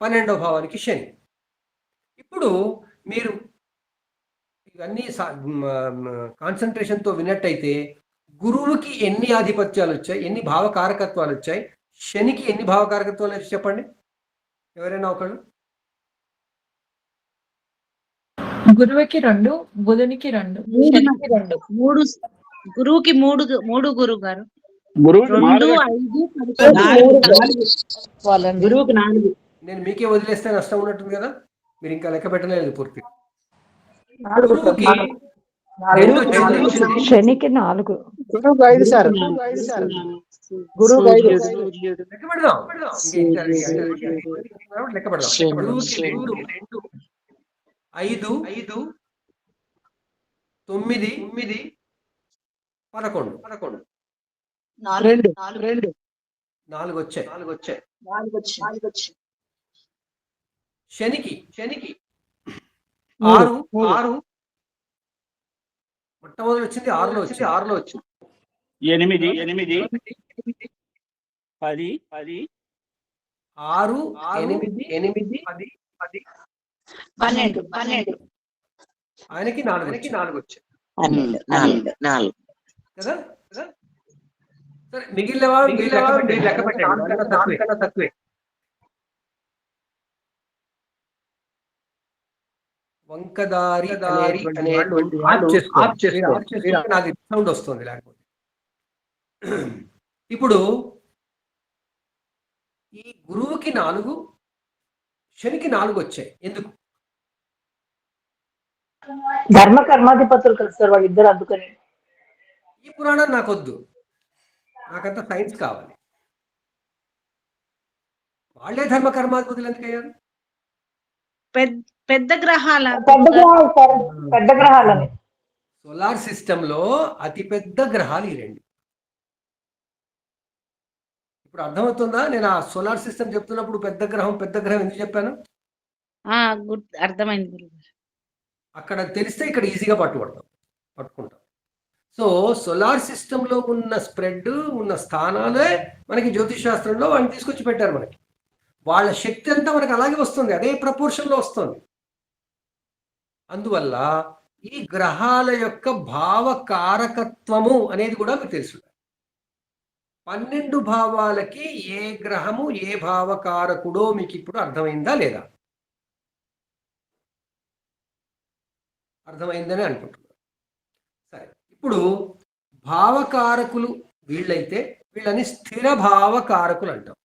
Speaker 1: 12వ భావానికి శని. ఇప్పుడు మీరు ఇవన్నీ కాన్సన్ట్రేషన్తో విన్నట్టయితే గురువుకి ఎన్ని ఆధిపత్యాలు వచ్చాయి, ఎన్ని భావకారకత్వాలు వచ్చాయి, శనికి ఎన్ని భావకారకత్వాలు వచ్చాయి చెప్పండి ఎవరైనా ఒకళ్ళు.
Speaker 3: గురువుకి 2, బుధునికి 2, శనికి 2.
Speaker 4: గురువుకి మూడు గురువు గారు.
Speaker 5: గురువుకి
Speaker 4: 2, 5, 11. గురువుకి 4.
Speaker 1: నేను మీకే వదిలేస్తే నష్టం ఉన్నట్టుంది కదా, మీరు ఇంకా లెక్క పెట్టలేదు పూర్తి.
Speaker 2: 4
Speaker 1: గురువుకి
Speaker 2: నాలుగు.
Speaker 1: 2 వచ్చింది,
Speaker 3: శనికి 4.
Speaker 5: గురువుకి 5 సార్. గురువుకి 5.
Speaker 1: లెక్క పెడదాం. లెక్క పెడదాం. గురువుకి 2, 5, 9, 11. 4 వచ్చాయి. శనికి 6, మొట్టమొదటి వచ్చింది 6లో వచ్చింది.
Speaker 5: 8, 10.
Speaker 1: 6, 8, 10.
Speaker 4: 12.
Speaker 1: ఆయనకి 4 వచ్చాయి
Speaker 4: 4.
Speaker 1: కదా. సరే, మిగిలిన వారు మీరు లెక్క పెట్టండి. దానికన్నా తక్కువే. వంకదారి అనేటువంటి వాళ్ళు ఆఫ్ చేసుకోండి. నాకు సౌండ్ వస్తుంది లేకపోతే. ఇప్పుడు ఈ గురువుకి 4, శనికి 4 వచ్చాయి. ఎందుకు?
Speaker 2: ధర్మ కర్మాధిపతులు కలిసారు వాళ్ళిద్దరు, అందుకని.
Speaker 1: ఈ పురాణం నాకొద్దు, నాకంతా సైన్స్ కావాలి. వాళ్ళే ధర్మ కర్మాధిపతులు ఎందుకయ్యారు?
Speaker 4: పెద్ద గ్రహాల
Speaker 2: పెద్ద గ్రహాలని.
Speaker 1: సోలార్ సిస్టమ్ లో అతి పెద్ద గ్రహాలు ఈ 2. ఇప్పుడు అర్థమవుతుందా? నేను ఆ సోలార్ సిస్టమ్ చెప్తున్నప్పుడు పెద్ద గ్రహం ఎందుకు చెప్పాను?
Speaker 4: అర్థమైంది గురువు.
Speaker 1: అక్కడ తెలిస్తే ఇక్కడ ఈజీగా పట్టుకుంటాం. సో సోలార్ సిస్టంలో ఉన్న స్ప్రెడ్, ఉన్న స్థానాలే మనకి జ్యోతిష్ శాస్త్రంలో వాడిని తీసుకొచ్చి పెట్టారు మనకి. వాళ్ళ శక్తి అంతా మనకు అలాగే వస్తుంది, అదే ప్రపోర్షన్లో వస్తుంది. అందువల్ల ఈ గ్రహాల యొక్క భావకారకత్వము అనేది కూడా మీకు తెలుసు. 12 భావాలకి ఏ గ్రహము ఏ భావకారకుడో మీకు ఇప్పుడు అర్థమైందా లేదా? అర్థమైందని అనుకుంటున్నాను. సరే, ఇప్పుడు భావకారకులు వీళ్ళైతే వీళ్ళని స్థిర భావకారకులు అంటాం.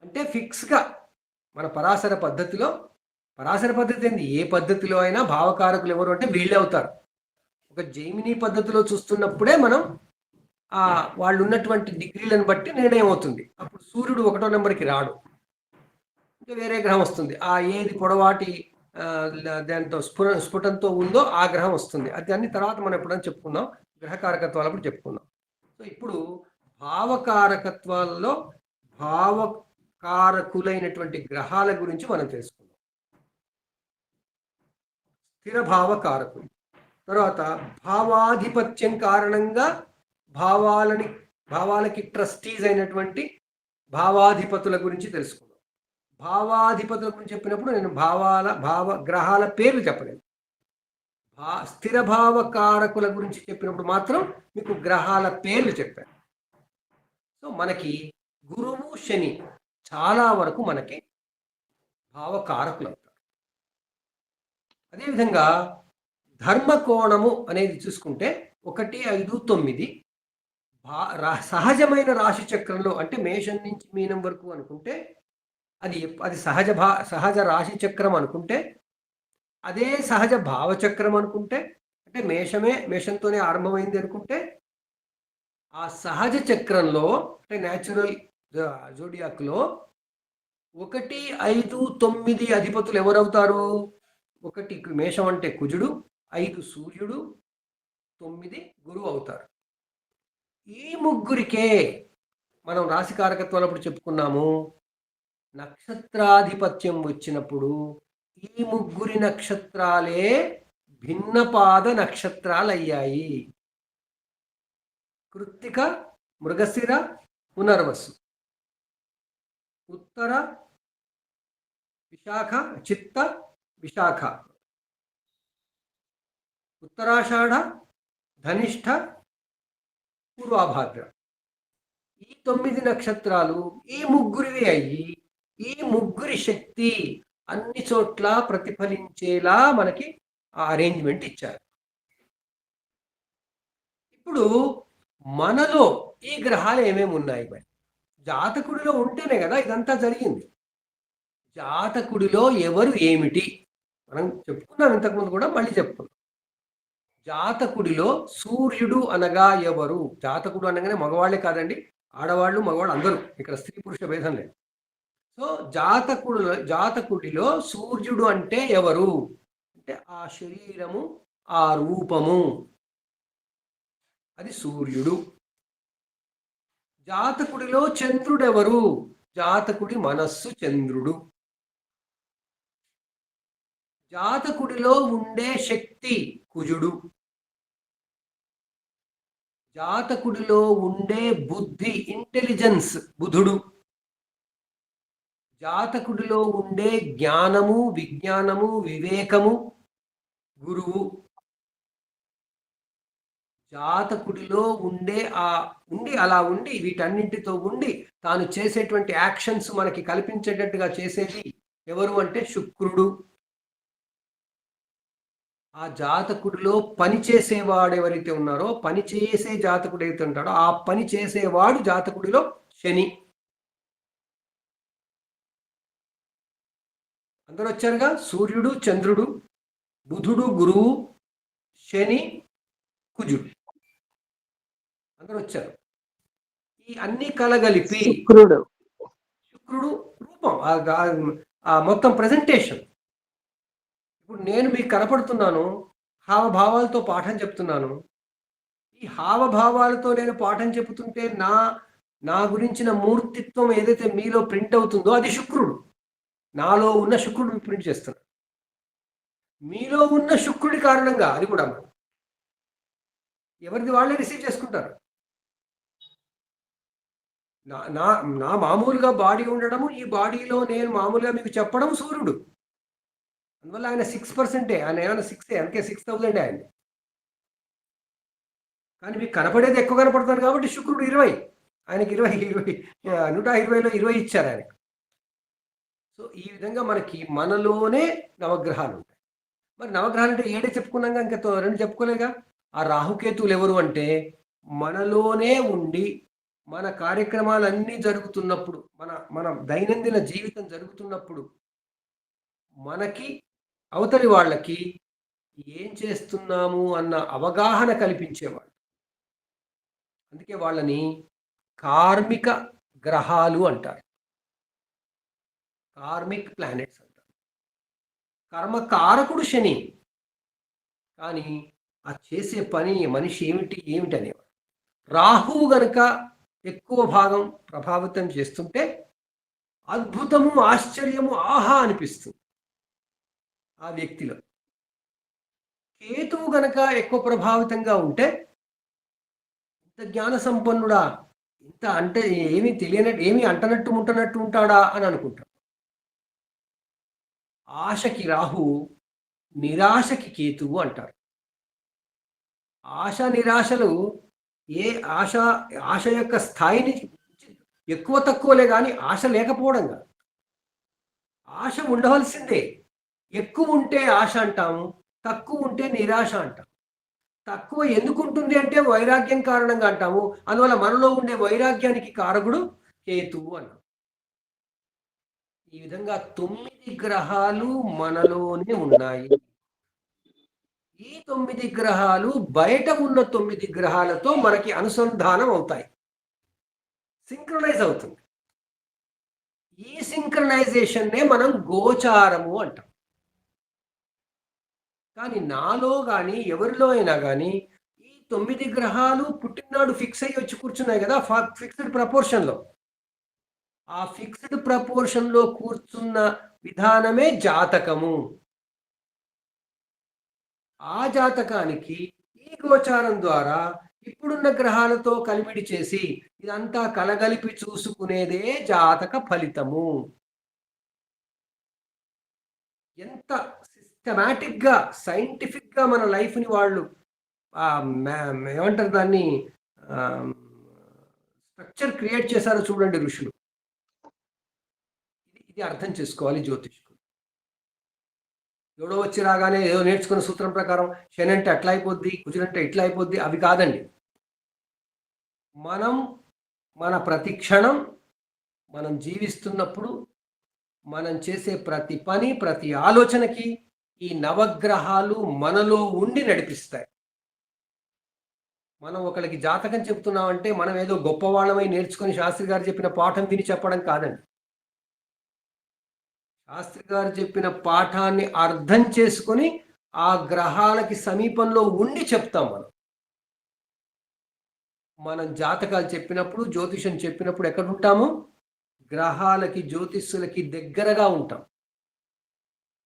Speaker 1: అంటే ఫిక్స్గా మన పరాశర పద్ధతి ఏంది, ఏ పద్ధతిలో అయినా భావకారకులు ఎవరు అంటే వీళ్ళే అవుతారు. ఒక జైమిని పద్ధతిలో చూస్తున్నప్పుడే మనం వాళ్ళు ఉన్నటువంటి డిగ్రీలను బట్టి నిర్ణయం అవుతుంది. అప్పుడు సూర్యుడు 1వ నెంబర్కి రాడు, ఇంకా వేరే గ్రహం వస్తుంది. ఏది పొడవాటి దాంతో స్ఫుటంతో ఉందో ఆ గ్రహం వస్తుంది. అది అన్ని తర్వాత మనం ఎప్పుడైనా చెప్పుకుందాం, గ్రహకారకత్వాలు అప్పుడు చెప్పుకుందాం. సో ఇప్పుడు భావకారకత్వాల్లో భావకారకులైనటువంటి గ్రహాల గురించి మనం తెలుసుకుందాం. స్థిర భావకారకులు, తర్వాత భావాధిపత్యం కారణంగా భావాలకి ట్రస్టీస్ అయినటువంటి భావాధిపతుల గురించి తెలుసుకుందాం. భావాధిపతుల గురించి చెప్పినప్పుడు నేను గ్రహాల పేర్లు చెప్పలేదు. స్థిర భావకారకుల గురించి చెప్పినప్పుడు మాత్రం మీకు గ్రహాల పేర్లు చెప్పాను. సో మనకి గురువు శని చాలా వరకు మనకి భావకారకులు అవుతారు. అదేవిధంగా ధర్మకోణము అనేది చూసుకుంటే 1, 5, 9 సహజమైన రాశి చక్రంలో, అంటే మేషం నుంచి మీనం వరకు అనుకుంటే అది సహజ రాశి చక్రం అనుకుంటే, అదే సహజ భావచక్రం అనుకుంటే, అంటే మేషంతోనే ఆరంభమైంది అనుకుంటే, ఆ సహజ చక్రంలో అంటే న్యాచురల్ జోడియాక్లో 1, 5, 9 అధిపతులు ఎవరవుతారు? 1 మేషం అంటే కుజుడు, 5 సూర్యుడు, 9 గురువు అవుతారు. ఈ ముగ్గురికే మనం రాశి కారకత్వాలు అప్పుడు చెప్పుకున్నాము, నక్షత్రాధిపత్యం వచ్చినప్పుడు ఈ ముగ్గురి నక్షత్రాలే భిన్నపాద నక్షత్రాలు అయ్యాయి. కృత్తిక, మృగశిర, పునర్వసు, ఉత్తర, విశాఖ, చిత్త, విశాఖ, ఉత్తరాషాఢ, ధనిష్ఠ, పూర్వాభాద్ర. ఈ 9 నక్షత్రాలు ఈ ముగ్గురివి అయ్యి ఈ ముగ్గురి శక్తి అన్ని చోట్ల ప్రతిఫలించేలా మనకి ఆ అరేంజ్మెంట్ ఇచ్చారు. ఇప్పుడు మనలో ఈ గ్రహాలు ఏమేమి ఉన్నాయి? మరి జాతకుడిలో ఉంటేనే కదా ఇదంతా జరిగింది. జాతకుడిలో ఎవరు ఏమిటి మనం చెప్పుకున్నాం ఇంతకుముందు కూడా, మళ్ళీ చెప్పుకున్నాం. జాతకుడిలో సూర్యుడు అనగా ఎవరు? జాతకుడు అనగానే మగవాళ్ళే కాదండి, ఆడవాళ్ళు మగవాళ్ళు అందరూ, ఇక్కడ స్త్రీ పురుష భేదం లేదు. సో జాతకుడిలో సూర్యుడు అంటే ఎవరు అంటే ఆ శరీరము, ఆ రూపము, అది సూర్యుడు. జాతకుడిలో చంద్రుడు ఎవరు? జాతకుడి మనస్సు చంద్రుడు. జాతకుడిలో ఉండే శక్తి కుజుడు. జాతకుడిలో ఉండే బుద్ధి, ఇంటెలిజెన్స్ బుధుడు. జాతకుడిలో ఉండే జ్ఞానము, విజ్ఞానము, వివేకము గురువు. జాతకుడిలో అలా ఉండి వీటన్నింటితో ఉండి తాను చేసేటువంటి యాక్షన్స్ మనకి కల్పించేటట్టుగా చేసేది ఎవరు అంటే శుక్రుడు. ఆ జాతకుడిలో పని చేసేవాడు ఎవరైతే ఉన్నారో, పని చేసే జాతకుడు అయితే ఉంటాడో ఆ పని చేసేవాడు జాతకుడిలో శని. అందరూ వచ్చారుగా, సూర్యుడు, చంద్రుడు, బుధుడు, గురువు, శని, కుజుడు, అందరూ వచ్చారు. ఈ అన్ని కలగలిపి శుక్రుడు రూపం, ఆ మొత్తం ప్రెజెంటేషన్. ఇప్పుడు నేను మీకు కనపడుతున్నాను, హావభావాలతో పాఠం చెప్తున్నాను. ఈ హావభావాలతో నేను పాఠం చెబుతుంటే నా గురించిన మూర్తిత్వం ఏదైతే మీలో ప్రింట్ అవుతుందో అది శుక్రుడు. నాలో ఉన్న శుక్రుడు ప్రింట్ చేస్తున్నాడు. మీలో ఉన్న శుక్రుడి కారణంగా అది కూడా ఎవరిది వాళ్ళే రిసీవ్ చేసుకుంటారు. నా నా నా మామూలుగా బాడీ ఉండడము, ఈ బాడీలో నేను మామూలుగా మీకు చెప్పడం సూర్యుడు. అందువల్ల ఆయన 6%. ఆయన ఏమైనా 6 అందుకే 6000 ఆయన. కానీ మీకు కనపడేది ఎక్కువ కనపడతారు కాబట్టి శుక్రుడు 20. ఆయనకి 120లో 20 ఇచ్చారు ఆయనకి. సో ఈ విధంగా మనలోనే నవగ్రహాలు ఉంటాయి. మరి నవగ్రహాలు అంటే 7 చెప్పుకున్నాక ఇంకా 2 చెప్పుకోలేగా. ఆ రాహుకేతువులు ఎవరు అంటే మనలోనే ఉండి మన కార్యక్రమాలన్నీ జరుగుతున్నప్పుడు, మన దైనందిన జీవితం జరుగుతున్నప్పుడు మనకి అవతలి వాళ్ళకి ఏం చేస్తున్నాము అన్న అవగాహన కల్పించేవాళ్ళు. అందుకే వాళ్ళని కార్మిక గ్రహాలు అంటారు. కార్మిక్ ప్లానెట్స్ అంటారు. కర్మకారకుడు శని, కానీ ఆ చేసే పని మనిషి ఏమిటి అనేవాడు. రాహువు గనక ఎక్కువ భాగం ప్రభావితం చేస్తుంటే అద్భుతము, ఆశ్చర్యము, ఆహా అనిపిస్తుంది ఆ వ్యక్తిలో. కేతువు గనక ఎక్కువ ప్రభావితంగా ఉంటే ఇంత జ్ఞాన సంపన్నుడా, ఇంత అంటే ఏమీ తెలియనట్టు, ఏమీ అంటనట్టు ముట్టనట్టు ఉంటాడా అని అనుకుంటాం. ఆశకి రాహు, నిరాశకి కేతువు అంటారు. ఆశ నిరాశలు ఆశ యొక్క స్థాయిని ఎక్కువ తక్కువలే కానీ ఆశ లేకపోవడం కాదు. ఆశ ఉండవలసిందే. ఎక్కువ ఉంటే ఆశ అంటాము, తక్కువ ఉంటే నిరాశ అంటాం. తక్కువ ఎందుకు ఉంటుంది అంటే వైరాగ్యం కారణంగా అంటాము. అందువల్ల మనలో ఉండే వైరాగ్యానికి కారకుడు కేతువు అన్నాం. ఈ విధంగా 9 గ్రహాలు మనలోనే ఉన్నాయి. ఈ 9 గ్రహాలు బయట ఉన్న 9 గ్రహాలతో మనకి అనుసంధానం అవుతాయి, సింక్రనైజ్ అవుతుంది. ఈ సింక్రనైజేషన్నే మనం గోచారము అంటాం. కానీ నాలో కానీ ఎవరిలో అయినా కానీ ఈ 9 గ్రహాలు పుట్టినాడు ఫిక్స్ అయ్యి వచ్చి కూర్చున్నాయి కదా, ఫిక్స్డ్ ప్రపోర్షన్లో. ఆ ఫిక్స్డ్ ప్రపోర్షన్లో కూర్చున్న విధానమే జాతకము. ఆ జాతకానికి ఈ గోచారం ద్వారా ఇప్పుడున్న గ్రహాలతో కలిపిడి చేసి ఇదంతా కలగలిపి చూసుకునేదే జాతక ఫలితము. ఎంత సిస్టమాటిక్గా, సైంటిఫిక్గా మన లైఫ్ని వాళ్ళు ఏమంటారు దాన్ని, స్ట్రక్చర్ క్రియేట్ చేశారో చూడండి ఋషులు. ఇది అర్థం చేసుకోవాలి జ్యోతిష్కులు. ఎవడో వచ్చి రాగానే ఏదో నేర్చుకున్న సూత్రం ప్రకారం శని అంటే అట్లా అయిపోద్ది, కుజులంటే ఇట్లా అయిపోద్ది, అవి కాదండి. మన ప్రతి క్షణం మనం జీవిస్తున్నప్పుడు మనం చేసే ప్రతి పని, ప్రతి ఆలోచనకి ఈ నవగ్రహాలు మనలో ఉండి నడిపిస్తాయి. మనం ఒకరికి జాతకం చెప్తున్నామంటే మనం ఏదో గొప్పవాళ్ళమై నేర్చుకొని శాస్త్రి గారు చెప్పిన పాఠం విని చెప్పడం కాదండి. శాస్త్రి గారు చెప్పిన పాఠాన్ని అర్థం చేసుకొని ఆ గ్రహాలకి సమీపంలో ఉండి చెప్తాం. మనం జాతకాలు చెప్పినప్పుడు, జ్యోతిషం చెప్పినప్పుడు ఎక్కడ ఉంటాము? గ్రహాలకి, జ్యోతిష్యులకి దగ్గరగా ఉంటాం.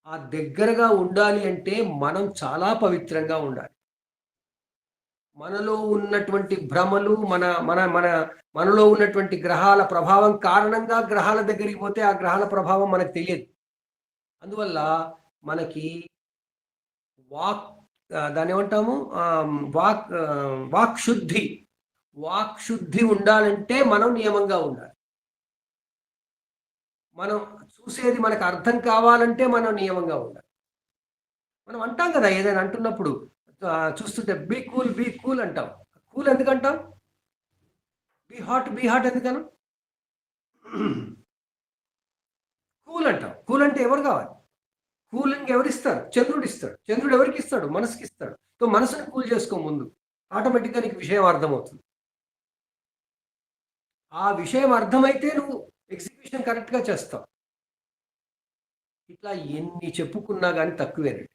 Speaker 1: ఆ దగ్గరగా ఉండాలి అంటే మనం చాలా పవిత్రంగా ఉండాలి. మనలో ఉన్నటువంటి భ్రమలు, మనలో ఉన్నటువంటి గ్రహాల ప్రభావం కారణంగా గ్రహాల దగ్గరికి పోతే ఆ గ్రహాల ప్రభావం మనకు తెలియదు. అందువల్ల మనకి దాన్ని ఏమంటాము, వాక్ శుద్ధి ఉండాలంటే మనం నియమంగా ఉండాలి. మనం చూసేది మనకు అర్థం కావాలంటే మనం నియమంగా ఉండాలి. మనం అంటాం కదా, ఏదైనా అంటున్నప్పుడు చూస్తుంటే బీ కూల్ అంటాం. కూల్ ఎందుకంటాం? బీ హాట్ ఎందుకను? కూల్ అంటాం. కూల్ అంటే ఎవరు కావాలి? కూలింగ్ ఎవరు ఇస్తారు? చంద్రుడు ఇస్తాడు. చంద్రుడు ఎవరికి ఇస్తాడు? మనసుకి ఇస్తాడు. సో మనసుని కూల్ చేసుకో ముందు, ఆటోమేటిక్గా నీకు విషయం అర్థమవుతుంది. ఆ విషయం అర్థమైతే నువ్వు ఎగ్జిక్యూషన్ కరెక్ట్గా చేస్తావు. ఇట్లా ఎన్ని చెప్పుకున్నా కానీ తక్కువేనండి.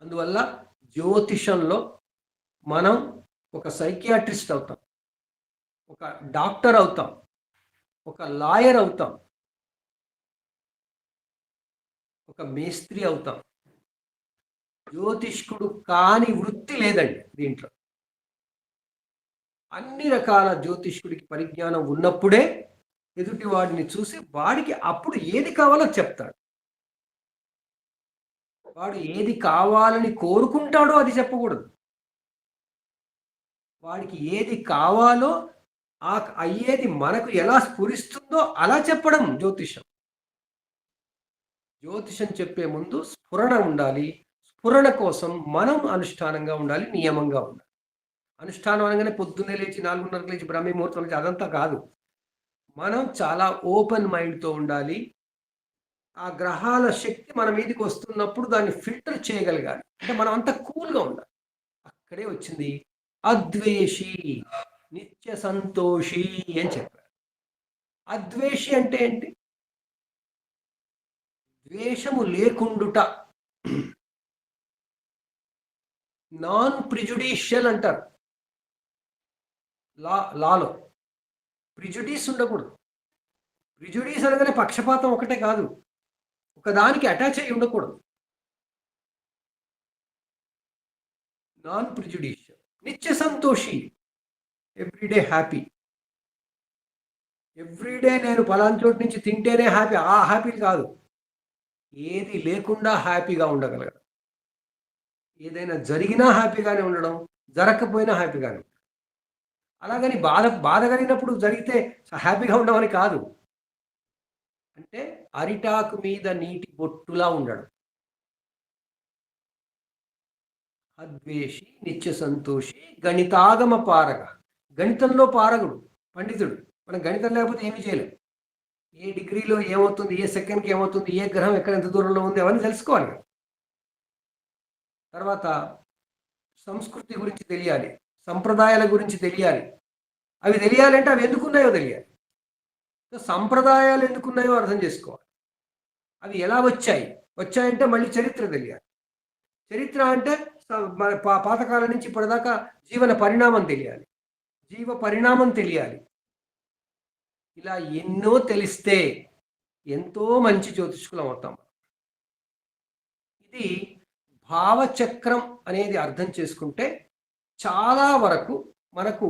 Speaker 1: అందువల్ల జ్యోతిషంలో మనం ఒక సైకియాట్రిస్ట్ అవుతాం, ఒక డాక్టర్ అవుతాం, ఒక లాయర్ అవుతాం, ఒక మేస్త్రి అవుతాం. జ్యోతిష్కుడు కాని వృత్తి లేదండి దీంట్లో. అన్ని రకాల జ్యోతిష్కుడికి పరిజ్ఞానం ఉన్నప్పుడే ఎదుటి వాడిని చూసి వాడికి అప్పుడు ఏది కావాలో చెప్తాడు. వాడు ఏది కావాలని కోరుకుంటాడో అది చెప్పకూడదు. వాడికి ఏది కావాలో అయ్యేది మనకు ఎలా స్ఫురిస్తుందో అలా చెప్పడం జ్యోతిషం. జ్యోతిషం చెప్పే ముందు స్ఫురణ ఉండాలి. స్ఫురణ కోసం మనం అనుష్ఠానంగా ఉండాలి, నియమంగా ఉండాలి. అనుష్ఠానం అనగానే పొద్దున్నే లేచి 4:30కి లేచి బ్రహ్మీ ముహూర్తం లేచి అదంతా కాదు. మనం చాలా ఓపెన్ మైండ్తో ఉండాలి. ఆ గ్రహాల శక్తి మన మీదకి వస్తున్నప్పుడు దాన్ని ఫిల్టర్ చేయగలగాలి. అంటే మనం అంతా కూల్గా ఉండాలి. అక్కడే వచ్చింది అద్వేషి, నిత్య సంతోషి అని చెప్పారు. అద్వేషి అంటే ఏంటి? ద్వేషము లేకుండుట, నాన్ ప్రిజుడిషియల్ అంటారు లాలో. ప్రిజుడీస్ ఉండకూడదు. ప్రిజుడీస్ అనగానే పక్షపాతం ఒకటే కాదు, ఒకదానికి అటాచ్ అయ్యి ఉండకూడదు. నాన్ ప్రిజుడిషియల్, నిత్య సంతోషి, ఎవ్రీడే హ్యాపీ. ఎవ్రీడే నేను పలానా చోటు నుంచి తింటేనే హ్యాపీ, ఆ హ్యాపీ కాదు. ఏది లేకుండా హ్యాపీగా ఉండగలగడం. ఏదైనా జరిగినా హ్యాపీగానే ఉండడం, జరగకపోయినా హ్యాపీగానే ఉండడం. అలాగని బాధ కలిగినప్పుడు జరిగితే హ్యాపీగా ఉండమని కాదు. అంటే అరిటాకు మీద నీటి బొట్టులా ఉండడం. అద్వేషి, నిత్య సంతోషి, గణితాగమ పారగ. గణితంలో పారగుడు, పండితుడు. మనం గణితం లేకపోతే ఏమీ చేయలేం. ఏ డిగ్రీలో ఏమవుతుంది, ఏ సెకండ్కి ఏమవుతుంది, ఏ గ్రహం ఎక్కడ ఎంత దూరంలో ఉంది అవన్నీ తెలుసుకోవాలి. తర్వాత సంస్కృతి గురించి తెలియాలి, సంప్రదాయాల గురించి తెలియాలి. అవి తెలియాలంటే అవి ఎందుకున్నాయో తెలియాలి. సంప్రదాయాలు ఎందుకున్నాయో అర్థం చేసుకోవాలి. అవి ఎలా వచ్చాయంటే మళ్ళీ చరిత్ర తెలియాలి. చరిత్ర అంటే పాతకాలం నుంచి ఇప్పటిదాకా జీవన పరిణామం తెలియాలి, జీవ పరిణామం తెలియాలి. ఇలా ఎన్నో తెలిస్తే ఎంతో మంచి జ్యోతిష్కులం అవుతాం. ఇది భావచక్రం అనేది అర్థం చేసుకుంటే చాలా వరకు మనకు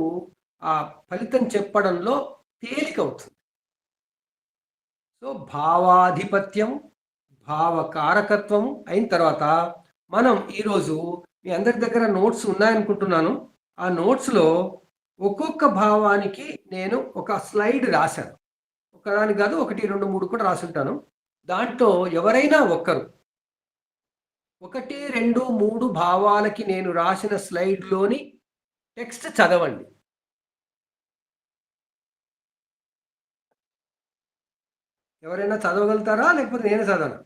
Speaker 1: ఆ ఫలితం చెప్పడంలో తేలికవుతుంది. సో భావాధిపత్యం, భావకారకత్వం అయిన తర్వాత మనం ఈరోజు మీ అందరి దగ్గర నోట్స్ ఉన్నాయనుకుంటున్నాను. ఆ నోట్స్లో ఒక్కొక్క భావానికి నేను ఒక స్లైడ్ రాశాను. ఒకదానికి కాదు, 1, 2, 3 కూడా రాసుంటాను. దాంట్లో ఎవరైనా ఒక్కరు 1, 2, 3 భావాలకి నేను రాసిన స్లైడ్లోని టెక్స్ట్ చదవండి. ఎవరైనా చదవగలుగుతారా, లేకపోతే నేను చదవనా?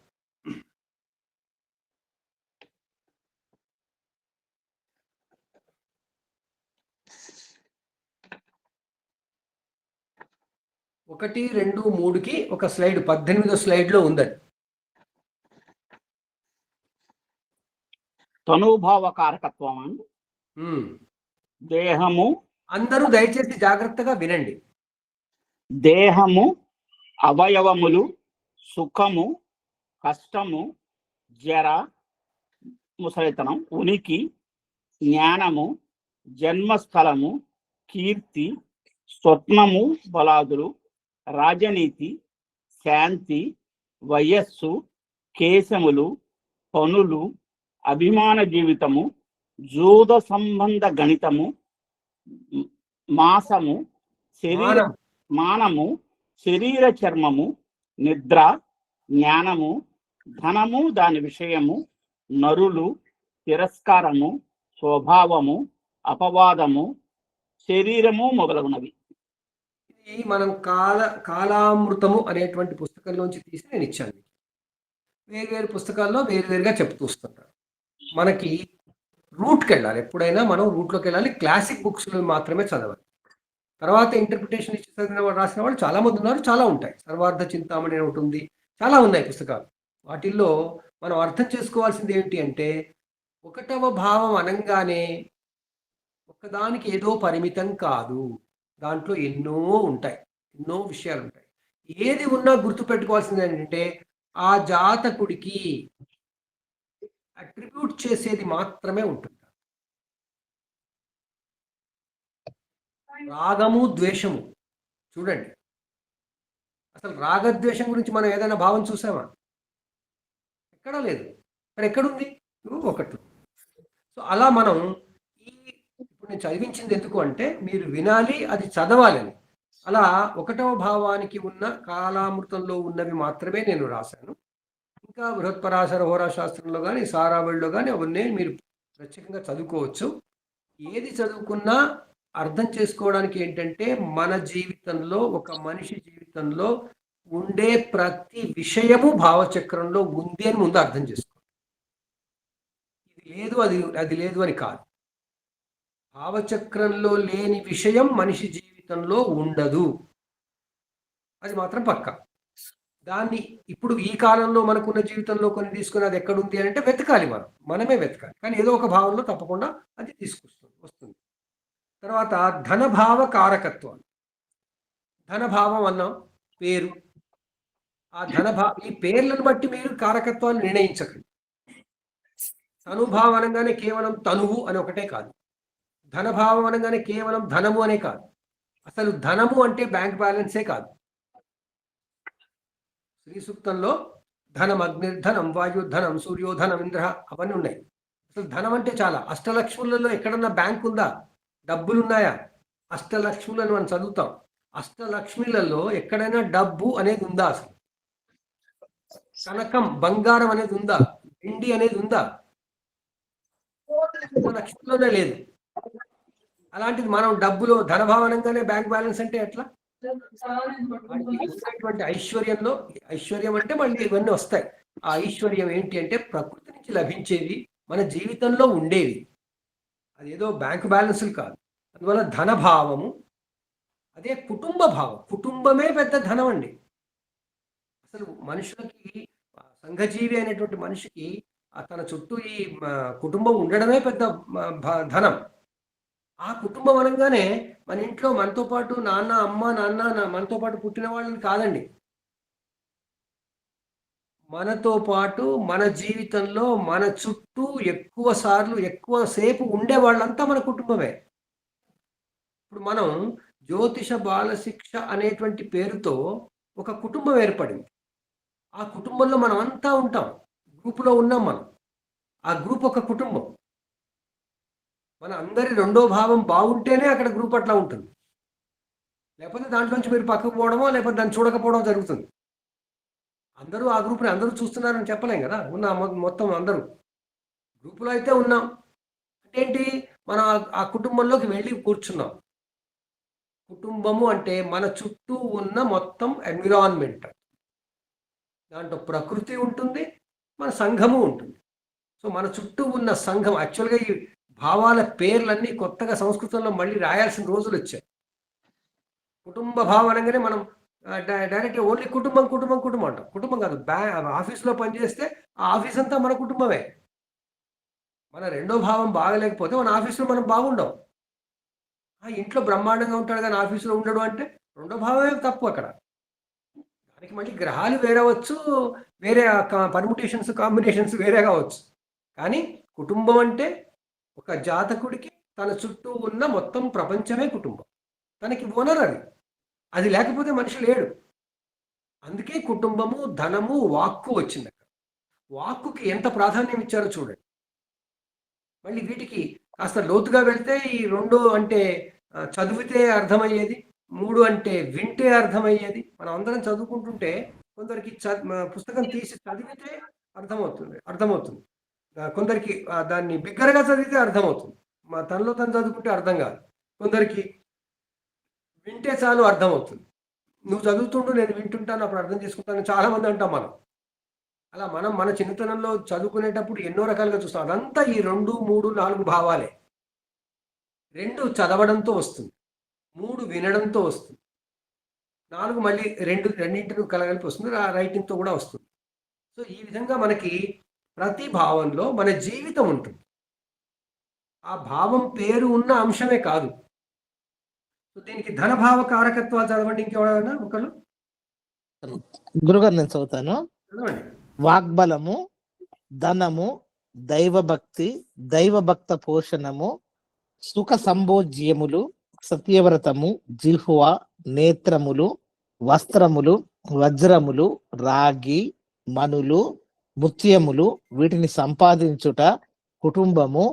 Speaker 1: ఒకటి, 2, 3కి ఒక స్లైడ్ 18వ స్లైడ్లో ఉందండి.
Speaker 5: తనుభావ కారకత్వం. దేహము,
Speaker 1: అందరూ దయచేసి జాగ్రత్తగా వినండి.
Speaker 5: దేహము, అవయవములు, సుఖము, కష్టము, జర, ముసలితనం, ఉనికి, జ్ఞానము, జన్మస్థలము, కీర్తి, స్వప్నము, బలాదులు, రాజనీతి, శాంతి, వయస్సు, కేశములు, పనులు, అభిమాన జీవితము, జూద సంబంధ గణితము, మాసము, మానము, శరీర చర్మము, నిద్ర, జ్ఞానము, ధనము దాని విషయము, నరులు, తిరస్కారము, స్వభావము, అపవాదము, శరీరము మొదలగునవి.
Speaker 1: ఇది మనం కాలామృతము అనేటువంటి పుస్తకంలోంచి తీసి నేను ఇచ్చాను. వేరు పుస్తకాల్లో వేరువేరుగా చెప్తూ వస్తుంటారు. మనకి రూట్కి వెళ్ళాలి. ఎప్పుడైనా మనం రూట్లోకి వెళ్ళాలి. క్లాసిక్ బుక్స్లో మాత్రమే చదవాలి. తర్వాత ఇంటర్ప్రిటేషన్ ఇచ్చి రాసిన వాళ్ళు చాలామంది ఉన్నారు, చాలా ఉంటాయి. సర్వార్థ చింతామణి అని ఒకటి ఉంది, చాలా ఉన్నాయి పుస్తకాలు. వాటిల్లో మనం అర్థం చేసుకోవాల్సింది ఏంటి అంటే, 1వ భావం అనగానే ఒకదానికి ఏదో పరిమితం కాదు. దాంట్లో ఎన్నో ఉంటాయి, ఎన్నో విషయాలు ఉంటాయి. ఏది ఉన్నా గుర్తుపెట్టుకోవాల్సింది ఏంటంటే, ఆ జాతకుడికి అట్రిబ్యూట్ చేసేది మాత్రమే ఉంటుంది. రాగము ద్వేషము. చూడండి, అసలు రాగద్వేషం గురించి మనం ఏదైనా భావం చూసామా? ఎక్కడా లేదు. మరి ఎక్కడుంది? ఒకటి. సో అలా మనం ఇప్పుడు నేను చదివించింది ఎందుకు అంటే మీరు వినాలి, అది చదవాలని. అలా ఒకటవ భావానికి ఉన్న కాలామృతంలో ఉన్నవి మాత్రమే నేను రాశాను. ఇంకా బృహత్పరాశర హోరా శాస్త్రంలో కానీ సారావళిలో కానీ అవన్నీ మీరు ప్రత్యేకంగా చదువుకోవచ్చు. ఏది చదువుకున్నా అర్థం చేసుకోవడానికి ఏంటంటే మన జీవితంలో, ఒక మనిషి జీవితంలో ఉండే ప్రతి విషయము భావచక్రంలో ఉంది అని ముందు అర్థం చేసుకోండి. ఇది లేదు, అది లేదు అని కాదు. భావచక్రంలో లేని విషయం మనిషి జీవితంలో ఉండదు, అది మాత్రం పక్కా. దాన్ని ఇప్పుడు ఈ కాలంలో మనకున్న జీవితంలో కొన్ని తీసుకుని అది ఎక్కడుంది అంటే వెతకాలి, మనమే వెతకాలి. కానీ ఏదో ఒక భావంలో తప్పకుండా అది వస్తుంది. తర్వాత ధనభావ కారకత్వం. ధనభావం అన్నాం, పేరు. ఆ ఈ పేర్లను బట్టి మీరు కారకత్వాన్ని నిర్ణయించకండి. తనుభావం అనగానే కేవలం తనువు అని ఒకటే కాదు, ధనభావం అనగానే కేవలం ధనము అనే కాదు. అసలు ధనము అంటే బ్యాంక్ బ్యాలెన్సే కాదు. శ్రీ సూక్తంలో ధనం అగ్నిర్ధనం వాయుధనం సూర్యోధనం ఇంద్ర అవన్నీ ఉన్నాయి. అసలు ధనం అంటే చాలా. అష్టలక్ష్ములలో ఎక్కడన్నా బ్యాంక్ ఉందా? డబ్బులున్నాయా? అష్టలక్ష్ములను మనం చదువుతాం. అష్టలక్ష్మిలలో ఎక్కడైనా డబ్బు అనేది ఉందా? అసలు కనకం బంగారం అనేది ఉందా? వెండి అనేది ఉందా? అష్టలక్ష్మిలోనే లేదు. అలాంటిది మనం డబ్బులో ధనభావనంగానే బ్యాంక్ బ్యాలెన్స్ అంటే ఎట్లా? ఐశ్వర్యంలో, ఐశ్వర్యం అంటే మళ్ళీ ఇవన్నీ వస్తాయి. ఆ ఐశ్వర్యం ఏంటి అంటే ప్రకృతి నుంచి లభించేవి, మన జీవితంలో ఉండేవి. అదేదో బ్యాంక్ బ్యాలెన్స్లు కాదు. అందువల్ల ధనభావము. అదే కుటుంబ భావం. కుటుంబమే పెద్ద ధనం అండి. అసలు మనుషులకి, సంఘజీవి అయినటువంటి మనిషికి తన చుట్టూ ఈ కుటుంబం ఉండడమే పెద్ద ధనం. ఆ కుటుంబం అనగానే మన ఇంట్లో మనతో పాటు నాన్న, అమ్మ, నాన్న, మనతో పాటు పుట్టిన వాళ్ళని కాదండి. మనతో పాటు మన జీవితంలో మన చుట్టూ ఎక్కువసేపు ఉండే వాళ్ళంతా మన కుటుంబమే. ఇప్పుడు మనం జ్యోతిష బాలశిక్ష అనేటువంటి పేరుతో ఒక కుటుంబం ఏర్పడింది. ఆ కుటుంబంలో మనం అంతా ఉంటాం, గ్రూపులో ఉన్నాం మనం. ఆ గ్రూప్ ఒక కుటుంబం. మన అందరి రెండో భావం బాగుంటేనే అక్కడ గ్రూప్ అట్లా ఉంటుంది. లేకపోతే దాంట్లోంచి మీరు పక్కకు పోవడమో లేకపోతే దాన్ని చూడకపోవడం జరుగుతుంది. అందరూ ఆ గ్రూప్ని అందరూ చూస్తున్నారని చెప్పలేం కదా. మొత్తం అందరూ గ్రూపులో అయితే ఉన్నాం అంటే ఏంటి, మనం ఆ కుటుంబంలోకి వెళ్ళి కూర్చున్నాం. కుటుంబము అంటే మన చుట్టూ ఉన్న మొత్తం ఎన్విరాన్మెంట్. దాంట్లో ప్రకృతి ఉంటుంది, మన సంఘము ఉంటుంది. సో మన చుట్టూ ఉన్న సంఘం, యాక్చువల్గా ఈ భావాల పేర్లన్నీ కొత్తగా సంస్కృతంలో మళ్ళీ రాయాల్సిన రోజులు వచ్చాయి. కుటుంబ భావం అనగానే మనం డైరెక్ట్ ఓన్లీ కుటుంబం కుటుంబం కుటుంబం అంటాం. కుటుంబం కాదు. ఆఫీస్లో పనిచేస్తే ఆ ఆఫీస్ అంతా మన కుటుంబమే. మన రెండో భావం బాగలేకపోతే మన ఆఫీస్లో మనం బాగుండం. ఆ ఇంట్లో బ్రహ్మాండంగా ఉంటాడు కానీ ఆఫీస్లో ఉండడు అంటే రెండో భావమే తప్పు అక్కడ. దానికి మళ్ళీ గ్రహాలు వేరవచ్చు, వేరే పర్ముటేషన్స్ కాంబినేషన్స్ వేరే కావచ్చు. కానీ కుటుంబం అంటే ఒక జాతకుడికి తన చుట్టూ ఉన్న మొత్తం ప్రపంచమే కుటుంబం. తనకి ఓనర్ అది లేకపోతే మనిషి లేడు. అందుకే కుటుంబము, ధనము, వాక్కు వచ్చింది అక్కడ. వాక్కుకి ఎంత ప్రాధాన్యం ఇచ్చారో చూడండి. మళ్ళీ వీటికి కాస్త లోతుగా వెళ్తే ఈ 2 అంటే చదివితే అర్థమయ్యేది, 3 అంటే వింటే అర్థమయ్యేది. మనం అందరం చదువుకుంటుంటే కొందరికి పుస్తకం తీసి చదివితే అర్థమవుతుంది. కొందరికి దాన్ని బిగ్గరగా చదివితే అర్థమవుతుంది, తనలో తను చదువుకుంటే అర్థం కాదు. కొందరికి వింటే చాలు అర్థమవుతుంది. నువ్వు చదువుతుండు, నేను వింటుంటాను, అప్పుడు అర్థం చేసుకుంటాను చాలా మంది అంటాం మనం. అలా మనం మన చిన్నతనంలో చదువుకునేటప్పుడు ఎన్నో రకాలుగా చూస్తాం. అదంతా ఈ 2, 3, 4 భావాలే. 2 చదవడంతో వస్తుంది, 3 వినడంతో వస్తుంది, 4 మళ్ళీ రెండింటిని కలగలిపి వస్తుంది, రైటింగ్తో కూడా వస్తుంది. సో ఈ విధంగా మనకి ప్రతి భావంలో మన జీవితం ఉంటుంది. ఆ భావం పేరు ఉన్న అంశమే కాదు. సో దీనికి ధనభావ కారకత్వాలు చదవండి. ఇంకెవరైనా ఒకళ్ళు?
Speaker 5: గురుగారు నేను చదువుతాను.
Speaker 1: చదవండి.
Speaker 5: వాగ్బలము, ధనము, దైవభక్తి, దైవభక్త పోషణము, సుఖ సంభోజ్యములు, సత్యవ్రతము, జిహ్వ, నేత్రములు, వస్త్రములు, వజ్రములు, రాగి, మనులు, ముత్యములు, వీటిని సంపాదించుట, కుటుంబము,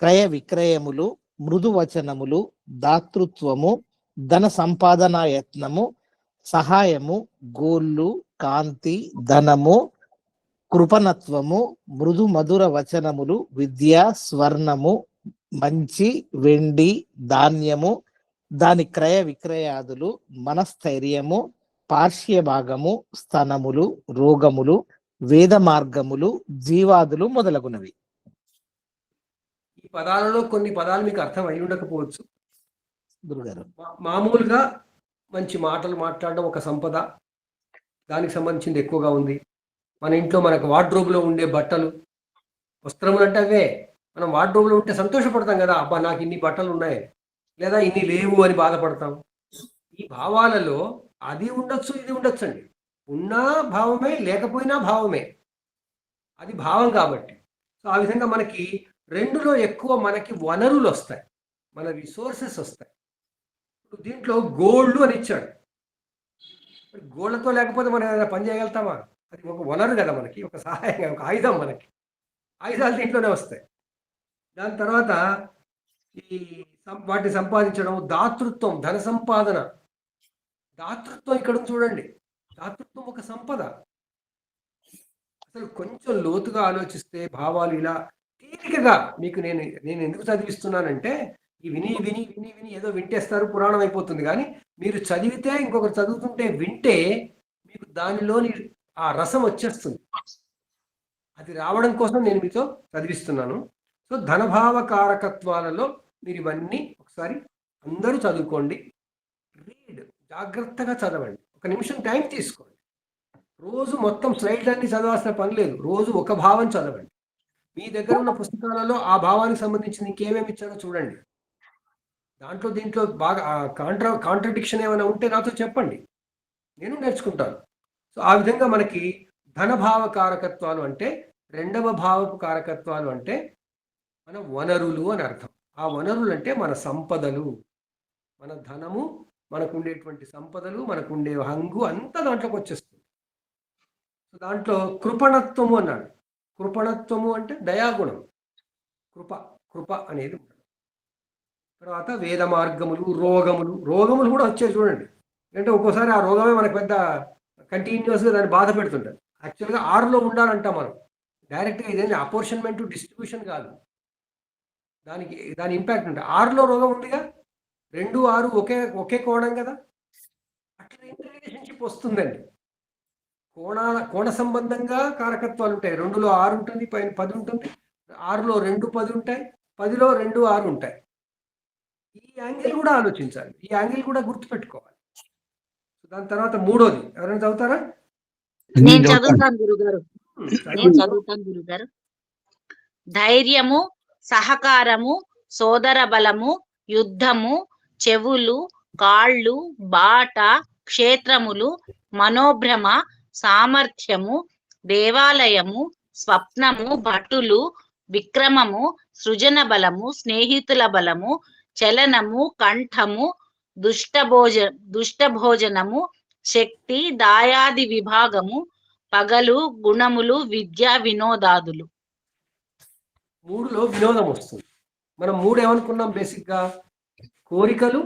Speaker 5: క్రయ విక్రయములు, మృదు వచనములు, దాతృత్వము, ధన సంపాదన యత్నము, సహాయము, గోళ్ళు, కాంతి, ధనము, కృపణత్వము, మృదు మధుర వచనములు, విద్య, స్వర్ణము, మంచి, వెండి, ధాన్యము, దాని క్రయ విక్రయాదులు, మనస్థైర్యము, పార్శ్య భాగము, స్తనములు, రోగములు, వేద మార్గములు, జీవాదులు మొదలగునవి.
Speaker 1: ఈ పదాలలో కొన్ని పదాలు మీకు అర్థం అయి ఉండకపోవచ్చు.
Speaker 5: గురుగారు,
Speaker 1: మామూలుగా మంచి మాటలు మాట్లాడడం ఒక సంపద, దానికి సంబంధించింది ఎక్కువగా ఉంది. మన ఇంట్లో మనకు వార్డ్రోబ్లో ఉండే బట్టలు, వస్త్రములు అంటే అవే. మనం వార్డ్రోబ్లో ఉంటే సంతోషపడతాం కదా, అబ్బా నాకు ఇన్ని బట్టలు ఉన్నాయి, లేదా ఇన్ని లేవు అని బాధపడతాం. ఈ భావాలలో అది ఉండొచ్చు, ఇది ఉండొచ్చు అండి. ఉన్నా భావమే, లేకపోయినా భావమే, అది భావం కాబట్టి. సో ఆ విధంగా మనకి రెండులో ఎక్కువ మనకి వనరులు వస్తాయి, మన రిసోర్సెస్ వస్తాయి. ఇప్పుడు దీంట్లో గోల్డ్ అని ఇచ్చాడు. గోళ్ళతో లేకపోతే మనం ఏదైనా పని చేయగలుగుతామా? అది ఒక వనరు కదా మనకి, ఒక సహాయంగా, ఒక ఆయుధం. మనకి ఆయుధాలు దీంట్లోనే వస్తాయి. దాని తర్వాత ఈ వాటిని సంపాదించడం, దాతృత్వం, ధన సంపాదన. దాతృత్వం ఇక్కడ ఉంది చూడండి. దాతృత్వం ఒక సంపద. అసలు కొంచెం లోతుగా ఆలోచిస్తే భావాలు ఇలా తేలికగా మీకు నేను ఎందుకు చదివిస్తున్నానంటే, ఈ విని విని విని విని ఏదో వింటేస్తారు, పురాణం అయిపోతుంది. కానీ మీరు చదివితే, ఇంకొకరు చదువుతుంటే వింటే మీకు దానిలోని ఆ రసం వచ్చేస్తుంది. అది రావడం కోసం నేను మీతో చదివిస్తున్నాను. సో ధనభావ కారకత్వాలలో మీరు ఇవన్నీ ఒకసారి అందరూ చదువుకోండి. రీడ్, జాగ్రత్తగా చదవండి. ఒక నిమిషం టైం తీసుకోండి. రోజు మొత్తం స్లైడ్లన్నీ చదవాల్సిన పని లేదు. రోజు ఒక భావం చదవండి. మీ దగ్గర ఉన్న పుస్తకాలలో ఆ భావానికి సంబంధించిన ఇంకేమేమి ఇచ్చారో చూడండి. దీంట్లో బాగా కాంట్రడిక్షన్ ఏమైనా ఉంటే నాతో చెప్పండి, నేను నేర్చుకుంటాను. సో ఆ విధంగా మనకి ధనభావ కారకత్వాలు అంటే, రెండవ భావపు కారకత్వాలు అంటే మన వనరులు అని అర్థం. ఆ వనరులు అంటే మన సంపదలు, మన ధనము, మనకు ఉండేటువంటి సంపదలు, మనకు ఉండే హంగు అంతా దాంట్లోకి వచ్చేస్తుంది. సో దాంట్లో కృపణత్వము అన్నాడు. కృపణత్వము అంటే దయాగుణం, కృప అనేది ఉంటుంది. తర్వాత వేద మార్గములు, రోగములు కూడా వచ్చాయి చూడండి. అంటే ఒక్కోసారి ఆ రోగమే మనకు పెద్ద కంటిన్యూస్గా దాన్ని బాధ పెడుతుంటారు. యాక్చువల్గా 6లో ఉండాలంటాం మనం. డైరెక్ట్గా ఇదేంటి అపోర్షన్మెంట్, డిస్ట్రిబ్యూషన్ కాదు, దాని ఇంపాక్ట్ ఉంటుంది. 6లో రోగం ఉందిగా, 2, 6 ఒకే కోణం కదా. అట్లా ఇంటర్ రిలేషన్షిప్ వస్తుందండి. కోణ సంబంధంగా కారకత్వాలు ఉంటాయి. 2లో 6 ఉంటుంది, పైన 10 ఉంటుంది. 6లో 2, 10 ఉంటాయి. 10లో 2, 6 ఉంటాయి. ఈ యాంగిల్ కూడా ఆలోచించాలి, ఈ యాంగిల్ కూడా గుర్తుపెట్టుకోవాలి. దాని తర్వాత మూడోది ఎవరైనా చదువుతారా?
Speaker 4: నేను చదువుతాను గురుగారు. ధైర్యము, సహకారము, సోదర బలము, యుద్ధము, చెవులు, కాళ్ళు, బాట, క్షేత్రములు, మనోభ్రమ, సామర్థ్యము, దేవాలయము, స్వప్నము, భటులు, విక్రమము, సృజన బలము, స్నేహితుల బలము, చలనము, కంఠము, దుష్టభోజనము, శక్తి, దాయాది విభాగము, పగలు, గుణములు, విద్య, వినోదాదులు.
Speaker 1: 3లో వినోదం వస్తుంది. మనం 3 ఏమనుకున్నాం బేసిక్గా? కోరికలు,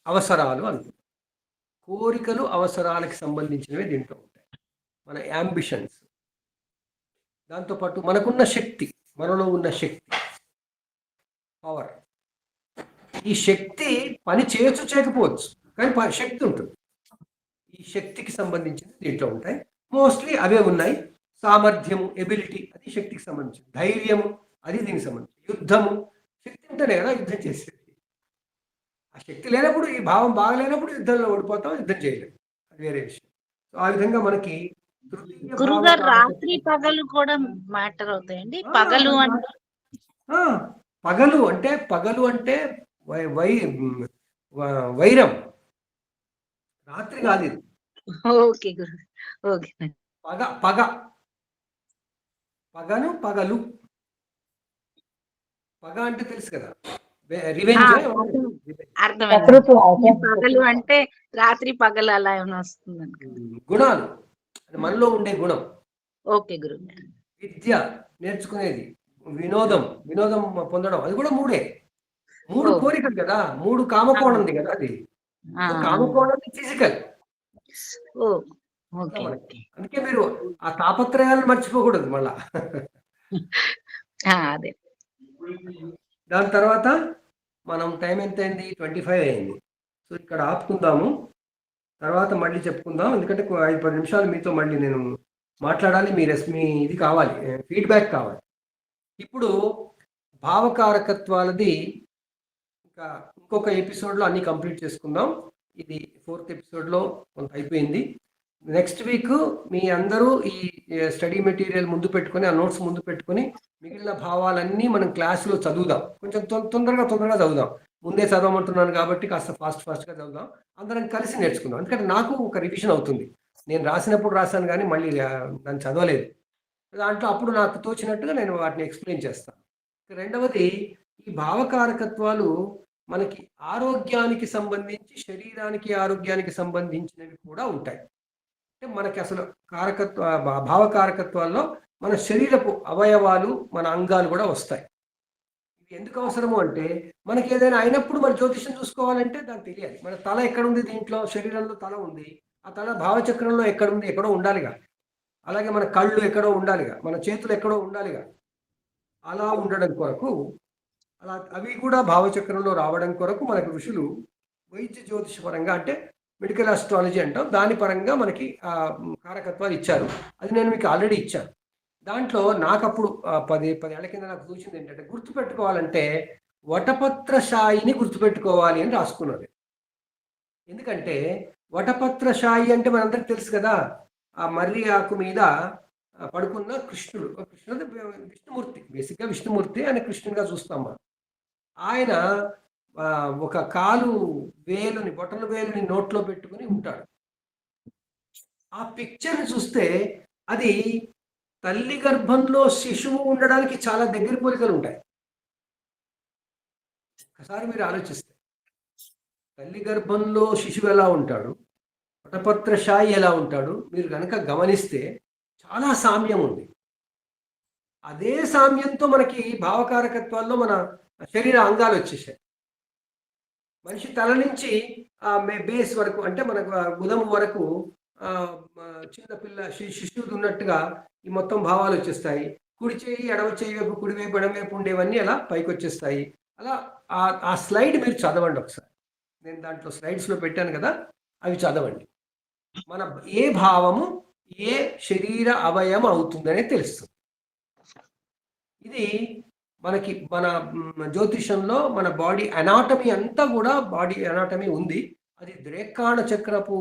Speaker 1: అవసరాలు అనుకున్నాం. కోరికలు, అవసరాలకి సంబంధించినవి దీంట్లో ఉంటాయి. మన యాంబిషన్స్, దాంతోపాటు మనకున్న శక్తి, మనలో ఉన్న శక్తి, పవర్. ఈ శక్తి పని చేయకపోవచ్చు, కానీ శక్తి ఉంటుంది. ఈ శక్తికి సంబంధించిన దీంట్లో ఉంటాయి. మోస్ట్లీ అవే ఉన్నాయి. సామర్థ్యము, ఎబిలిటీ, అది శక్తికి సంబంధించి. ధైర్యము, అది దీనికి సంబంధించి. యుద్ధము, శక్తి ఉంటేనే కదా యుద్ధం చేసేది. ఆ శక్తి లేనప్పుడు, ఈ భావం బాగలేనప్పుడు యుద్ధంలో ఓడిపోతాం, యుద్ధం చేయలేము, అది వేరే విషయం. సో ఆ విధంగా మనకి
Speaker 4: గురుగారు రాత్రి పగలు కూడా మ్యాటర్ అవుతాయండి.
Speaker 1: పగలు అంటే వైరం, రాత్రి కాదు ఇది.
Speaker 4: ఓకే గురు, ఓకే.
Speaker 1: పగలు, పగ అంటే తెలుసు కదా, రివెంజ్
Speaker 4: అర్థమైంది.
Speaker 2: శత్రుత్వం
Speaker 4: ఈ పగలు అంటే రాత్రి పగలు అలా ఏమైనా వస్తుందని.
Speaker 1: గుణాలు, మనలో ఉండే గుణం.
Speaker 4: ఓకే గురువు గారు.
Speaker 1: విద్య నేర్చుకునేది, వినోదం పొందడం, అది కూడా మూడే. 3 కోరికలు కదా, 3 కామకోణంది కదా అది. కామకోణం ఫిజికల్.
Speaker 4: ఓకే.
Speaker 1: అందుకే మీరు ఆ తాపత్రయాలను మర్చిపోకూడదు మళ్ళా.
Speaker 4: అదే.
Speaker 1: దాని తర్వాత మనం టైం ఎంత అయింది? 25 అయింది. సో ఇక్కడ ఆపుకుందాము, తర్వాత మళ్ళీ చెప్పుకుందాం. ఎందుకంటే 5-10 నిమిషాలు మీతో మళ్ళీ నేను మాట్లాడాలి. మీ ఇది కావాలి, ఫీడ్బ్యాక్ కావాలి. ఇప్పుడు భావకారకత్వాలది ఇంకా ఇంకొక ఎపిసోడ్లో అన్ని కంప్లీట్ చేసుకుందాం. ఇది 4th ఎపిసోడ్లో కొంత అయిపోయింది. నెక్స్ట్ వీక్ మీ అందరూ ఈ స్టడీ మెటీరియల్ ముందు పెట్టుకొని, ఆ నోట్స్ ముందు పెట్టుకొని మిగిలిన భావాలన్నీ మనం క్లాసులో చదువుదాం. కొంచెం తొందరగా చదువుదాం. ముందే చదవమంటున్నాను కాబట్టి కాస్త ఫాస్ట్గా చదువుదాం. అందరం కలిసి నేర్చుకుందాం. ఎందుకంటే నాకు ఒక రివిజన్ అవుతుంది. నేను రాసినప్పుడు రాశాను కానీ మళ్ళీ దాన్ని చదవలేదు. దాంట్లో అప్పుడు నాకు తోచినట్టుగా నేను వాటిని ఎక్స్ప్లెయిన్ చేస్తాను. రెండవది, ఈ భావకారకత్వాలు మనకి ఆరోగ్యానికి సంబంధించి, శరీరానికి ఆరోగ్యానికి సంబంధించినవి కూడా ఉంటాయి. అంటే మనకి అసలు భావకారకత్వాల్లో మన శరీరపు అవయవాలు, మన అంగాలు కూడా వస్తాయి. ఇవి ఎందుకు అవసరము అంటే, మనకి ఏదైనా అయినప్పుడు మన జ్యోతిష్యం చూసుకోవాలంటే దానికి తెలియాలి. మన తల ఎక్కడుంది, దీంట్లో శరీరంలో తల ఉంది, ఆ తల భావచక్రంలో ఎక్కడుంది, ఎక్కడో ఉండాలిగా. అలాగే మన కళ్ళు ఎక్కడో ఉండాలిగా, మన చేతులు ఎక్కడో ఉండాలిగా. అలా ఉండడం కొరకు, అలా అవి కూడా భావచక్రంలో రావడం కొరకు మనకు ఋషులు వైద్య జ్యోతిషపరంగా, అంటే మెడికల్ ఆస్ట్రాలజీ అంటాం, దాని పరంగా మనకి కారకత్వాలు ఇచ్చారు. అది నేను మీకు ఆల్రెడీ ఇచ్చాను. దాంట్లో నాకు అప్పుడు 10 ఏళ్ల కింద నాకు చూసింది ఏంటంటే, గుర్తుపెట్టుకోవాలంటే వటపత్రశాయిని గుర్తుపెట్టుకోవాలి అని రాసుకున్నది. ఎందుకంటే వటపత్రశాయి అంటే మనందరికి తెలుసు కదా, ఆ మర్రి ఆకు మీద పడుకున్న కృష్ణుడు విష్ణుమూర్తి. బేసిక్గా విష్ణుమూర్తి ఆయన కృష్ణుడిగా చూస్తాం మనం. ఆయన ఒక కాలు వేలుని, బొటన వేలుని నోట్లో పెట్టుకుని ఉంటాడు. ఆ పిక్చర్ని చూస్తే అది తల్లి గర్భంలో శిశువు ఉండడానికి చాలా దగ్గర పోలికలు ఉంటాయి. ఒకసారి మీరు ఆలోచిస్తే, తల్లి గర్భంలో శిశువు ఎలా ఉంటాడు, వటపత్రశాయి ఎలా ఉంటాడు, మీరు కనుక గమనిస్తే చాలా సామ్యం ఉంది. అదే సామ్యంతో మనకి భావకారకత్వాల్లో మన శరీర అంగాలు వచ్చేసాయి. మనిషి తల నుంచి బేస్ వరకు, అంటే మనకు గుదము వరకు చిన్న పిల్ల శిశువుది ఉన్నట్టుగా ఈ మొత్తం భావాలు వచ్చేస్తాయి. కుడి చేయి ఎడవ చేయి వైపు, కుడివైపు ఎడమవైపు ఉండేవన్నీ అలా పైకి వచ్చేస్తాయి. అలా ఆ స్లైడ్ మీరు చదవండి ఒకసారి. నేను దాంట్లో స్లైడ్స్లో పెట్టాను కదా, అవి చదవండి. మన ఏ భావము ఏ శరీర అవయవం అవుతుందనే తెలుస్తుంది. ఇది మనకి మన జ్యోతిషంలో మన బాడీ అనాటమీ అంతా కూడా, బాడీ అనాటమీ ఉంది. అది ద్రేకాణ చక్రపు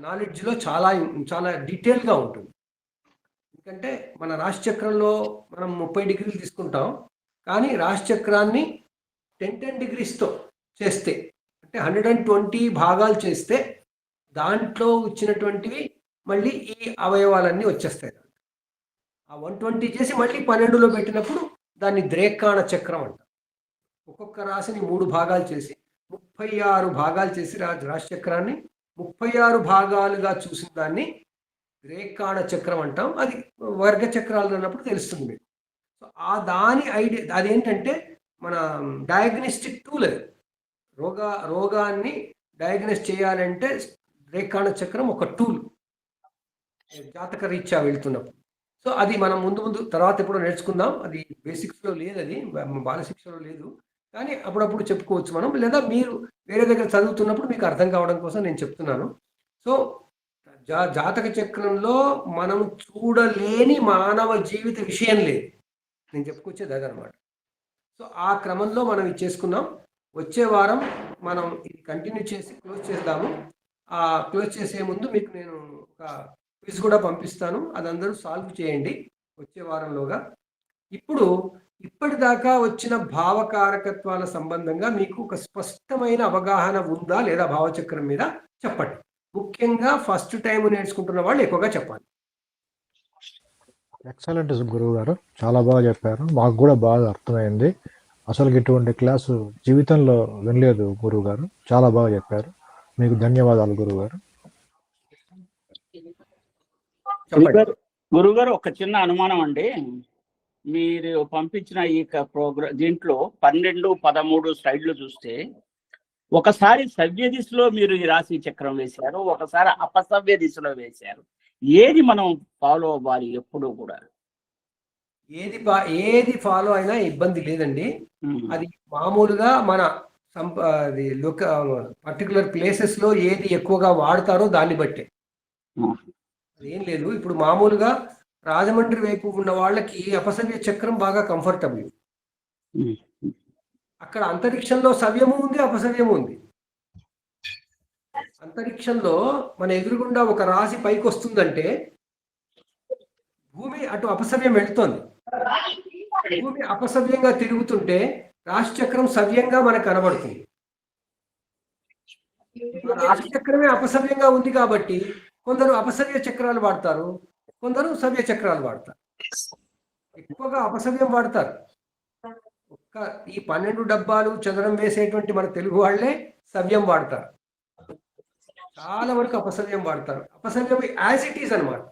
Speaker 1: నాలెడ్జ్లో చాలా చాలా డీటెయిల్గా ఉంటుంది. ఎందుకంటే మన రాశిచక్రంలో మనం 30 డిగ్రీలు తీసుకుంటాం, కానీ రాశిచక్రాన్ని 10 డిగ్రీస్తో చేస్తే, అంటే 120 భాగాలు చేస్తే దాంట్లో వచ్చినటువంటివి మళ్ళీ ఈ అవయవాలన్నీ వచ్చేస్తాయి. ఆ 120 చేసి మళ్ళీ 12లో పెట్టినప్పుడు దాన్ని ద్రేకాణ చక్రం అంటారు. ఒక్కొక్క రాశిని 3 భాగాలు చేసి 36 భాగాలు చేసి రాశిచక్రాన్ని 36 భాగాలుగా చూసిన దాన్ని ద్రేకాణ చక్రం అంటాం. అది వర్గ చక్రాలు అన్నప్పుడు తెలుస్తుంది మీకు. సో దాని ఐడియా అదేంటంటే మన డయాగ్నోస్టిక్ టూల్. అది రోగాన్ని డయాగ్నోస్ చేయాలంటే ద్రేకాణ చక్రం ఒక టూల్, జాతక రీత్యా వెళ్తున్నప్పుడు. సో అది మనం ముందు తర్వాత ఎప్పుడో నేర్చుకుందాం. అది బేసిక్స్లో లేదు, అది బాలశిక్షలో లేదు, కానీ అప్పుడప్పుడు చెప్పుకోవచ్చు మనం, లేదా మీరు వేరే దగ్గర చదువుతున్నప్పుడు మీకు అర్థం కావడం కోసం నేను చెప్తున్నాను. సో జాతక చక్రంలో మనం చూడలేని మానవ జీవిత విషయం లేదు, నేను చెప్పుకొచ్చేది అదనమాట. సో ఆ క్రమంలో మనం ఇది చేసుకున్నాం. వచ్చే వారం మనం ఇది కంటిన్యూ చేసి క్లోజ్ చేద్దాము. ఆ క్లోజ్ చేసే ముందు మీకు నేను ఒక క్విజ్ కూడా పంపిస్తాను, అది అందరూ సాల్వ్ చేయండి వచ్చే వారంలోగా. ఇప్పటిదాకా వచ్చిన భావకారకత్వాల సంబంధంగా మీకు ఒక స్పష్టమైన అవగాహన ఉందా లేదా భావచక్రం మీద చెప్పండి. ముఖ్యంగా ఫస్ట్ టైం నేర్చుకుంటున్న వాళ్ళు ఎక్కువగా చెప్పాలి.
Speaker 5: ఎక్సలెంట్ గురువు గారు, చాలా బాగా చెప్పారు, మాకు కూడా బాగా అర్థమైంది.
Speaker 6: అసలు ఇటువంటి క్లాసు జీవితంలో వినలేదు గురువు గారు. చాలా బాగా చెప్పారు. మీకు ధన్యవాదాలు గురువు గారు.
Speaker 1: చెప్పండి.
Speaker 7: గురుగారు ఒక చిన్న అనుమానం అండి. మీరు పంపించిన ఈ ప్రోగ్రామ్ దీంట్లో 12, 13 స్లైడ్లు చూస్తే ఒకసారి సవ్య దిశలో మీరు ఈ రాశి చక్రం వేశారు, ఒకసారి అపసవ్య దిశలో వేశారు. ఏది మనం ఫాలో అవ్వాలి ఎప్పుడు కూడా?
Speaker 1: ఏది ఫాలో అయినా ఇబ్బంది లేదండి. అది మామూలుగా మన పర్టికులర్ ప్లేసెస్ లో ఏది ఎక్కువగా వాడతారో దాన్ని బట్టే. అదేం లేదు. ఇప్పుడు మామూలుగా రాజమండ్రి వైపు ఉన్న వాళ్ళకి అపసవ్య చక్రం బాగా కంఫర్టబుల్. అక్కడ అంతరిక్షంలో సవ్యము ఉంది, అపసవ్యము ఉంది. అంతరిక్షంలో మన ఎదురుగుండా ఒక రాశి పైకి వస్తుందంటే భూమి అటు అపసవ్యం వెళుతోంది. భూమి అపసవ్యంగా తిరుగుతుంటే రాశి చక్రం సవ్యంగా మనకు కనబడుతుంది. రాశి చక్రమే అపసవ్యంగా ఉంది కాబట్టి కొందరు అపసవ్య చక్రాలు వాడతారు, కొందరు సవ్య చక్రాలు వాడతారు. ఎక్కువగా అపసవ్యం వాడతారు. ఈ 12 డబ్బాలు చదరం వేసేటువంటి మన తెలుగు వాళ్ళే సవ్యం వాడతారు. చాలా వరకు అపసవ్యం వాడతారు. అపసవ్యం యాజ్ ఇట్ ఈస్ అనమాట.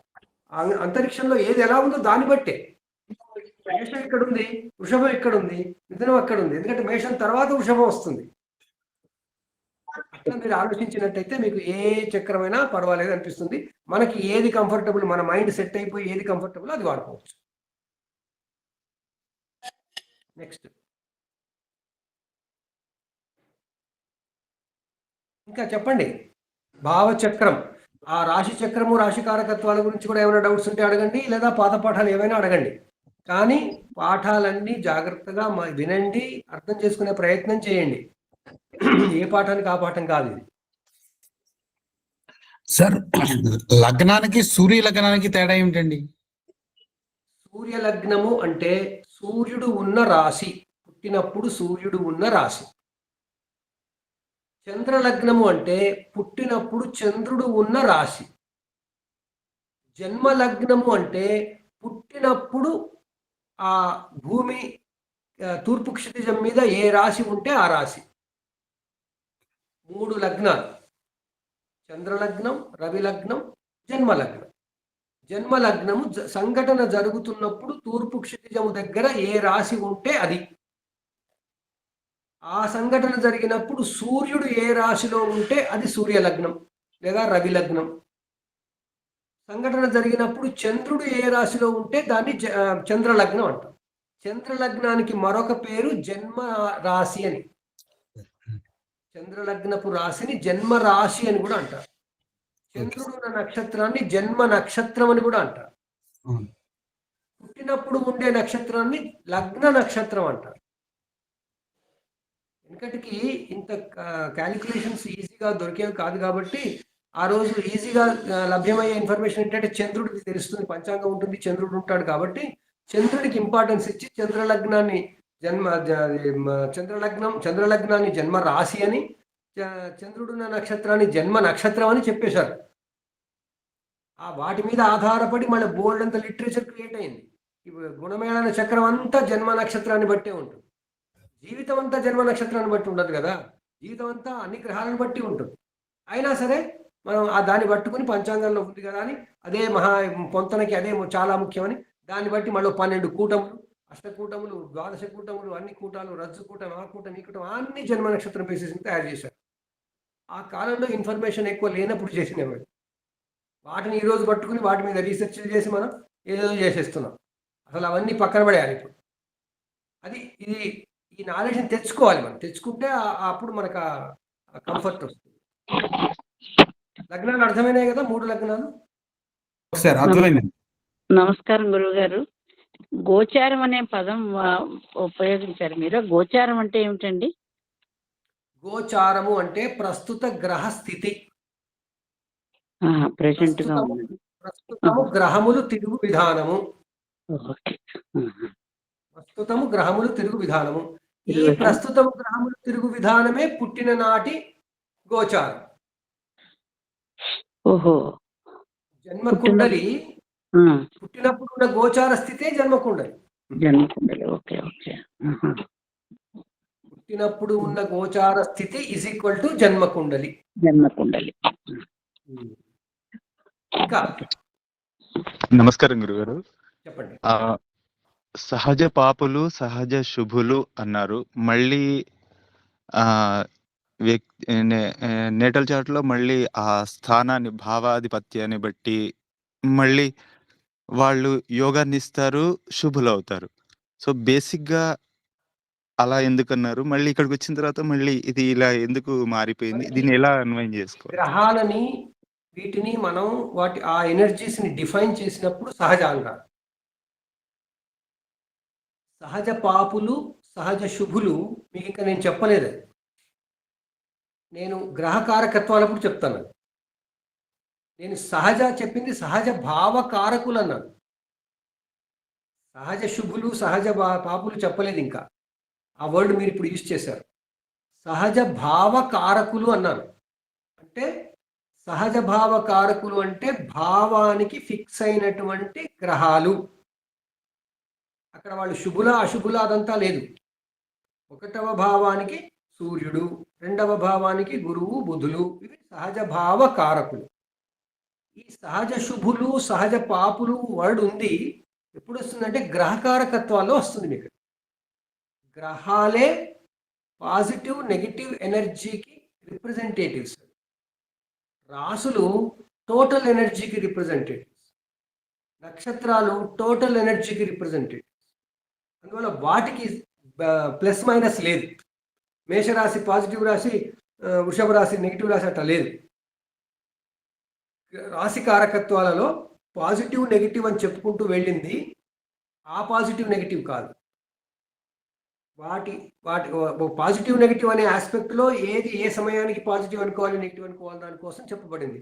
Speaker 1: అంతరిక్షంలో ఏది ఎలా ఉందో దాన్ని బట్టే. మేషం ఇక్కడ ఉంది, వృషభం ఇక్కడ ఉంది, మిథునం అక్కడ ఉంది. ఎందుకంటే మేషం తర్వాత వృషభం వస్తుంది. అట్లా మీరు ఆలోచించినట్టయితే మీకు ఏ చక్రమైనా పర్వాలేదు అనిపిస్తుంది. మనకి ఏది కంఫర్టబుల్, మన మైండ్ సెట్ అయిపోయి ఏది కంఫర్టబుల్ అది వాడుకోవచ్చు. నెక్స్ట్ ఇంకా చెప్పండి. భావచక్రం, ఆ రాశి చక్రము, రాశి కారకత్వాల గురించి కూడా ఏమైనా డౌట్స్ ఉంటే అడగండి, లేదా పాత పాఠాలు ఏమైనా అడగండి. కానీ పాఠాలన్నీ జాగ్రత్తగా వినండి, అర్థం చేసుకునే ప్రయత్నం చేయండి. ఏ పాఠానికి ఆ పాఠం కాదు ఇది.
Speaker 8: సార్, లగ్నానికి సూర్య లగ్నానికి తేడా ఏమిటండి?
Speaker 1: సూర్య లగ్నము అంటే సూర్యుడు ఉన్న రాశి, పుట్టినప్పుడు సూర్యుడు ఉన్న రాశి. చంద్ర లగ్నము అంటే పుట్టినప్పుడు చంద్రుడు ఉన్న రాశి. జన్మ లగ్నము అంటే పుట్టినప్పుడు ఆ భూమి తూర్పు క్షితిజం మీద ఏ రాశి ఉంటే ఆ రాశి. 3 లగ్నాలు: చంద్రలగ్నం, రవి లగ్నం, జన్మలగ్నం. జన్మలగ్నము సంఘటన జరుగుతున్నప్పుడు తూర్పు క్షితిజము దగ్గర ఏ రాశి ఉంటే అది. ఆ సంఘటన జరిగినప్పుడు సూర్యుడు ఏ రాశిలో ఉంటే అది సూర్యలగ్నం లేదా రవి లగ్నం. సంఘటన జరిగినప్పుడు చంద్రుడు ఏ రాశిలో ఉంటే దాన్ని చంద్రలగ్నం అంటాం. చంద్రలగ్నానికి మరొక పేరు జన్మ రాశి అని. చంద్రలగ్నపు రాశిని జన్మ రాశి అని కూడా అంటారు. చంద్రుడు ఉన్న నక్షత్రాన్ని జన్మ నక్షత్రం అని కూడా అంటారు. పుట్టినప్పుడు ఉండే నక్షత్రాన్ని లగ్న నక్షత్రం అంటారు. ఎందుకంటే ఇంత క్యాలిక్యులేషన్స్ ఈజీగా దొరికేవి కాదు కాబట్టి ఆ రోజు ఈజీగా లభ్యమయ్యే ఇన్ఫర్మేషన్ ఏంటంటే చంద్రుడికి తెలుస్తుంది, పంచాంగం ఉంటుంది, చంద్రుడు ఉంటాడు కాబట్టి చంద్రుడికి ఇంపార్టెన్స్ ఇచ్చి చంద్రలగ్నాన్ని చంద్రలగ్నాన్ని జన్మ రాశి అని, చంద్రుడున్న నక్షత్రాన్ని జన్మ నక్షత్రం అని చెప్పేశారు. ఆ వాటి మీద ఆధారపడి మళ్ళీ బోల్డ్ అంత లిటరేచర్ క్రియేట్ అయింది. గుణమేళన చక్రం అంతా జన్మ నక్షత్రాన్ని బట్టే ఉంటుంది. జీవితం అంతా జన్మ నక్షత్రాన్ని బట్టి ఉండదు కదా. జీవితం అంతా అన్ని గ్రహాలను బట్టి ఉంటుంది. అయినా సరే మనం దాన్ని పట్టుకుని పంచాంగంలో ఉంది కదా అని అదే పొంతనకి అదే చాలా ముఖ్యమని దాన్ని బట్టి మళ్ళీ 12 కూటములు, అష్టకూటములు, ద్వాదశ కూటములు, అన్ని కూటాలు, రజ్జు కూటం, ఆ కూటం, ఈ కూటం అన్ని జన్మ నక్షత్రం బేసిస్ తయారు చేశారు. ఆ కాలంలో ఇన్ఫర్మేషన్ ఎక్కువ లేనప్పుడు చేసినవాడు. వాటిని ఈరోజు పట్టుకుని వాటి మీద రీసెర్చ్ చేసి మనం ఏదో చేసేస్తున్నాం. అసలు అవన్నీ పక్కన పడేయాలి. ఇప్పుడు ఇది ఈ నాలెడ్జ్ని తెచ్చుకోవాలి. మనం తెచ్చుకుంటే అప్పుడు మనకు కంఫర్ట్ వస్తుంది. లగ్నాలు అర్థమైనాయి కదా, 3 లగ్నాలు.
Speaker 9: నమస్కారం గురువు గారు. గోచారం అనే పదం ఉపయోగించారు మీరు. గోచారం అంటే ఏమిటండి?
Speaker 1: గోచారము అంటే ప్రస్తుత గ్రహ స్థితి. ప్రస్తుతము గ్రహములు తిరుగు విధానము. ప్రస్తుతము గ్రహములు తిరుగు విధానము. ఈ ప్రస్తుతము గ్రహములు తిరుగు విధానమే పుట్టిన నాటి గోచారం.
Speaker 9: ఓహో.
Speaker 1: జన్మకుండలి పుట్టినప్పుడు ఉన్న గోచార స్థితే జన్మకుండలి.
Speaker 9: జన్మకుండలి. Okay okay.
Speaker 1: పుట్టినప్పుడు ఉన్న గోచార స్థితి ఈజ్ ఈక్వల్ టు జన్మకుండలి.
Speaker 9: జన్మకుండలి.
Speaker 1: ఇంకా
Speaker 10: నమస్కారం గురుగారు.
Speaker 1: చెప్పండి.
Speaker 10: సహజ పాపులు సహజ శుభులు అన్నారు. మళ్ళీ నేటల్ చాట్లో మళ్ళీ ఆ స్థానాన్ని భావాధిపత్యాన్ని బట్టి మళ్ళీ వాళ్ళు యోగాన్ని ఇస్తారు, శుభులు అవుతారు. సో బేసిక్గా అలా ఎందుకన్నారు? మళ్ళీ ఇక్కడికి వచ్చిన తర్వాత మళ్ళీ ఇది ఇలా ఎందుకు మారిపోయింది? దీన్ని ఎలా అన్వయం చేసుకోవాలి?
Speaker 1: గ్రహాలని వీటిని మనం ఆ ఎనర్జీస్ ని డిఫైన్ చేసినప్పుడు సహజంగా సహజ పాపులు సహజ శుభులు మీకు ఇంకా నేను చెప్పలేదు. నేను గ్రహకారకత్వాలప్పుడు చెప్తాను. నేను సహజ చెప్పింది సహజ భావకారకులు అన్నాను. సహజ శుభులు సహజ పాపులు చెప్పలేదు. ఇంకా ఆ వర్డ్ మీరు ఇప్పుడు యూజ్ చేశారు. సహజ భావకారకులు అన్నాను. అంటే సహజ భావకారకులు అంటే భావానికి ఫిక్స్ అయినటువంటి గ్రహాలు. అక్కడ వాళ్ళు శుభుల అశుభుల అదంతా లేదు. 1వ భావానికి సూర్యుడు, 2వ భావానికి గురువు బుధులు, ఇవి సహజ భావ కారకులు. ఈ సహజ శుభులు సహజ పాపులు వర్డ్ ఉంది ఎప్పుడు వస్తుందంటే గ్రహకారకత్వాల్లో వస్తుంది. మీకు గ్రహాలే పాజిటివ్ నెగిటివ్ ఎనర్జీకి రిప్రజెంటేటివ్స్. రాసులు టోటల్ ఎనర్జీకి రిప్రజెంటేటివ్స్. నక్షత్రాలు టోటల్ ఎనర్జీకి రిప్రజెంటేటివ్స్. అందువల్ల వాటికి ప్లస్ మైనస్ లేదు. మేషరాశి పాజిటివ్ రాశి, వృషభ రాశి నెగిటివ్ రాశి అట్లా లేదు. రాశి కారకత్వాలలో పాజిటివ్ నెగిటివ్ అని చెప్పుకుంటూ వెళ్ళింది ఆ పాజిటివ్ నెగిటివ్ కాదు. వాటి పాజిటివ్ నెగిటివ్ అనే ఆస్పెక్ట్లో ఏది ఏ సమయానికి పాజిటివ్ అనుకోవాలి నెగిటివ్ అనుకోవాలి దానికోసం చెప్పబడింది.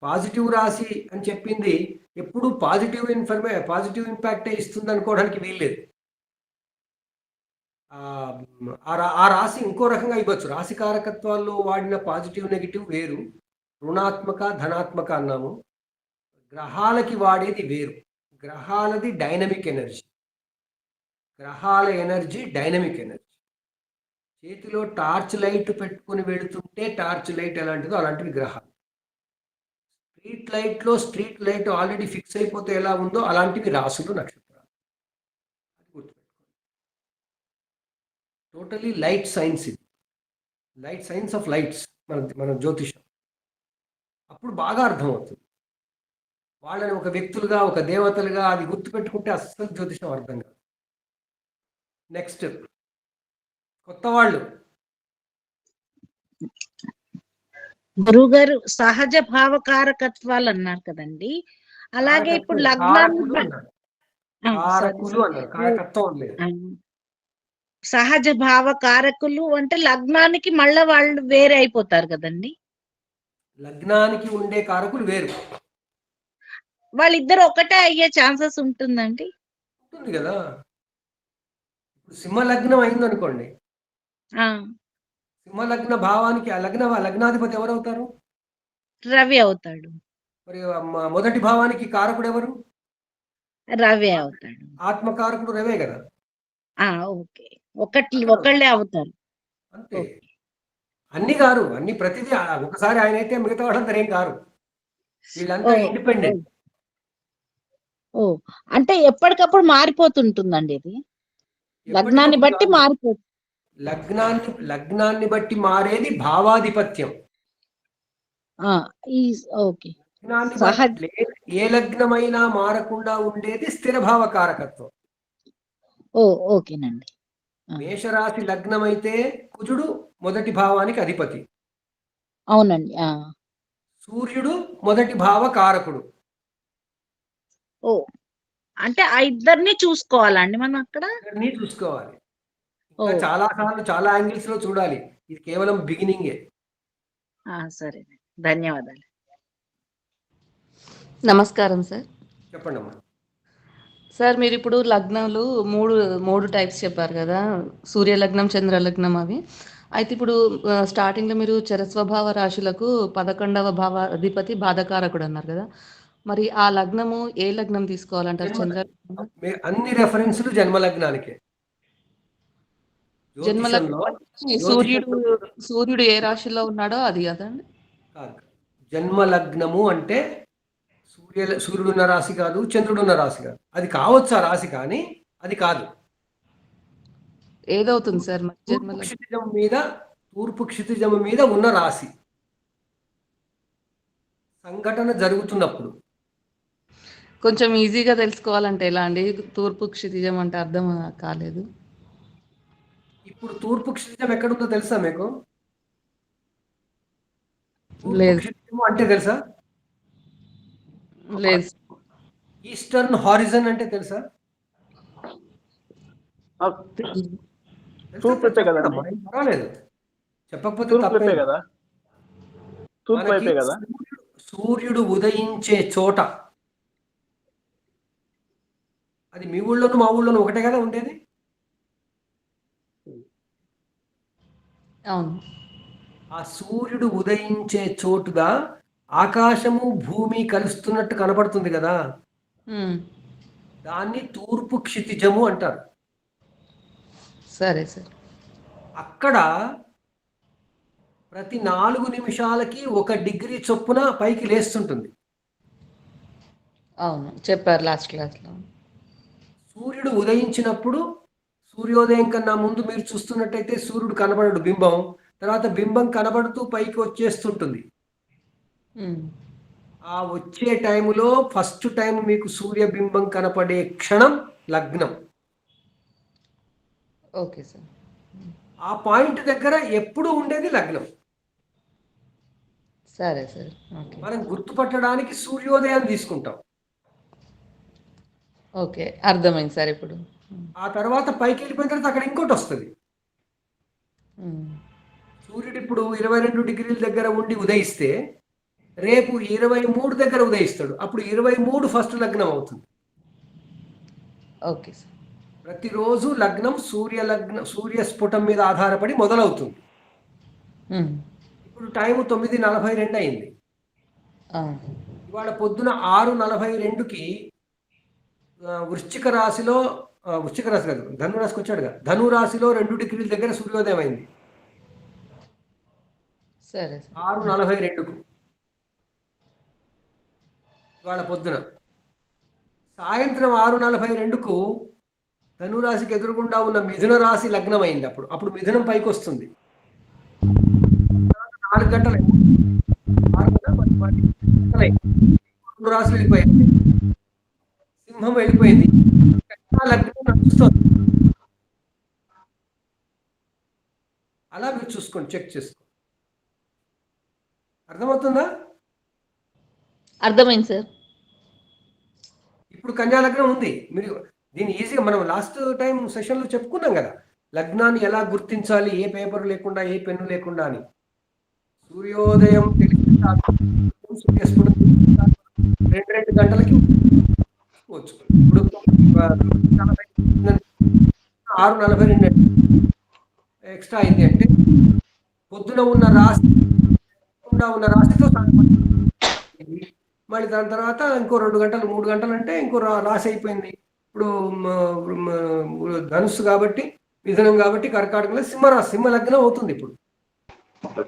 Speaker 1: పాజిటివ్ రాశి అని చెప్పింది ఎప్పుడు పాజిటివ్ ఇంపాక్టే ఇస్తుంది అనుకోవడానికి వీల్లేదు. ఆ రాశి ఇంకో రకంగా ఇవ్వచ్చు. రాశి కారకత్వాల్లో వాడిన పాజిటివ్ నెగిటివ్ వేరు. రుణాత్మక ధనాత్మక అన్నాము. గ్రహాలకి వాడేది వేరు. గ్రహాలది డైనమిక్ ఎనర్జీ. గ్రహాల ఎనర్జీ డైనమిక్ ఎనర్జీ. చేతిలో టార్చ్ లైట్ పెట్టుకుని వెళుతుంటే టార్చ్ లైట్ ఎలాంటిదో అలాంటివి గ్రహాలు. స్ట్రీట్ లైట్ ఆల్రెడీ ఫిక్స్ అయిపోతే ఎలా ఉందో అలాంటివి రాసులు నక్షత్రాలు. అది గుర్తుపెట్టుకోండి. Totally light science. ఇది లైట్ సైన్స్ ఆఫ్ లైట్స్ మన జ్యోతిషం. అప్పుడు బాగా అర్థమవుతుంది. వాళ్ళని ఒక వ్యక్తులుగా ఒక దేవతలుగా అది గుర్తుపెట్టుకుంటే అస్సలు జ్యోతిషం అర్థం కాదు. నెక్స్ట్ కొత్త వాళ్ళు.
Speaker 4: గురుగారు సహజ భావకారకత్వాలు అన్నారు కదండి. అలాగే ఇప్పుడు లగ్నాన్ని సహజ భావకారకులు అంటే లగ్నానికి మళ్ళా వాళ్ళు వేరే అయిపోతారు కదండి.
Speaker 1: లగ్నానికి ఉండే కారకులు వేరు.
Speaker 4: వాళ్ళిద్దరు ఒకటే అయ్యే ఛాన్సెస్ ఉంటుందండి.
Speaker 1: ఉంటుంది కదా. ఇప్పుడు సింహ లగ్నం అయింది అనుకోండి. సింహ లగ్న భావానికి లగ్నాధిపతి ఎవరు అవుతారు?
Speaker 4: రవి అవుతాడు.
Speaker 1: మరి మొదటి భావానికి కారకుడు ఎవరు?
Speaker 4: రవి అవుతాడు.
Speaker 1: ఆత్మకారకుడు రవే కదా.
Speaker 4: ఓకే, ఒకళ్ళే అవుతారు
Speaker 1: అంతే. అన్ని కారు, అన్ని ప్రతిదీ ఒకసారి ఆయన అయితే మిగతా వాళ్ళందరూ ఏం కారు. వీళ్ళంతా ఇండిపెండెంట్.
Speaker 4: అంటే ఎప్పటికప్పుడు మారిపోతుంటుందండి ఇది. లగ్నాన్ని బట్టి మారిపోతుంది.
Speaker 1: లగ్నాన్ని బట్టి మారేది భావాధిపత్యం.
Speaker 4: ఓకే.
Speaker 1: ఏ లగ్నమైనా మారకుండా ఉండేది స్థిర భావ కారకత్వం.
Speaker 4: ఓకేనండి.
Speaker 1: మేషరాశి లగ్నం అయితే కుజుడు మొదటి భావానికి అధిపతి.
Speaker 4: అవునండి.
Speaker 1: సూర్యుడు మొదటి భావ కారకుడు.
Speaker 4: అంటే ఆ ఇద్దరిని చూసుకోవాలండి మనం అక్కడ.
Speaker 1: చూసుకోవాలి. చాలా సార్లు చాలా యాంగిల్స్ లో చూడాలి. ఇది కేవలం బిగినింగే.
Speaker 4: సరే, ధన్యవాదాలు.
Speaker 11: నమస్కారం సార్.
Speaker 1: చెప్పండి అమ్మా.
Speaker 11: సార్ మీరు ఇప్పుడు లగ్నాలు మూడు టైప్స్ చెప్పారు కదా, సూర్య లగ్నం, చంద్ర లగ్నం అవి. అయితే ఇప్పుడు స్టార్టింగ్లో మీరు చరస్వభావ రాశులకు 11వ భావ అధిపతి బాధకారకుడు అన్నారు కదా, మరి ఆ లగ్నము ఏ లగ్నం తీసుకోవాలంటారు? చంద్ర
Speaker 1: అన్ని రెఫరెన్స్లు జన్మ లగ్నానికే.
Speaker 11: జన్మ
Speaker 1: జ్యోతిషంలో
Speaker 11: లగ్నం సూర్యుడు సూర్యుడు ఏ రాశిలో ఉన్నాడో అది కదండి.
Speaker 1: కాదు. జన్మ లగ్నము అంటే సూర్యుడు ఉన్న రాశి కాదు, చంద్రుడు ఉన్న రాశి కాదు. అది కావచ్చు ఆ రాశి, కానీ అది కాదు.
Speaker 11: ఏదవుతుంది సార్ మరి జన్మ
Speaker 1: తూర్పు
Speaker 11: లగ్నం?
Speaker 1: క్షితిజం మీద ఉన్న రాశి సంఘటన జరుగుతున్నప్పుడు.
Speaker 11: కొంచెం ఈజీగా తెలుసుకోవాలంటే ఎలా అండి? తూర్పు క్షితిజం అంటే అర్థం కాలేదు.
Speaker 1: ఇప్పుడు తూర్పు క్షితిజం ఎక్కడుందో తెలుసా మీకు? తూర్పు
Speaker 11: లేదు.
Speaker 1: క్షితిజం అంటే తెలుసా?
Speaker 11: లేదు.
Speaker 1: ఈస్టర్న్ హారిజన్ అంటే తెలుసా?
Speaker 5: తూర్పు వైపే కదా అండి?
Speaker 1: పర్వాలేదు, చెప్పకపోతే
Speaker 5: తూర్పు
Speaker 1: తప్పే
Speaker 5: వైపే కదా? తూర్పు వైపే కదా?
Speaker 1: సూర్యుడు ఉదయించే చోట, అది మీ ఊళ్ళోను మా ఊళ్ళోను ఒకటే కదా ఉండేది.
Speaker 11: అవును.
Speaker 1: ఆ సూర్యుడు ఉదయించే చోటుగా ఆకాశము భూమి కలుస్తున్నట్టు కనపడుతుంది కదా, దాన్ని తూర్పు క్షితిజము అంటారు.
Speaker 11: సరే సార్.
Speaker 1: అక్కడ ప్రతి 4 నిమిషాలకి 1 డిగ్రీ చొప్పున పైకి లేస్తుంటుంది.
Speaker 11: అవును, చెప్పారు లాస్ట్ క్లాస్లో.
Speaker 1: సూర్యుడు ఉదయించినప్పుడు, సూర్యోదయం కన్నా ముందు మీరు చూస్తున్నట్టయితే సూర్యుడు కనబడడు, బింబం. తర్వాత బింబం కనబడుతూ పైకి వచ్చేస్తుంటుంది. ఆ వచ్చే టైంలో ఫస్ట్ టైం మీకు సూర్యబింబం కనపడే క్షణం లగ్నం.
Speaker 11: Okay sir.
Speaker 1: ఆ పాయింట్ దగ్గర ఎప్పుడు ఉండేది లగ్నం.
Speaker 11: సరే సార్. ఓకే.
Speaker 1: మనం గుర్తుపట్టడానికి సూర్యోదయం తీసుకుంటాం.
Speaker 11: ఓకే, అర్థమైంది సార్ ఇప్పుడు.
Speaker 1: ఆ తర్వాత పైకి వెళ్ళిపోయిన తర్వాత అక్కడ ఇంకోటి వస్తుంది. సూర్యుడు ఇప్పుడు 22 డిగ్రీల దగ్గర ఉండి ఉదయిస్తే రేపు 23 దగ్గర ఉదయిస్తాడు. అప్పుడు 23 ఫస్ట్ లగ్నం అవుతుంది.
Speaker 11: Okay sir.
Speaker 1: ప్రతిరోజు లగ్నం సూర్య స్ఫుటం మీద ఆధారపడి మొదలవుతుంది. ఇప్పుడు టైం 9:42 అయింది. ఇవాళ పొద్దున 6:42కి వృశ్చిక రాశి కాదు, ధనురాశికి వచ్చాడుగా, ధనురాశిలో 2 డిగ్రీల దగ్గర సూర్యోదయం అయింది.
Speaker 11: సరే.
Speaker 1: 6:42కు ఇవాళ పొద్దున. సాయంత్రం 6:42కు ధనురాశికి ఎదురుగుండా ఉన్న మిథున రాశి లగ్నం అయింది. అప్పుడు మిథునం పైకి వస్తుంది. 4 గంటలు 2 రాశులు వెళ్ళిపోయాయి. సింహం వెళ్ళిపోయింది. లగ్నం నడుస్తుంది. అలా మీరు చూసుకోండి, చెక్ చేసుకోండి. అర్థమవుతుందా?
Speaker 11: అర్థమైంది సార్.
Speaker 1: ఇప్పుడు కన్యా లగ్నం ఉంది. మీరు దీన్ని ఈజీగా, మనం లాస్ట్ టైం సెషన్లో చెప్పుకున్నాం కదా, లగ్నాన్ని ఎలా గుర్తించాలి, ఏ పేపర్ లేకుండా, ఏ పెన్ను లేకుండా అని. సూర్యోదయం తెలిసిన సూర్యస్ఫుటం 2 గంటలకి వచ్చు. ఇప్పుడు 6:42 ఎక్స్ట్రా అయింది అంటే పొద్దున ఉన్న రాశితో మళ్ళీ దాని తర్వాత ఇంకో 2 గంటలు 3 గంటలు అంటే ఇంకో రాశి అయిపోయింది. ఇప్పుడు ధనుస్సు కాబట్టి, మిథునం కాబట్టి, కర్కాటకంలో సింహ లగ్నం అవుతుంది. ఇప్పుడు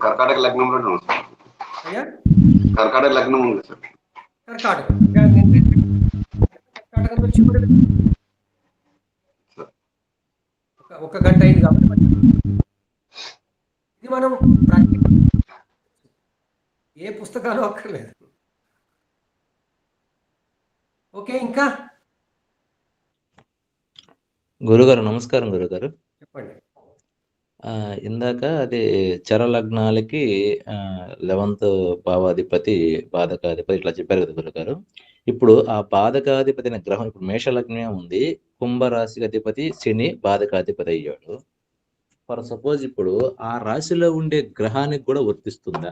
Speaker 12: కర్కాటక లగ్నంలో
Speaker 1: అయ్యా,
Speaker 12: కర్కాటక లగ్నం ఉంది సార్.
Speaker 1: కర్కాటకంలో చివరి 1 గంట అయింది కాబట్టి ఇది మనం ప్రాక్టికల్, ఏ పుస్తకాలు అక్కర్లేదు. ఓకే, ఇంకా
Speaker 13: గురుగారు నమస్కారం. గురుగారు
Speaker 1: చెప్పండి.
Speaker 13: ఇందాక అది చరలగ్నాలకి 11th భావాధిపతి, బాధకాధిపతి ఇట్లా చెప్పారు కదా గురుగారు. ఇప్పుడు ఆ బాధకాధిపతి అనే గ్రహం ఇప్పుడు మేషలగ్నం ఉంది, కుంభరాశి అధిపతి శని బాధకాధిపతి అయ్యాడు. ఫర్ సపోజ్ ఇప్పుడు ఆ రాశిలో ఉండే గ్రహానికి కూడా వర్తిస్తుందా?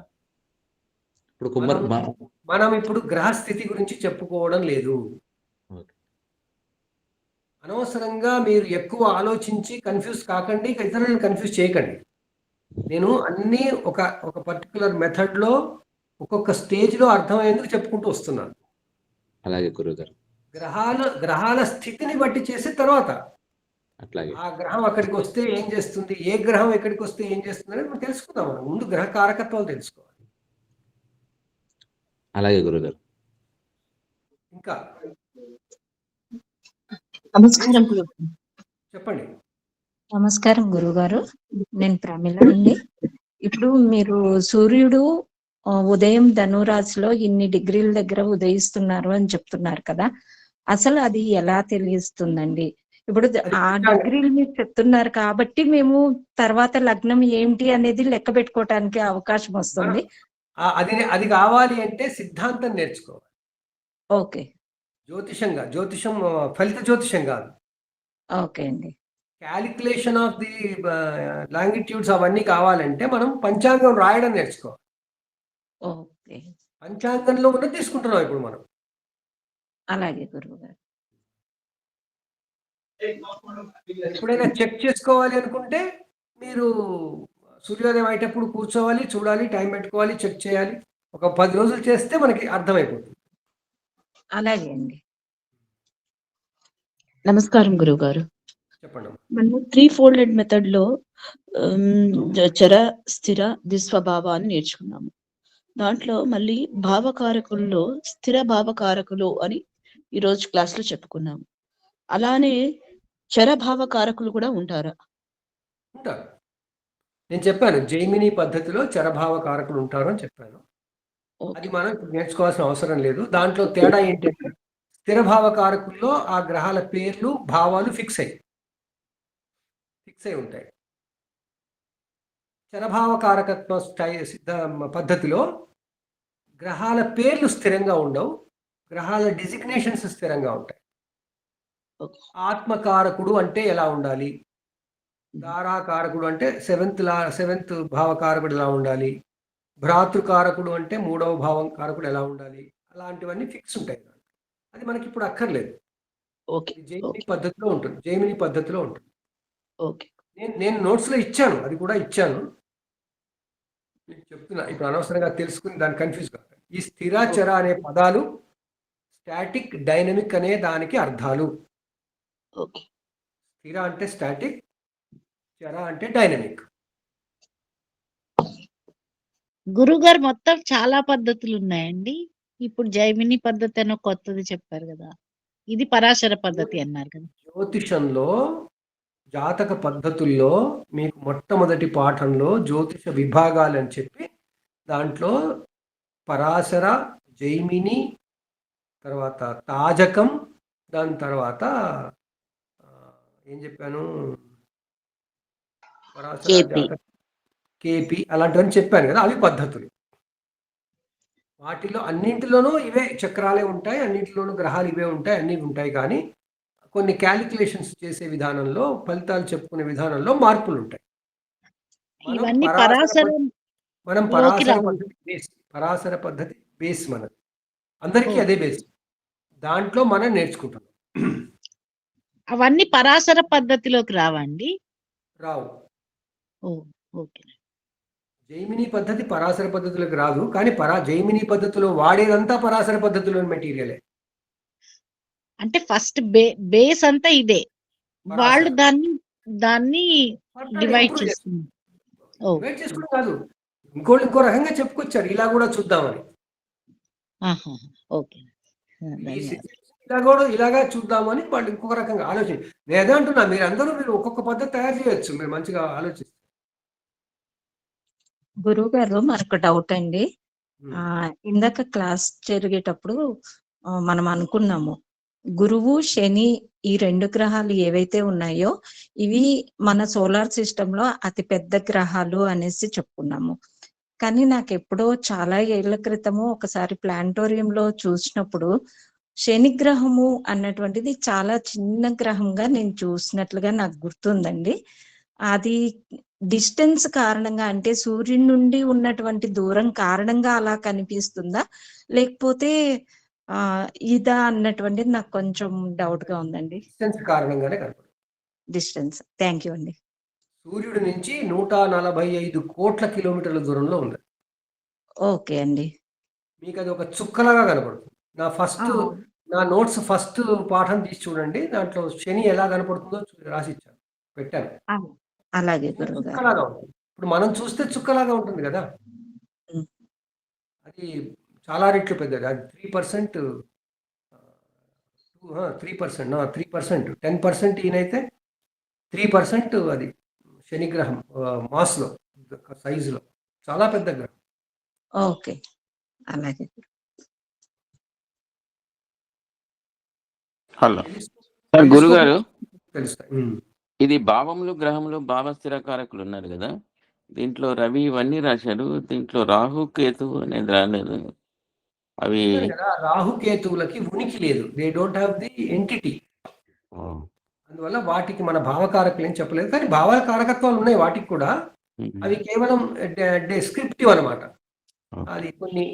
Speaker 13: ఇప్పుడు
Speaker 1: మనం ఇప్పుడు గ్రహస్థితి గురించి చెప్పుకోవడం లేదు. అనవసరంగా మీరు ఎక్కువ ఆలోచించి కన్ఫ్యూజ్ కాకండి, ఇతరులను కన్ఫ్యూజ్ చేయకండి. నేను అన్నీ ఒక పర్టికులర్ మెథడ్లో ఒక్కొక్క స్టేజ్లో అర్థమయ్యేందుకు చెప్పుకుంటూ వస్తున్నాను.
Speaker 13: అలాగే గురుగారు.
Speaker 1: గ్రహాల స్థితిని బట్టి చేసిన తర్వాత
Speaker 13: అట్లాగే
Speaker 1: ఆ గ్రహం అక్కడికి వస్తే ఏం చేస్తుంది, ఏ గ్రహం ఎక్కడికి వస్తే ఏం చేస్తుంది అనేది మనం తెలుసుకుందాం. మనం ముందు గ్రహ కారకత్వాలు తెలుసుకోవాలి.
Speaker 13: అలాగే గురుగారు.
Speaker 1: ఇంకా
Speaker 14: నమస్కారం గురు
Speaker 1: చెప్పండి.
Speaker 14: నమస్కారం గురుగారు. నేను ప్రమిళ అండి. ఇప్పుడు మీరు సూర్యుడు ఉదయం ధనురాశిలో ఇన్ని డిగ్రీల దగ్గర ఉదయిస్తున్నారు అని చెప్తున్నారు కదా, అసలు అది ఎలా తెలుస్తుందండి? ఇప్పుడు ఆ డిగ్రీలు మీరు చెప్తున్నారు కాబట్టి మేము తర్వాత లగ్నం ఏంటి అనేది లెక్క పెట్టుకోవటానికి అవకాశం వస్తుంది.
Speaker 1: అది కావాలి అంటే సిద్ధాంతం నేర్చుకోవాలి.
Speaker 14: ఓకే
Speaker 1: జ్యోతిషం ఫలిత జ్యోతిషం కాదు.
Speaker 14: ఓకే అండి.
Speaker 1: క్యాలిక్యులేషన్ ఆఫ్ ది లాంగిట్యూడ్స్ అవన్నీ కావాలంటే మనం పంచాంగం రాయడం నేర్చుకోవాలి.
Speaker 14: ఓకే,
Speaker 1: పంచాంగంలో కూడా తీసుకుంటున్నాం ఇప్పుడు మనం.
Speaker 14: అలాగే గురువు గారు.
Speaker 1: ఎప్పుడైనా చెక్ చేసుకోవాలి అనుకుంటే మీరు సూర్యోదయం అయ్యేటప్పుడు కూర్చోవాలి, చూడాలి, టైం పెట్టుకోవాలి, చెక్ చేయాలి. ఒక 10 రోజులు చేస్తే మనకి అర్థమైపోతుంది.
Speaker 14: అలాగే అండి.
Speaker 15: నమస్కారం గురువు గారు.
Speaker 1: చెప్పండి.
Speaker 15: మనము 3 ఫోల్డెడ్ మెథడ్ లో చర స్థిర దిస్వభావాన్ని నేర్చుకున్నాము. దాంట్లో మళ్ళీ భావకారకుల్లో స్థిర భావకారకులు అని ఈరోజు క్లాస్ లో చెప్పుకున్నాము. అలానే చర భావకారకులు కూడా ఉంటారా?
Speaker 1: ఉంటారు. నేను చెప్పాను జైమిని పద్ధతిలో చరభావ కారకులు ఉంటారు అని చెప్పాను. అది మనం ఇప్పుడు నేర్చుకోవాల్సిన అవసరం లేదు. దాంట్లో తేడా ఏంటంటే స్థిరభావ కారకుల్లో ఆ గ్రహాల పేర్లు భావాలు ఫిక్స్ అయి ఉంటాయి. చరభావ కారకత్వ సిద్ధ పద్ధతిలో గ్రహాల పేర్లు స్థిరంగా ఉండవు, గ్రహాల డిజిగ్నేషన్స్ స్థిరంగా ఉంటాయి. ఆత్మకారకుడు అంటే ఎలా ఉండాలి, తారాకారకుడు అంటే సెవెంత్ భావకారకుడు ఎలా ఉండాలి, భ్రాతృకారకుడు అంటే 3వ భావం కారకుడు ఎలా ఉండాలి, అలాంటివన్నీ ఫిక్స్ ఉంటాయి. అది మనకి ఇప్పుడు అక్కర్లేదు. జైమిని పద్ధతిలో ఉంటుంది. నేను నోట్స్లో ఇచ్చాను, అది కూడా ఇచ్చాను, నేను చెప్తున్నా. ఇప్పుడు అనవసరంగా తెలుసుకుని దాన్ని కన్ఫ్యూజ్ కాదు. ఈ స్థిర చర అనే పదాలు స్టాటిక్, డైనమిక్ అనే దానికి అర్థాలు. స్థిర అంటే స్టాటిక్, చర అంటే డైనమిక్.
Speaker 4: గురుగారు మొత్తం చాలా పద్ధతులు ఉన్నాయండి. ఇప్పుడు జైమిని పద్ధతి అని కొత్తది చెప్పారు కదా, ఇది పరాశర పద్ధతి అన్నారు కదా.
Speaker 1: జ్యోతిషంలో జాతక పద్ధతుల్లో మీకు మొట్టమొదటి పాఠంలో జ్యోతిష విభాగాలు అని చెప్పి దాంట్లో పరాశర, జైమిని, తర్వాత తాజకం, దాని తర్వాత ఏం చెప్పాను, కేపి అలాంటివన్నీ చెప్పాను కదా, అవి పద్ధతులు. వాటిలో అన్నింటిలోనూ ఇవే చక్రాలే ఉంటాయి, అన్నింటిలోనూ గ్రహాలు ఇవే ఉంటాయి, అన్నీ ఉంటాయి. కానీ కొన్ని క్యాలిక్యులేషన్స్ చేసే విధానంలో, ఫలితాలు చెప్పుకునే విధానంలో మార్పులు ఉంటాయి. మనం పరాశర పద్ధతి బేస్ మనది, అందరికీ అదే బేస్. దాంట్లో మనం నేర్చుకుంటున్నాం.
Speaker 4: అవన్నీ పరాశర పద్ధతిలోకి రావండి?
Speaker 1: రావు.
Speaker 4: ఓకే.
Speaker 1: జైమిని పద్ధతి పరాశర పద్ధతిలోకి రాదు, కానీ జైమిని పద్ధతిలో వాడేదంతా పరాశర పద్ధతిలోని మెటీరియలే.
Speaker 4: అంటే ఫస్ట్ బేస్ అంతా ఇదే, వాళ్ళు దాన్ని డివైడ్
Speaker 1: చేసుకున్నారు కాదు, ఇంకో రకంగా చెప్పుకొచ్చారు, ఇలా కూడా చూద్దామని. ఇలాగా చూద్దామని వాళ్ళు ఇంకొక రకంగా ఆలోచించి, నేను అదే అంటున్నా, మీరు ఒక్కొక్క పద్ధతి తయారు చేయొచ్చు, మీరు మంచిగా ఆలోచిస్తారు.
Speaker 14: గురువు గారు, మరొక డౌట్ అండి. ఇందాక క్లాస్ జరిగేటప్పుడు మనం అనుకున్నాము, గురువు, శని ఈ 2 గ్రహాలు ఏవైతే ఉన్నాయో ఇవి మన సోలార్ సిస్టమ్ లో అతి పెద్ద గ్రహాలు అనేసి చెప్పుకున్నాము. కానీ నాకు ఎప్పుడో చాలా ఏళ్ల క్రితము ఒకసారి ప్లానటోరియంలో చూసినప్పుడు శని గ్రహము అన్నటువంటిది చాలా చిన్న గ్రహంగా నేను చూసినట్లుగా నాకు గుర్తుందండి. అది డిస్టెన్స్ కారణంగా, అంటే సూర్యుడి నుండి ఉన్నటువంటి దూరం కారణంగా అలా కనిపిస్తుందా, లేకపోతే ఇదా అన్నటువంటిది నాకు కొంచెం డౌట్ గా ఉందండి.
Speaker 1: డిస్టెన్స్ కారణంగానే కనపడుతుంది.
Speaker 14: డిస్టెన్స్. థ్యాంక్ యూ అండి.
Speaker 1: సూర్యుడి నుంచి 145 కోట్ల కిలోమీటర్ల దూరంలో ఉంది.
Speaker 14: ఓకే అండి.
Speaker 1: మీకు అది ఒక చుక్కలాగా కనపడుతుంది. నా ఫస్ట్ నా నోట్స్ ఫస్ట్ పాఠం తీసి చూడండి. దాంట్లో శని ఎలా కనపడుతుందో రాసి ఇచ్చాను, పెట్టాను.
Speaker 14: అలాగే గురువు గారు.
Speaker 1: చుక్కలాగా ఉంటుంది. ఇప్పుడు మనం చూస్తే చుక్కలాగా ఉంటుంది కదా,
Speaker 14: ఉమ్.
Speaker 1: అది చాలా రెట్లు పెద్దది. అది 3%, 3%, 10% ఈయనైతే 3% అది శనిగ్రహం మాస్లో సైజులో చాలా పెద్ద గ్రహం.
Speaker 14: ఓకే, అలాగే.
Speaker 7: హలో సార్,
Speaker 1: టెలిస్కోప్
Speaker 7: గురుగారు,
Speaker 1: తెలుస్తాయి.
Speaker 7: ఇది భావములు గ్రహములు భావ స్థిరకారకులు ఉన్నారు కదా, దీంట్లో రవి ఇవన్నీ రాశారు, దీంట్లో రాహు కేతు అనేది రాలేదు. అవి
Speaker 1: చెప్పాను కదా, రాహుకేతువులకి ఉనికి లేదు. They don't have the entity. అందువల్ల వాటికి మన భావకారకులు ఏం చెప్పలేదు. కానీ భావ కారకత్వాలు ఉన్నాయి వాటికి కూడా. అవి కేవలం డిస్క్రిప్టివ్ అనమాట. అది కొన్ని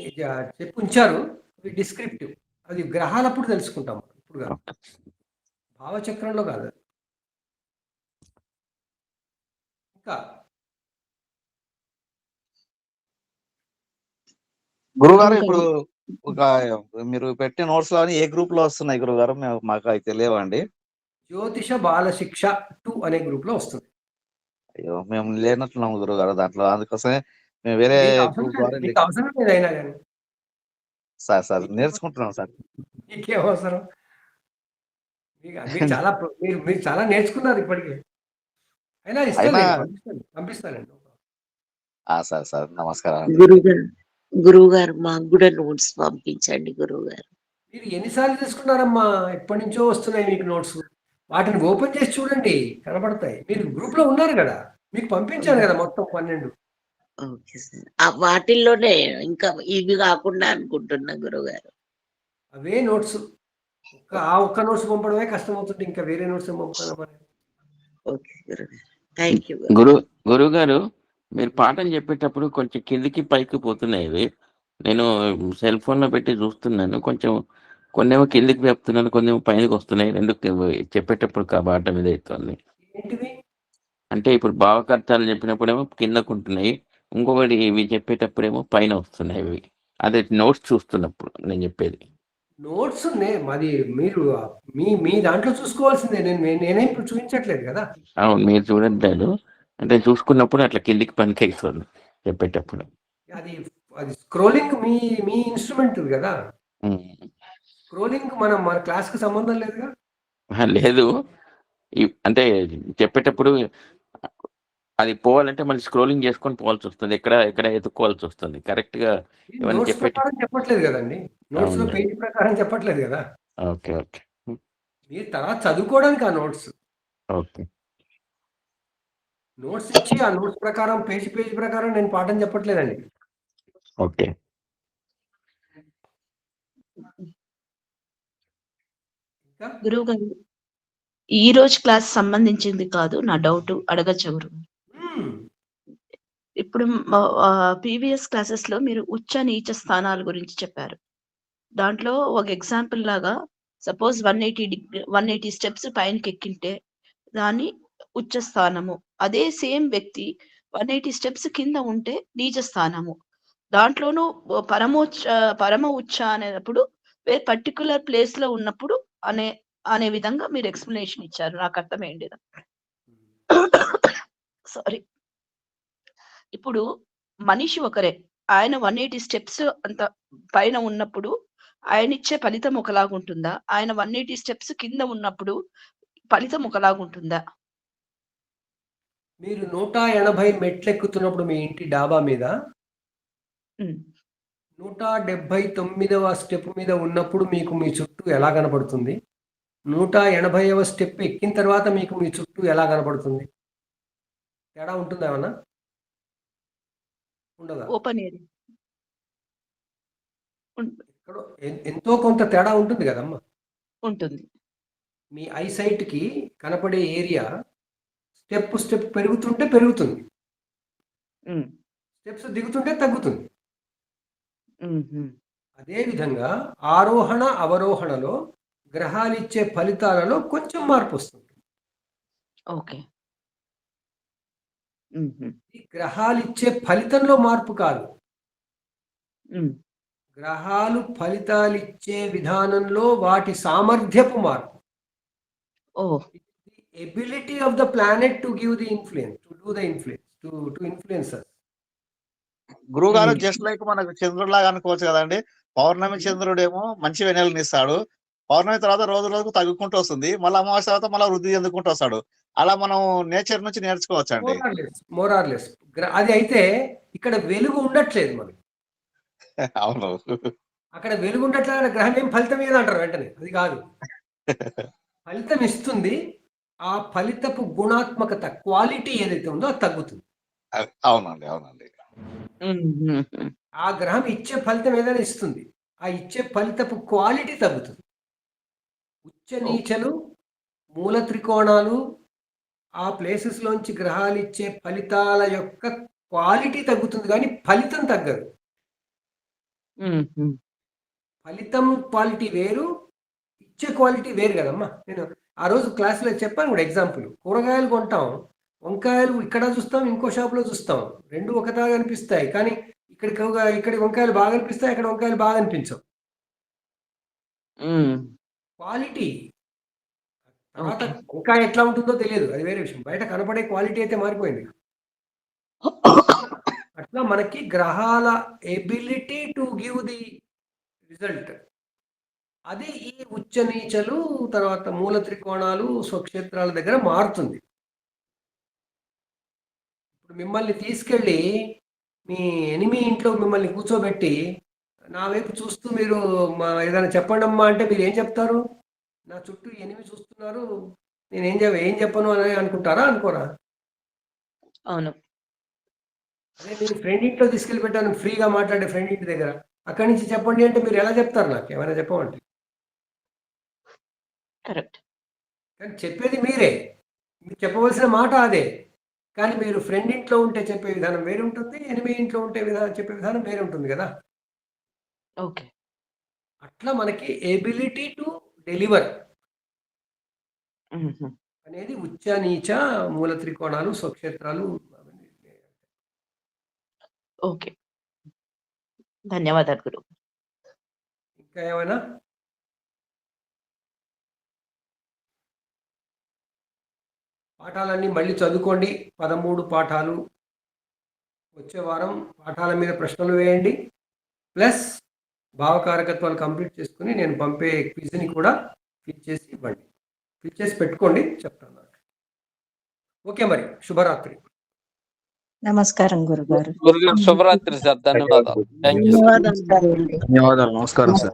Speaker 1: చెప్పి ఉంచారు, అవి డిస్క్రిప్టివ్. అది గ్రహాలప్పుడు తెలుసుకుంటాం, ఇప్పుడు కాదు, భావచక్రంలో కాదు. ఇంకా
Speaker 5: గురుగారు, ఇప్పుడు ఒక మీరు పెట్టే నోట్స్ లో ఏ గ్రూప్ లో వస్తున్నాయి గురుగారు? మాకు అయితే లేవండి.
Speaker 1: జ్యోతిష బాలశిక్ష 2 అనే గ్రూప్ లో వస్తుంది.
Speaker 5: అయ్యో, మేము లేనట్టున్నాము గురుగారు దాంట్లో. అందుకోసమే మేము వేరే గ్రూప్ ద్వారా
Speaker 1: మీకు అవసరం లేదైనా కానీ
Speaker 5: సార్ నేర్చుకుంటున్నాం సార్.
Speaker 1: మీకేం అవసరం? మీరు చాలా మీరు చాలా నేర్చుకున్నారు ఇప్పటికే. అయినా పంపిస్తానండి.
Speaker 5: సార్ నమస్కారం.
Speaker 9: గురువు గారు మాకు కూడా నోట్స్ పంపించండి గురువు గారు.
Speaker 1: మీరు ఎన్నిసార్లు తీసుకున్నారమ్మా? ఎప్పటి నుంచో వస్తున్నాయి మీకు నోట్స్. వాటిని ఓపెన్ చేసి చూడండి, కనబడతాయి. మీరు గ్రూప్ లో ఉన్నారు కదా, మీకు పంపించాను కదా మొత్తం 12.
Speaker 9: ఓకే సార్, వాటిల్లోనే ఇంకా ఇవి కాకుండా అనుకుంటున్నా గురువు గారు.
Speaker 1: అవే నోట్స్. ఒక్క నోట్స్ పంపడమే కష్టం అవుతుంది, ఇంకా వేరే నోట్స్ ఏం పంపుతాను.
Speaker 9: ఓకే గురుగారు, థ్యాంక్ యూ.
Speaker 7: గురువు గారు, మీరు పాఠం చెప్పేటప్పుడు కొంచెం కిందికి పైకి పోతున్నాయి ఇవి. నేను సెల్ ఫోన్ లో పెట్టి చూస్తున్నాను. కొంచెం కొన్నేమో కిందికి చెప్తున్నాను, కొన్నేమో పైనకి వస్తున్నాయి. రెండు చెప్పేటప్పుడు పాఠం మీద అవుతుంది.
Speaker 1: ఏంటిది?
Speaker 7: అంటే ఇప్పుడు భావకర్తాలు చెప్పినప్పుడేమో కిందకు ఉంటున్నాయి, ఇంకొకటి ఇవి చెప్పేటప్పుడేమో పైన వస్తున్నాయి ఇవి. అదే నోట్స్ చూస్తున్నప్పుడు నేను చెప్పేది.
Speaker 1: నోట్స్ మాది మీరు మీ దాంట్లో చూసుకోవాల్సిందే. నేనే ఇప్పుడు చూపించట్లేదు కదా.
Speaker 7: అవును, మీరు చూడట్లేదు. అంటే చూసుకున్నప్పుడు అట్లా కిందికి పనికి అవుతుంది చెప్పేటప్పుడు.
Speaker 1: అది అది స్క్రోలింగ్ మీ ఇన్స్ట్రుమెంట్ కదా. స్క్రోలింగ్ మన క్లాస్ కి సంబంధం లేదుగా.
Speaker 7: లేదు, అంటే చెప్పేటప్పుడు అది పోవాలంటే మళ్ళీ స్క్రోలింగ్ చేసుకొని పోవాల్సి వస్తుంది, ఎక్కడ ఎత్తుకోవాల్సి వస్తుంది. కరెక్ట్ గా
Speaker 1: నోట్స్ ప్రకారం చెప్పట్లేదు కదండి, నోట్స్ లో పేజీ ప్రకారం చెప్పట్లేదు కదా.
Speaker 7: ఓకే ఓకే,
Speaker 1: మీరు తర్వాత చదువుకోవడానికి ఆ నోట్స్.
Speaker 7: ఓకే,
Speaker 1: నోట్స్ ఇచ్చి ఆ నోట్స్ ప్రకారం పేజీ ప్రకారం నేను పాఠం చెప్పట్లేదండి.
Speaker 7: ఓకే.
Speaker 15: గురువు గారు, ఈ రోజు క్లాస్ సంబంధించింది కాదు, నా డౌట్ అడగచ్చు గురు. ఇప్పుడు ప్రీవియస్ క్లాసెస్ లో మీరు ఉచ్చ నీచ స్థానాల గురించి చెప్పారు. దాంట్లో ఒక ఎగ్జాంపుల్ లాగా సపోజ్ 180 స్టెప్స్ పైనకి ఎక్కింటే దాన్ని ఉచ్చ స్థానము. అదే సేమ్ వ్యక్తి 180 స్టెప్స్ కింద ఉంటే నీచ స్థానము. దాంట్లోనూ పరమ ఉచ్చ అనేటప్పుడు పర్టికులర్ ప్లేస్ లో ఉన్నప్పుడు అనే విధంగా మీరు ఎక్స్ప్లెనేషన్ ఇచ్చారు. నాకు అర్థమైంది. సారీ. ఇప్పుడు మనిషి ఒకరే, ఆయన 180 స్టెప్స్ అంత పైన ఉన్నప్పుడు ఆయన ఇచ్చే ఫలితం ఒకలాగుంటుందా? ఆయన 180 స్టెప్స్ కింద ఉన్నప్పుడు ఫలితం ఒకలాగుంటుందా?
Speaker 1: మీరు 180 మెట్లు ఎక్కుతున్నప్పుడు మీ ఇంటి డాబా మీద 179వ స్టెప్ మీద ఉన్నప్పుడు మీకు మీ చుట్టూ ఎలా కనపడుతుంది? 180వ స్టెప్ ఎక్కిన తర్వాత మీకు మీ చుట్టూ ఎలా కనపడుతుంది? తేడా ఉంటుందా ఏమన్నా? ఉండదా?
Speaker 15: ఓపెన్ ఏరియా
Speaker 1: ఎంతో కొంత తేడా ఉంటుంది కదమ్మా.
Speaker 15: ఉంటుంది.
Speaker 1: మీ ఐసైట్ కి కనపడే ఏరియా స్టెప్ పెరుగుతుంటే పెరుగుతుంది, స్టెప్స్ దిగుతుంటే తగ్గుతుంది. అదేవిధంగా ఆరోహణ అవరోహణలో గ్రహాలు ఇచ్చే ఫలితాలలో కొంచెం మార్పు వస్తుంది.
Speaker 15: ఓకే.
Speaker 1: గ్రహాలు ఇచ్చే ఫలితంలో మార్పు కాదు, గ్రహాలు ఫలితాలు ఇచ్చే విధానంలో వాటి సామర్థ్యపు మార్పు. Ability of the planet to give the influence, to do the influence, to influence us.
Speaker 5: గురువు గారు జస్ట్ లైక్ మనకు చంద్రుడు లాగా అనుకోవచ్చు కదండి. పౌర్ణమి చంద్రుడేమో మంచి వెన్నెలను ఇస్తాడు, పౌర్ణమి తర్వాత రోజు రోజుకు తగ్గుకుంటూ వస్తుంది, మళ్ళీ అమావాస్య తర్వాత మళ్ళీ వృద్ధి చెందుకుంటూ వస్తాడు. అలా మనం నేచర్ నుంచి నేర్చుకోవచ్చు అండి.
Speaker 1: మోరార్లెస్ అది అయితే ఇక్కడ వెలుగు ఉండట్లేదు మనకి.
Speaker 5: అవును,
Speaker 1: అక్కడ వెలుగు ఉండట్లేదు, గ్రహం ఏం ఫలితం ఏదో అంటారు వెంటనే. అది కాదు, ఫలితం ఇస్తుంది. ఆ ఫలితపు గుణాత్మకత, క్వాలిటీ ఏదైతే ఉందో అది తగ్గుతుంది.
Speaker 5: అవునండి, అవునండి.
Speaker 1: ఆ గ్రహం ఇచ్చే ఫలితం ఏదైనా ఇస్తుంది, ఆ ఇచ్చే ఫలితపు క్వాలిటీ తగ్గుతుంది. ఉచ్చ నీచలు, మూల త్రికోణాలు, ఆ ప్లేసెస్ లోంచి గ్రహాలు ఇచ్చే ఫలితాల యొక్క క్వాలిటీ తగ్గుతుంది, కానీ ఫలితం తగ్గదు. ఫలితం క్వాలిటీ వేరు, ఇచ్చే క్వాలిటీ వేరు కదమ్మా. నేను ఆ రోజు క్లాసులో చెప్పాను కూడా ఎగ్జాంపుల్. కూరగాయలు కొంటాం, వంకాయలు ఇక్కడ చూస్తాం, ఇంకో షాప్లో చూస్తాం, రెండు ఒకలాగా అనిపిస్తాయి, కానీ ఇక్కడ వంకాయలు బాగా అనిపిస్తాయి, అక్కడ వంకాయలు బాగా అనిపించవు. క్వాలిటీ తర్వాత వంకాయ ఎట్లా ఉంటుందో తెలియదు, అది వేరే విషయం. బయట కనపడే క్వాలిటీ అయితే మారిపోయింది. అట్లా మనకి గ్రహాల ability to give the result, అది ఈ ఉచ్చ నీచలు, తర్వాత మూల త్రికోణాలు, స్వక్షేత్రాల దగ్గర మారుతుంది. ఇప్పుడు మిమ్మల్ని తీసుకెళ్ళి మీ ఎనిమి ఇంట్లో మిమ్మల్ని కూర్చోబెట్టి నా వైపు చూస్తూ మీరు ఏదైనా చెప్పండి అమ్మా అంటే మీరు ఏం చెప్తారు? నా చుట్టూ ఎనిమి చూస్తున్నారు, నేను ఏం చెప్పను అని అనుకుంటారా, అనుకోరా?
Speaker 11: అవును.
Speaker 1: అదే మీరు ఫ్రెండ్ ఇంట్లో తీసుకెళ్ళి పెట్టాను, ఫ్రీగా మాట్లాడే ఫ్రెండ్ ఇంటి దగ్గర, అక్కడి నుంచి చెప్పండి అంటే మీరు ఎలా చెప్తారు? నాకు ఏమైనా చెప్పమంటే.
Speaker 11: కరెక్ట్.
Speaker 1: కానీ చెప్పేది మీరే, మీరు చెప్పవలసిన మాట అదే. కానీ మీరు ఫ్రెండ్ ఇంట్లో ఉంటే చెప్పే విధానం వేరే ఉంటుంది, ఎనిమి ఇంట్లో ఉంటే చెప్పే విధానం వేరే ఉంటుంది కదా.
Speaker 11: ఓకే.
Speaker 1: అట్లా మనకి ఎబిలిటీ టు డెలివర్ అనేది ఉచ్చ నీచ మూల త్రికోణాలు, స్వక్షేత్రాలు.
Speaker 11: ఓకే, ధన్యవాదాలు గురు.
Speaker 1: ఇంకా ఏమైనా? పాఠాలన్నీ మళ్ళీ చదువుకోండి, 13 పాఠాలు. వచ్చే వారం పాఠాల మీద ప్రశ్నలు వేయండి, ప్లస్ భావకారకత్వాలు కంప్లీట్ చేసుకుని నేను పంపే క్విజ్ని కూడా ఫిల్ చేసి ఇవ్వండి. ఫిల్ చేసి పెట్టుకోండి, చెప్తాను. ఓకే, మరి శుభరాత్రి.
Speaker 14: నమస్కారం గురుగారు.
Speaker 16: గురుగారు శుభరాత్రి సార్, ధన్యవాదాలు. Thank you.
Speaker 6: ధన్యవాదాలు, నమస్కారం సార్.